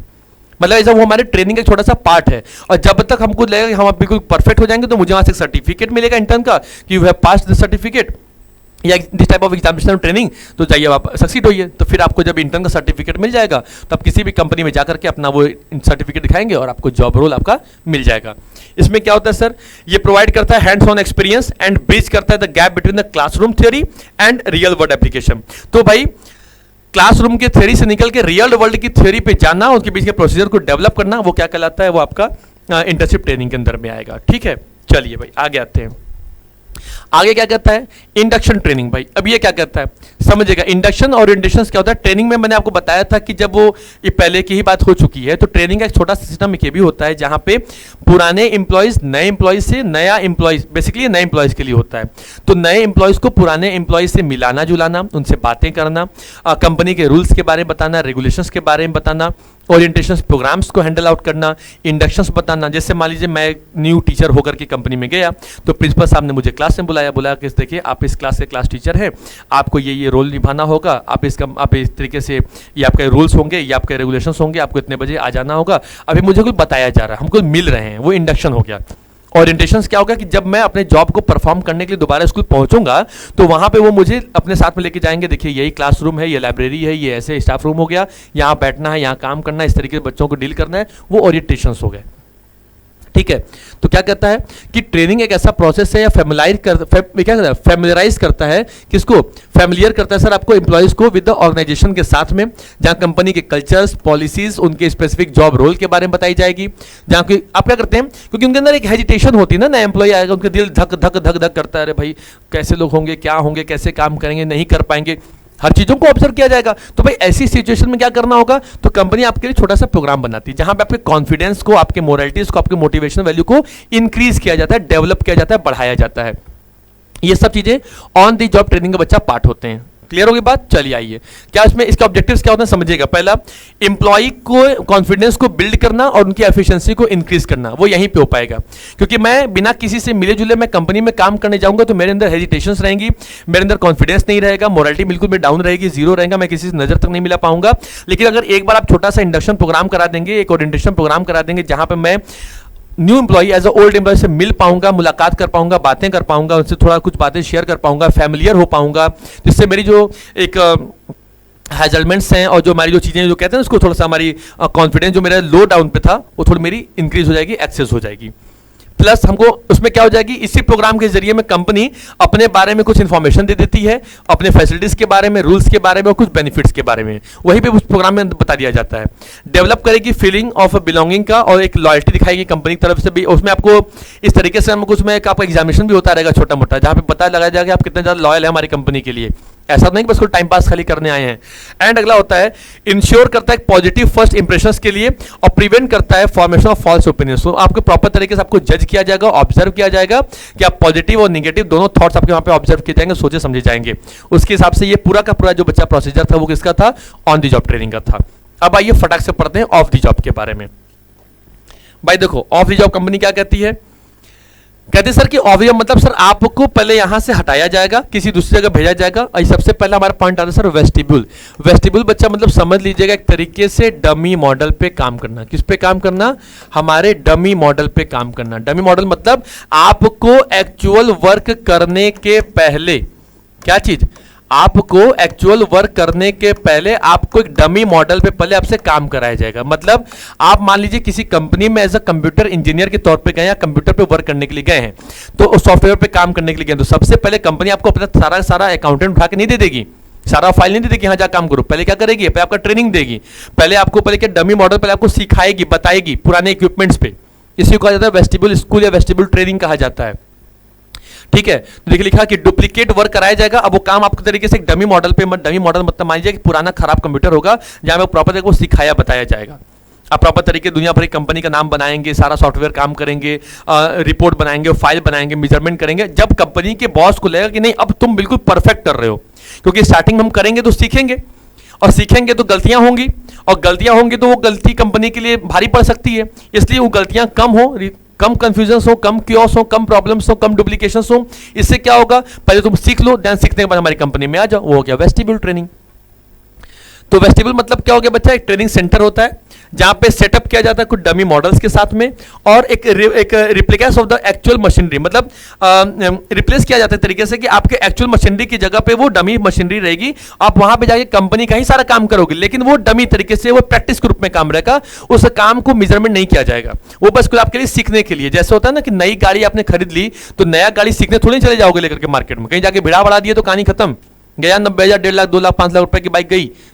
मतलब ऐसा वो हमारे ट्रेनिंग का एक छोटा सा पार्ट है, और जब तक हमको लगेगा कि हम बिल्कुल परफेक्ट हो जाएंगे तो मुझे वहां से सर्टिफिकेट मिलेगा इंटर्न का कि you have passed the certificate या this type of examination training, तो जाइए आप सक्सीड होइए। तो फिर आपको जब इंटर्न का सर्टिफिकेट मिल जाएगा तो आप किसी भी कंपनी में जाकर के अपना वो सर्टिफिकेट दिखाएंगे और आपको जॉब रोल आपका मिल जाएगा। इसमें क्या होता है सर, ये प्रोवाइड करता है hands on experience and bridge करता है the gap between the classroom theory and real world application. तो भाई क्लासरूम के थ्योरी से निकल के रियल वर्ल्ड की थ्योरी पे जाना, उनके बीच के प्रोसीजर को डेवलप करना, वो क्या कहलाता है, वो आपका इंटर्नशिप ट्रेनिंग के अंदर में आएगा। ठीक है, चलिए भाई आगे आते हैं। आगे क्या कहता है, इंडक्शन ट्रेनिंग। भाई अब ये क्या कहता है समझिएगा, इंडक्शन और ओरिएंटेशन क्या होता है। ट्रेनिंग में मैंने आपको बताया था कि जब वो ये पहले की ही बात हो चुकी है, तो ट्रेनिंग का एक छोटा सिस्टम ये भी होता है जहां पे पुराने इंप्लॉइज नए इंप्लॉइज से, नया इंप्लॉइज बेसिकली नए इंप्लॉइज के लिए होता है, तो नए इंप्लॉइज को पुराने इंप्लॉइज से मिलाना जुलाना, उनसे बातें करना, कंपनी के रूल्स के बारे में बताना, रेगुलेशंस के बारे में बताना, ओरिएंटेशन प्रोग्राम्स को हैंडल आउट करना, इंडक्शंस बताना। जैसे मान लीजिए मैं न्यू टीचर होकर के कंपनी में गया, तो प्रिंसिपल साहब ने मुझे क्लास में बुलाया कि देखिए आप इस क्लास के क्लास टीचर हैं, आपको ये रोल निभाना होगा, आप इस तरीके से, ये आपके रूल्स होंगे, ये आपके रेगुलेशंस होंगे, आपको इतने बजे आ जाना होगा। अभी मुझे कुछ बताया जा रहा है, हमको मिल रहे हैं, वो इंडक्शन हो गया। ओरिएंटेशन क्या होगा कि जब मैं अपने जॉब को परफॉर्म करने के लिए दोबारा स्कूल पहुंचूंगा तो वहां पे वो मुझे अपने साथ में लेके जाएंगे, देखिए यही क्लासरूम है, ये लाइब्रेरी है, ये ऐसे स्टाफ रूम हो गया, यहाँ बैठना है, यहाँ काम करना है, इस तरीके से बच्चों को डील करना है, वो ओरिएंटेशन हो गए। ठीक है, तो क्या कहता है कि ट्रेनिंग एक ऐसा प्रोसेस है या फैमिलियराइज करता है, किसको फैमिलियर करता है सर, आपको एम्प्लॉइज को विद द ऑर्गेनाइजेशन के साथ में, जहां कंपनी के कल्चर्स, पॉलिसीज, उनके स्पेसिफिक जॉब रोल के बारे में बताई जाएगी। जहां कि आप क्या करते हैं, क्योंकि उनके अंदर एक हेजिटेशन होती है ना, नया एम्प्लॉय आएगा, उनका दिल धक धक धक धक करता है, अरे भाई कैसे लोग होंगे, क्या होंगे, कैसे काम करेंगे, नहीं कर पाएंगे, हर चीजों को ऑब्जर्व किया जाएगा। तो भाई ऐसी सिचुएशन में क्या करना होगा, तो कंपनी आपके लिए छोटा सा प्रोग्राम बनाती है जहां पे आपके कॉन्फिडेंस को, आपके मोरालिटीज को, आपके मोटिवेशन वैल्यू को इंक्रीज किया जाता है, डेवलप किया जाता है, बढ़ाया जाता है। ये सब चीजें ऑन द जॉब ट्रेनिंग का बच्चा पार्ट होते हैं। क्लियर होगी बात, चलिए आइए क्या इसमें इसके ऑब्जेक्टिव्स क्या होते हैं समझिएगा। पहला, एम्प्लॉय को कॉन्फिडेंस को बिल्ड करना और उनकी एफिशिएंसी को इंक्रीज करना, वो यहीं पे हो पाएगा। क्योंकि मैं बिना किसी से मिले जुले मैं कंपनी में काम करने जाऊंगा तो मेरे अंदर हेजिटेशंस रहेंगी, मेरे अंदर कॉन्फिडेंस नहीं रहेगा, मोरालिटी बिल्कुल भी डाउन रहेगी, जीरो रहेगा, मैं किसी से नजर तक नहीं मिला पाऊंगा। लेकिन अगर एक बार आप छोटा सा इंडक्शन प्रोग्राम करा देंगे, एक ओरिएंटेशन प्रोग्राम करा देंगे जहां पर मैं new employee as a old employee से मिल पाऊंगा, मुलाकात कर पाऊंगा, बातें कर पाऊंगा, उनसे थोड़ा कुछ बातें शेयर कर पाऊंगा, फैमिलियर हो पाऊंगा, जिससे मेरी जो एक हैजलमेंट्स हैं और जो हमारी जो चीज़ें जो कहते हैं उसको थोड़ा सा हमारी कॉन्फिडेंस जो मेरा लो डाउन पे था वो थोड़ी मेरी इंक्रीज हो जाएगी, एक्सेस हो जाएगी। प्लस हमको उसमें क्या हो जाएगी, इसी प्रोग्राम के जरिए में कंपनी अपने बारे में कुछ इन्फॉर्मेशन दे देती है, अपने फैसिलिटीज के बारे में, रूल्स के बारे में और कुछ बेनिफिट्स के बारे में, वहीं पे उस प्रोग्राम में बता दिया जाता है। डेवलप करेगी फीलिंग ऑफ बिलोंगिंग का और एक लॉयल्टी दिखाएगी कंपनी की तरफ से भी। उसमें आपको इस तरीके से हमको उसमें आपका एग्जामिनेशन भी होता रहेगा छोटा मोटा, जहाँ पे पता लगाया जाएगा आप कितने ज़्यादा लॉयल है हमारी कंपनी के लिए। ऐसा नहीं कि बस कोई टाइम पास खाली करने आए हैं। एंड अगला होता है इंश्योर करता है पॉजिटिव फर्स्ट इंप्रेशंस के लिए और प्रिवेंट करता है फॉर्मेशन ऑफ फॉल्स ओपिनियंस। तो आपको प्रॉपर तरीके से आपको जज किया जाएगा, ऑब्जर्व किया जाएगा कि आप पॉजिटिव और नेगेटिव दोनों थॉट्स आपके वहां पे ऑब्जर्व किए जाएंगे, सोचे समझे जाएंगे। उसके हिसाब से ये पूरा का पूरा जो बच्चा प्रोसीजर था वो किसका था, ऑन द जॉब ट्रेनिंग का था। अब आइए फटाक से पढ़ते हैं ऑफ द जॉब के बारे में। भाई देखो ऑफ द जॉब कंपनी क्या कहती है, कहते सर कि ऑब्जेक्ट मतलब सर आपको पहले यहां से हटाया जाएगा, किसी दूसरी जगह भेजा जाएगा। और सबसे पहला हमारा पॉइंट आता है सर वेस्टिब्यूल। वेस्टिब्यूल बच्चा मतलब समझ लीजिएगा एक तरीके से डमी मॉडल पे काम करना। किस पे काम करना? हमारे डमी मॉडल पे काम करना। डमी मॉडल मतलब आपको एक्चुअल वर्क करने के पहले, क्या चीज? आपको एक्चुअल वर्क करने के पहले आपको एक डमी मॉडल पे पहले आपसे काम कराया जाएगा। मतलब आप मान लीजिए किसी कंपनी में एज अ कंप्यूटर इंजीनियर के तौर पे गए या कंप्यूटर पे वर्क करने के लिए गए हैं, तो सॉफ्टवेयर पे काम करने के लिए गए, तो सबसे पहले कंपनी आपको अपना सारा अकाउंटेंट उठा के नहीं दे देगी, सारा फाइल नहीं दे देगी, हाँ जा काम करो। पहले क्या करेगी? पहले आपका ट्रेनिंग देगी, पहले आपको पहले क्या डमी मॉडल पहले आपको सिखाएगी, बताएगी पुराने इक्विपमेंट्स पे। इसी को कहा जाता है वेस्टिब्यूल स्कूल या वेस्टिब्यूल ट्रेनिंग कहा जाता है। ठीक है, तो देखिए लिखा कि डुप्लीकेट वर्क कराया जाएगा। अब वो काम आपके तरीके से एक डमी मॉडल पे, डमी मॉडल मतलब मान लीजिए कि पुराना खराब कंप्यूटर होगा जहां पे प्रॉपर तरीके को सिखाया बताया जाएगा। आप प्रॉपर तरीके दुनिया भर की कंपनी का नाम बनाएंगे, सारा सॉफ्टवेयर काम करेंगे, रिपोर्ट बनाएंगे, फाइल बनाएंगे, मेजरमेंट करेंगे। जब कंपनी के बॉस को लगेगा कि नहीं अब तुम बिल्कुल परफेक्ट कर रहे हो, क्योंकि स्टार्टिंग में हम करेंगे तो सीखेंगे, और सीखेंगे तो गलतियां होंगी, और गलतियां होंगी तो वो गलती कंपनी के लिए भारी पड़ सकती है। इसलिए वो गलतियां कम हो, कम कंफ्यूजन हो, कम क्योस हो, कम प्रॉब्लम्स हो, कम डुप्लीकेशन हो। इससे क्या होगा? पहले तुम सीख लो, देन सीखने के बाद हमारी कंपनी में आ जाओ। वो हो गया वेस्टिब्यूल ट्रेनिंग। तो वेस्टिब्यूल मतलब क्या हो गया बच्चा? एक ट्रेनिंग सेंटर होता है जहां पे सेटअप किया जाता है कुछ डमी मॉडल्स के साथ में, और एक रिप्लिकेस ऑफ द एक्चुअल मशीनरी, मतलब रिप्लेस किया जाता है तरीके से कि आपके एक्चुअल मशीनरी की जगह पे वो डमी मशीनरी रहेगी। आप वहां पे जाके कंपनी का ही सारा काम करोगे, लेकिन वो डमी तरीके से वो प्रैक्टिस के रूप में काम रहेगा। उस काम को मेजरमेंट नहीं किया जाएगा, वो बस आपके लिए सीखने के लिए। जैसे होता है ना कि नई गाड़ी आपने खरीद ली, तो नया गाड़ी सीखने थोड़ी चले जाओगे लेकर के मार्केट में, कहीं जाके भिड़ा बढ़ा दिए तो कहानी खत्म, गया 90,000, 1.5 लाख, 2 लाख, 5 लाख रुपए की बाइक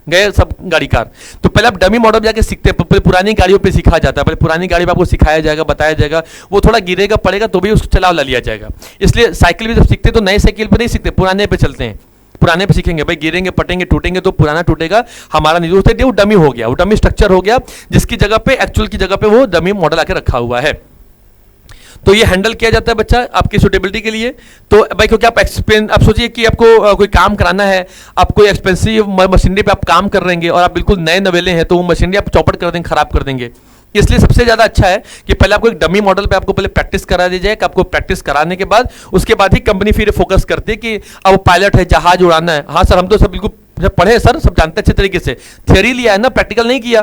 गए सब गाड़ी कार। तो पहले आप डमी मॉडल जाके सीखते हैं, पहले पुरानी गाड़ियों पे सिखाया जाता है, पहले पुरानी गाड़ी पे आपको सिखाया जाएगा, बताया जाएगा। वो थोड़ा गिरेगा पड़ेगा तो भी उसको चला लिया जाएगा। इसलिए साइकिल भी जब सीखते तो नए साइकिल पे नहीं सीखते, पुराने पे चलते हैं, पुराने पे सीखेंगे। भाई गिरेंगे, पटेंगे, टूटेंगे तो पुराना टूटेगा, हमारा नहीं होता, वो डमी हो गया, वो डमी स्ट्रक्चर हो गया, जिसकी जगह पे एक्चुअल की जगह पे वो डमी मॉडल आके रखा हुआ है। तो ये हैंडल किया जाता है बच्चा आपकी सुटेबिलिटी के लिए। तो भाई क्योंकि आप सोचिए कि आपको कोई काम कराना है, आप कोई एक्सपेंसिव मशीनरी पे आप काम कर रहेंगे और आप बिल्कुल नए नवेले हैं, तो वो मशीनरी आप चौपट कर देंगे, खराब कर देंगे। इसलिए सबसे ज्यादा अच्छा है कि पहले आपको एक डमी मॉडल पे आपको पहले प्रैक्टिस करा दी जाए। आपको प्रैक्टिस कराने के बाद उसके बाद ही कंपनी फिर फोकस करती है कि अब पायलट है, जहाज उड़ाना है। हाँ सर, हम तो सब बिल्कुल पढ़े सर, सब जानते अच्छे तरीके से, थियरी लिया है ना, प्रैक्टिकल नहीं किया।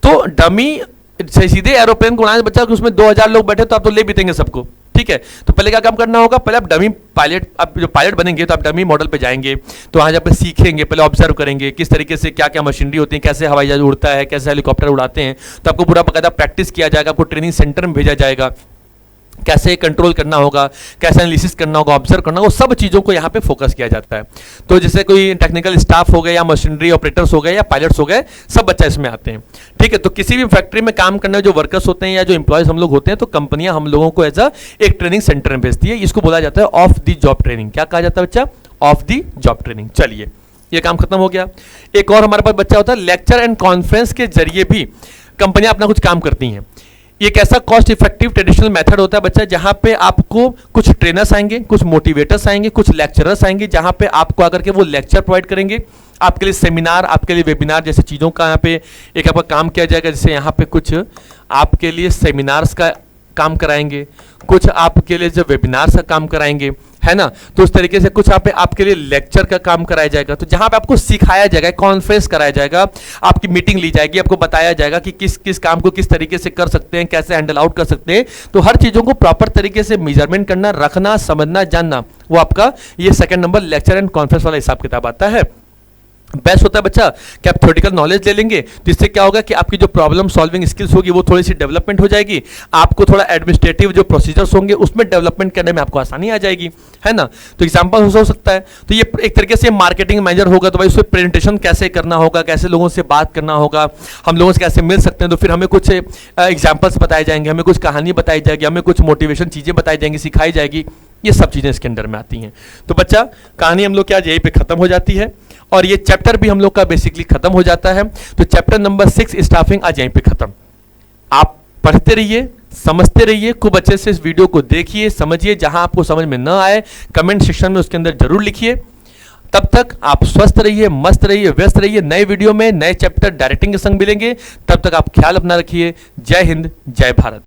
तो डमी सीधे एरोप्लेन को उड़ाने बच्चा कि उसमें 2000 लोग बैठे तो आप तो ले बीतेंगे सबको। ठीक है, तो पहले क्या काम करना होगा? पहले आप डमी पायलट, आप जो पायलट बनेंगे तो आप डमी मॉडल पे जाएंगे, तो वहां जब सीखेंगे, पहले ऑब्जर्व करेंगे किस तरीके से क्या क्या मशीनरी होती है, कैसे हवाई जहाज उड़ता है, कैसे हेलीकॉप्टर उड़ाते हैं। तो आपको पूरा बकायदा प्रैक्टिस किया जाएगा, आपको ट्रेनिंग सेंटर में भेजा जाएगा, कैसे कंट्रोल करना होगा, कैसे एनालिसिस करना होगा, ऑब्जर्व करना होगा, सब चीज़ों को यहाँ पे फोकस किया जाता है। तो जैसे कोई टेक्निकल स्टाफ हो गए या मशीनरी ऑपरेटर्स हो गए या पायलट्स हो गए, सब बच्चा इसमें आते हैं। ठीक है, तो किसी भी फैक्ट्री में काम करने जो वर्कर्स होते हैं या जो एम्प्लॉयज हम लोग होते हैं, तो कंपनियां हम लोगों को एज एक ट्रेनिंग सेंटर में भेजती है। इसको बोला जाता है ऑफ द जॉब ट्रेनिंग। क्या कहा जाता है बच्चा? Of the job training. चलिए, ये काम खत्म हो गया। एक और हमारे पास बच्चा होता है लेक्चर एंड कॉन्फ्रेंस के जरिए भी कंपनियां अपना कुछ काम करती हैं। ये एक ऐसा कॉस्ट इफेक्टिव ट्रेडिशनल मेथड होता है बच्चा, जहां पे आपको कुछ ट्रेनर्स आएंगे, कुछ मोटिवेटर्स आएंगे, कुछ लेक्चरर्स आएंगे, जहां पे आपको आकर के वो लेक्चर प्रोवाइड करेंगे, आपके लिए सेमिनार, आपके लिए वेबिनार जैसे चीज़ों का यहाँ पे एक आपका काम किया जाएगा। जैसे यहाँ पे कुछ आपके लिए सेमिनार्स का काम कराएंगे, कुछ आपके लिए जो वेबिनार्स का काम कराएंगे, है ना। तो उस तरीके से कुछ आपके लिए लेक्चर का काम कराया जाएगा, तो जहां पे आपको सिखाया जाएगा, कॉन्फ्रेंस कराया जाएगा, आपकी मीटिंग ली जाएगी, आपको बताया जाएगा कि किस किस काम को किस तरीके से कर सकते हैं, कैसे हैंडल आउट कर सकते हैं। तो हर चीज़ों को प्रॉपर तरीके से मेजरमेंट करना, रखना, समझना, जानना, वो आपका ये second number lecture and conference वाला हिसाब किताब आता है। बेस्ट होता है बच्चा कि आप थ्योरेटिकल नॉलेज ले लेंगे, तो इससे क्या होगा कि आपकी जो प्रॉब्लम सॉल्विंग स्किल्स होगी वो थोड़ी सी डेवलपमेंट हो जाएगी। आपको थोड़ा एडमिनिस्ट्रेटिव जो प्रोसीजर्स होंगे उसमें डेवलपमेंट करने में आपको आसानी आ जाएगी, है ना। तो एग्जांपल हो सकता है, तो ये एक तरीके से मार्केटिंग मैनेजर होगा, तो भाई उसमें प्रेजेंटेशन कैसे करना होगा, कैसे लोगों से बात करना होगा, हम लोगों से कैसे मिल सकते हैं। तो फिर हमें कुछ एग्जाम्पल्स बताए जाएंगे, हमें कुछ कहानी बताई जाएगी, हमें कुछ मोटिवेशन चीज़ें बताई जाएंगी, सिखाई जाएगी। ये सब चीज़ें इसके अंदर में आती हैं। तो बच्चा कहानी हम लोग की आज यहीं पे खत्म हो जाती है, और ये चैप्टर भी हम लोग का बेसिकली खत्म हो जाता है। तो चैप्टर नंबर 6 स्टाफिंग आज यहीं पे खत्म। आप पढ़ते रहिए, समझते रहिए, खूब अच्छे से इस वीडियो को देखिए, समझिए। जहां आपको समझ में न आए कमेंट सेक्शन में उसके अंदर जरूर लिखिए। तब तक आप स्वस्थ रहिए, मस्त रहिए, व्यस्त रहिए। नए वीडियो में नए चैप्टर डायरेक्टिंग के संग मिलेंगे। तब तक आप ख्याल अपना रखिए। जय हिंद, जय भारत।